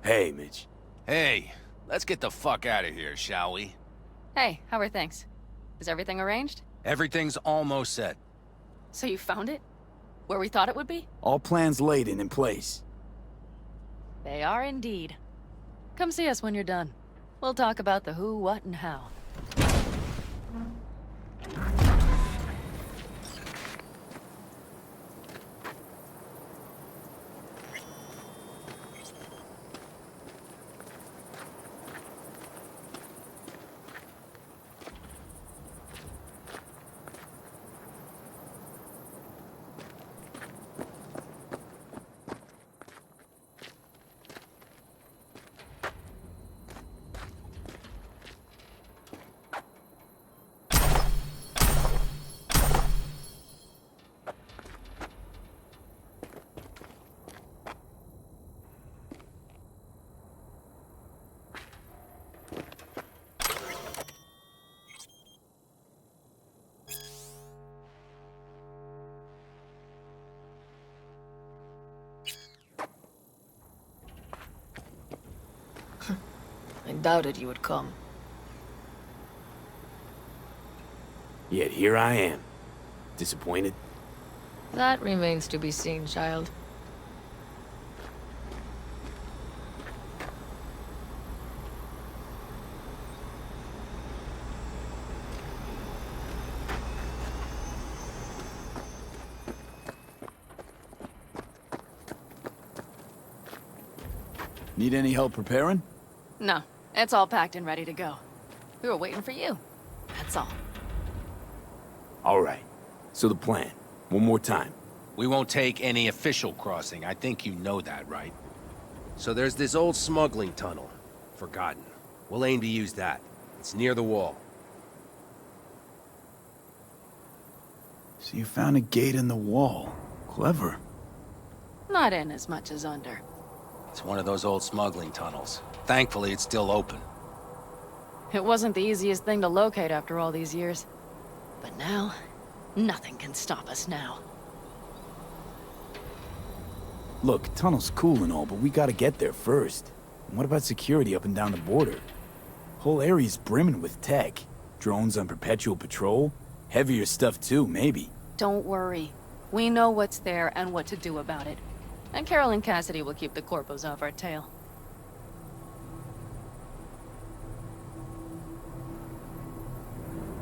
Hey, Mitch. Hey, let's get the fuck out of here, shall we? Hey, how are things? Is everything arranged? Everything's almost set. So you found it? Where we thought it would be? All plans laid and in place. They are indeed. Come see us when you're done. We'll talk about the who, what, and how. I doubted you would come. Yet here I am. Disappointed? That remains to be seen, child. Need any help preparing? No, it's all packed and ready to go. We were waiting for you. That's all. All right. So the plan. One more time. We won't take any official crossing. I think you know that, right? So there's this old smuggling tunnel. Forgotten. We'll aim to use that. It's near the wall. So you found a gate in the wall. Clever. Not in as much as under. It's one of those old smuggling tunnels. Thankfully, it's still open. It wasn't the easiest thing to locate after all these years. But now, nothing can stop us now. Look, tunnel's cool and all, but we gotta get there first. And what about security up and down the border? Whole area's brimming with tech. Drones on perpetual patrol. Heavier stuff too, maybe. Don't worry. We know what's there and what to do about it. And Carol and Cassidy will keep the corpos off our tail.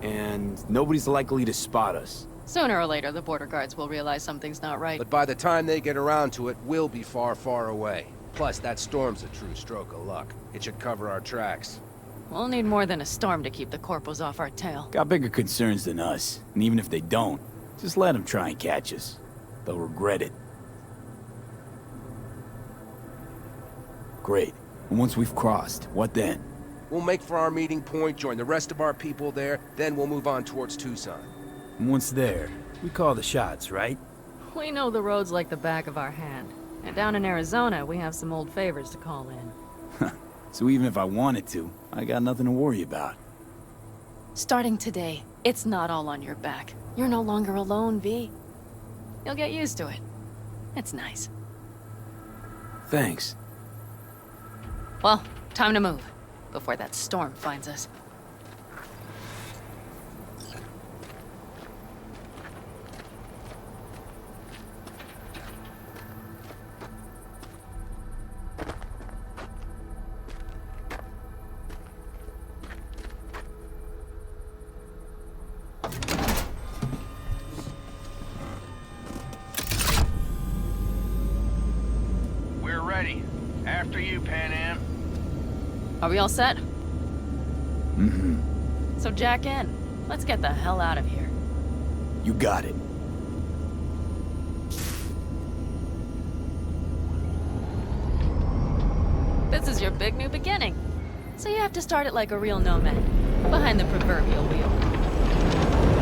And nobody's likely to spot us. Sooner or later, the border guards will realize something's not right. But by the time they get around to it, we'll be far, far away. Plus, that storm's a true stroke of luck. It should cover our tracks. We'll need more than a storm to keep the corpos off our tail. Got bigger concerns than us. And even if they don't, just let them try and catch us. They'll regret it. Great. And once we've crossed, what then? We'll make for our meeting point, join the rest of our people there, then we'll move on towards Tucson. And once there, we call the shots, right? We know the roads like the back of our hand. And down in Arizona, we have some old favors to call in. So even if I wanted to, I got nothing to worry about. Starting today, it's not all on your back. You're no longer alone, V. You'll get used to it. It's nice. Thanks. Well, time to move, before that storm finds us. We're ready. After you, Panam. Are we all set? Mm-hmm. So jack in. Let's get the hell out of here. You got it. This is your big new beginning. So you have to start it like a real nomad, behind the proverbial wheel.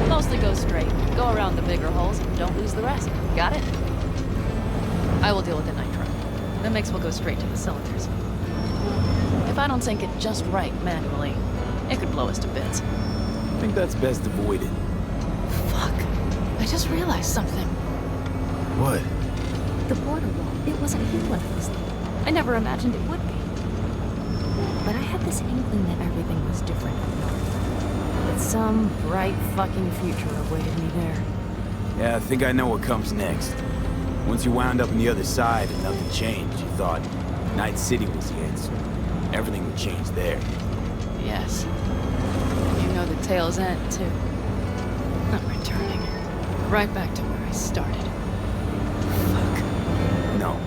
Mostly go straight, go around the bigger holes, and don't lose the rest. Got it? I will deal with the nitro. The mix will go straight to the cylinders. If I don't sync it just right manually, it could blow us to bits. I think that's best avoided. Fuck. I just realized something. What? The border wall, it wasn't healing us. I never imagined it would be. But I had this inkling that everything was different up north. That some bright fucking future awaited me there. Yeah, I think I know what comes next. Once you wound up on the other side and nothing changed, you thought Night City was the answer. Everything would change there. Yes. You know the tale's end, too. I'm returning. Right back to where I started. Fuck. No.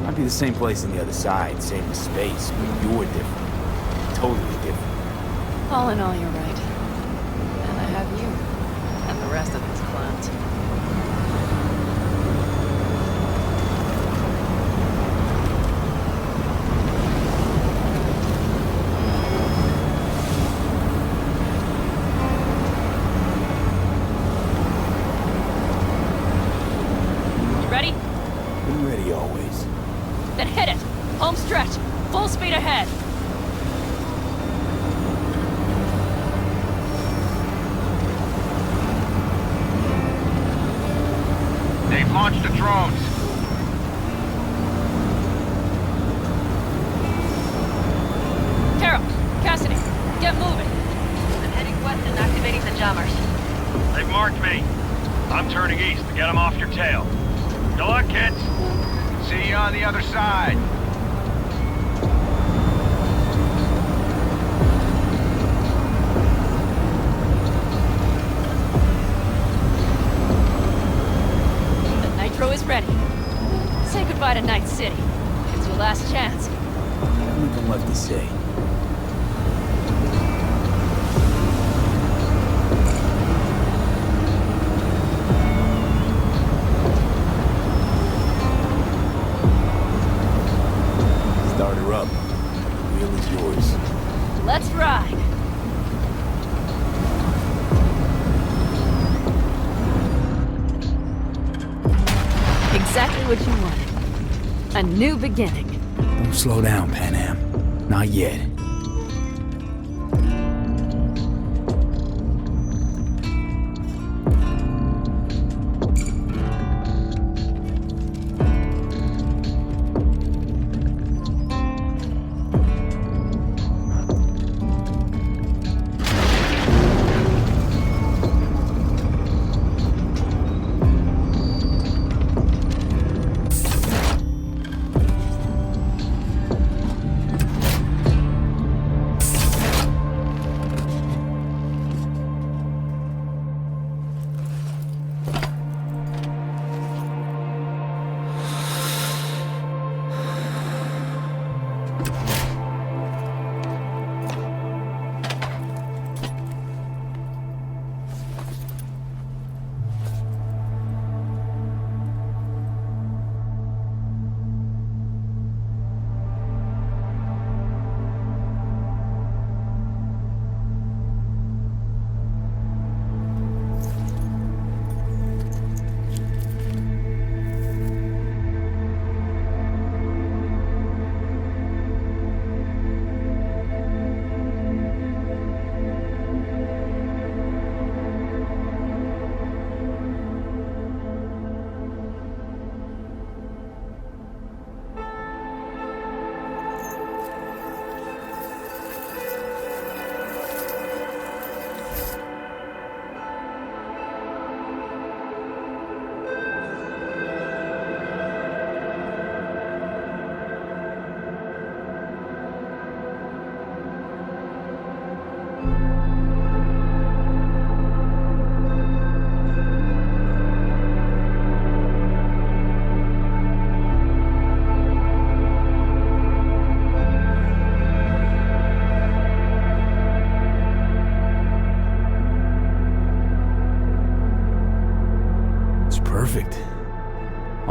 Might be the same place on the other side, same space, but you're different. Totally different. All in all, you're right. And I have you. And the rest of these clowns. Then hit it! Home stretch! Full speed ahead! They've launched the drones. Carol! Cassidy! Get moving! I'm heading west and activating the jammers. They've marked me. I'm turning east to get them off your tail. Good luck, kids. See you on the other side. The nitro is ready. Say goodbye to Night City. It's your last chance. Nothing left to say. Start her up. The wheel is yours. Let's ride! Exactly what you wanted. A new beginning. Don't slow down, Panam. Not yet.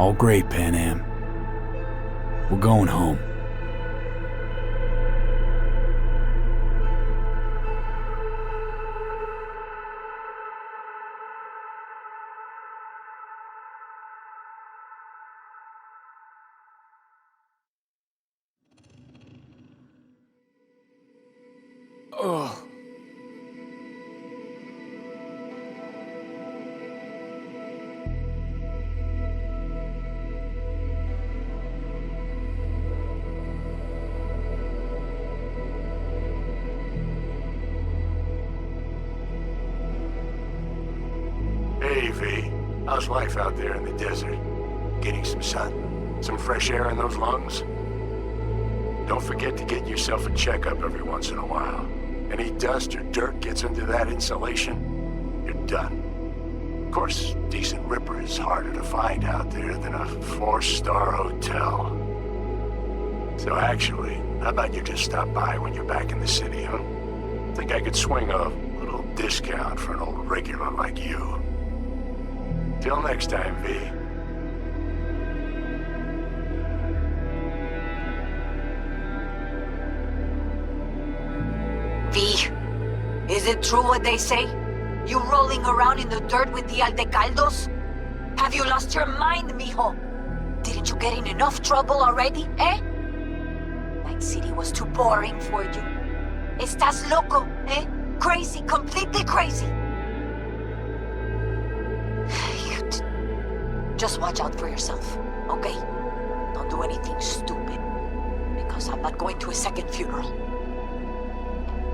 All great, Panam. We're going home. Oh. Hey, V. How's life out there in the desert? Getting some sun? Some fresh air in those lungs? Don't forget to get yourself a checkup every once in a while. Any dust or dirt gets into that insulation, you're done. Of course, decent ripper is harder to find out there than a 4-star hotel. So actually, how about you just stop by when you're back in the city, huh? Think I could swing a little discount for an old regular like you. Till next time, V. V, is it true what they say? You rolling around in the dirt with the Aldecaldos? Have you lost your mind, mijo? Didn't you get in enough trouble already, eh? Night City was too boring for you. Estás loco, eh? Crazy, completely crazy. Just watch out for yourself, okay? Don't do anything stupid, because I'm not going to a second funeral.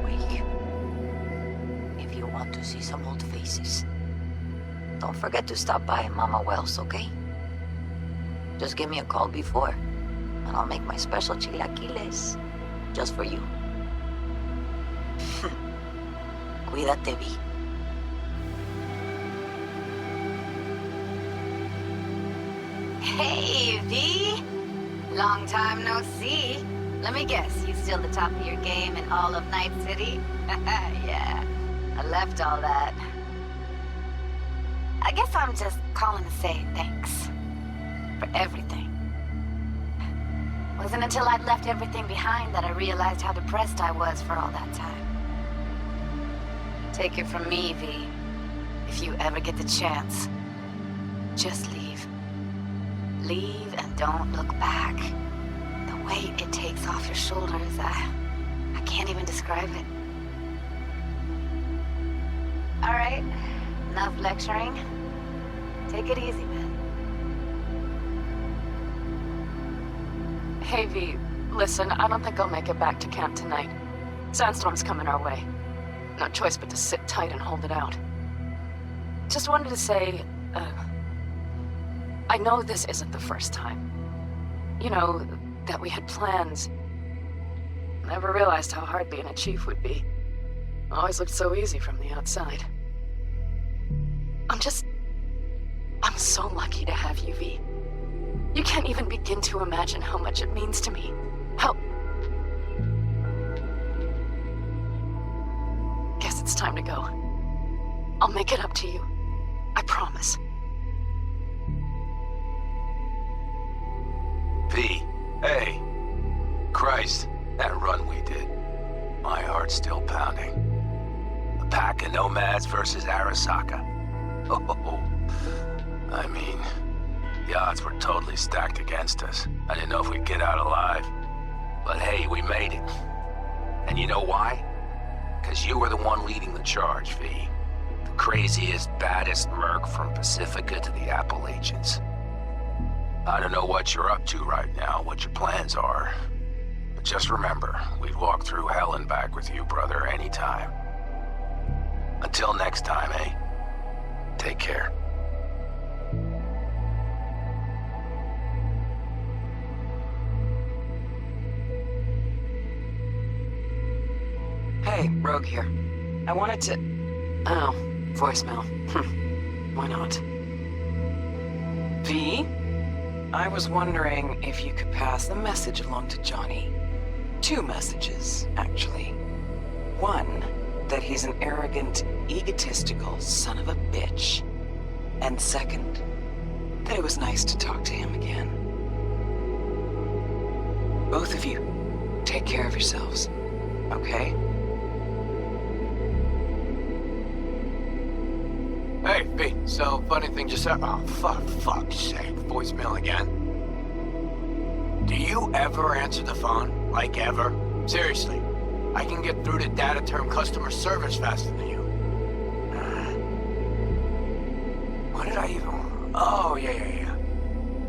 Wait. If you want to see some old faces, don't forget to stop by Mama Wells, okay? Just give me a call before, and I'll make my special chilaquiles just for you. Cuídate, V. Hey, V! Long time no see. Let me guess, you still the top of your game in all of Night City? Yeah, I left all that. I guess I'm just calling to say thanks. For everything. Wasn't until I'd left everything behind that I realized how depressed I was for all that time. Take it from me, V. If you ever get the chance, just leave. Leave and don't look back. The weight it takes off your shoulders, I can't even describe it. All right, enough lecturing. Take it easy, man. Hey, V, listen, I don't think I'll make it back to camp tonight. Sandstorm's coming our way. No choice but to sit tight and hold it out. Just wanted to say, I know this isn't the first time. You know, that we had plans. Never realized how hard being a chief would be. Always looked so easy from the outside. I'm so lucky to have you, V. You can't even begin to imagine how much it means to me. Guess it's time to go. I'll make it up to you. I promise. V, hey. Christ, that run we did. My heart's still pounding. A pack of nomads versus Arasaka. Oh, I mean, the odds were totally stacked against us. I didn't know if we'd get out alive. But hey, we made it. And you know why? Because you were the one leading the charge, V. The craziest, baddest merc from Pacifica to the Appalachians. I don't know what you're up to right now, what your plans are. But just remember, we'd walk through hell and back with you, brother, anytime. Until next time, eh? Take care. Hey, Rogue here. I wanted to... Oh, voicemail. Why not? V? I was wondering if you could pass the message along to Johnny. 2 messages, actually. One, that he's an arrogant, egotistical son of a bitch. And second, that it was nice to talk to him again. Both of you, take care of yourselves, okay? Hey, B, so funny thing just happened. Oh, fuck's sake, voicemail again. Do you ever answer the phone? Like ever? Seriously, I can get through to data term customer service faster than you. What did I even... Oh, yeah.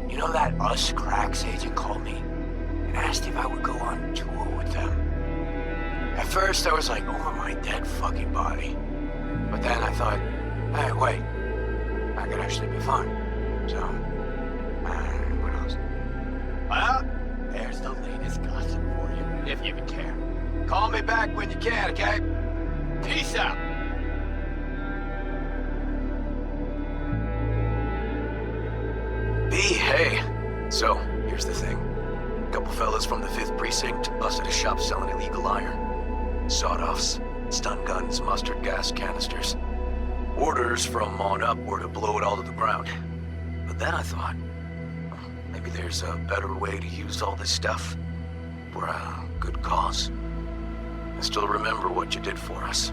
You know that Us Cracks agent called me and asked if I would go on tour with them. At first, I was like, over my dead fucking body. But then I thought, hey, wait, that could actually be fun. So, what else? Well, there's the latest gossip for you, if you can care. Call me back when you can, okay? Peace out. B, hey. So, here's the thing. A couple fellas from the 5th Precinct busted a shop selling illegal iron. Sawed-offs, stun guns, mustard gas canisters. Orders from on up were to blow it all to the ground. But then I thought, maybe there's a better way to use all this stuff for a good cause. I still remember what you did for us.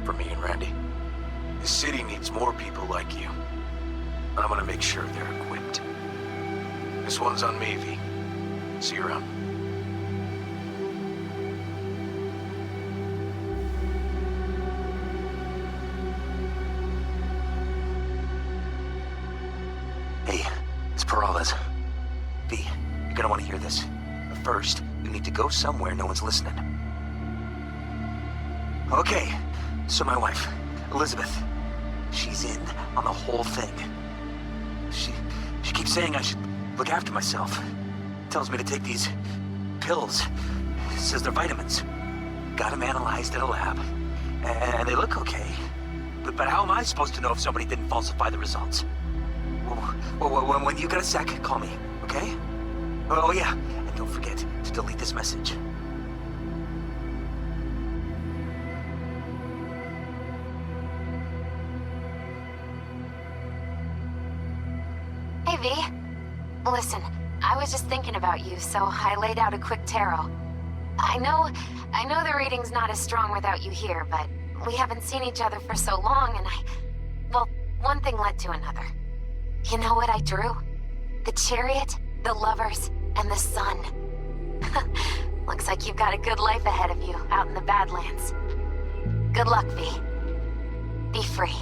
For me and Randy. The city needs more people like you. And I'm gonna make sure they're equipped. This one's on me, V. See you around. Hey, it's Peralez. V, you're gonna want to hear this. But first, you need to go somewhere no one's listening. Okay, so my wife, Elizabeth, she's in on the whole thing. She keeps saying I should look after myself. Tells me to take these pills. Says they're vitamins. Got them analyzed at a lab. And they look okay. But how am I supposed to know if somebody didn't falsify the results? Well, when you got a sec, call me, okay? Oh yeah, and don't forget to delete this message. Hey, V. Listen, I was just thinking about you, so I laid out a quick tarot. I know the reading's not as strong without you here, but we haven't seen each other for so long, and well, one thing led to another. You know what I drew? The chariot, the lovers, and the sun. Looks like you've got a good life ahead of you, out in the Badlands. Good luck, V. Be free.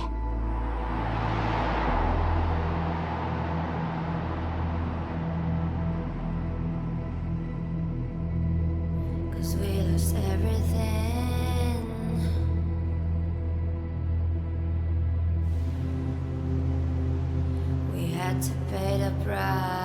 We lost everything. We had to pay the price.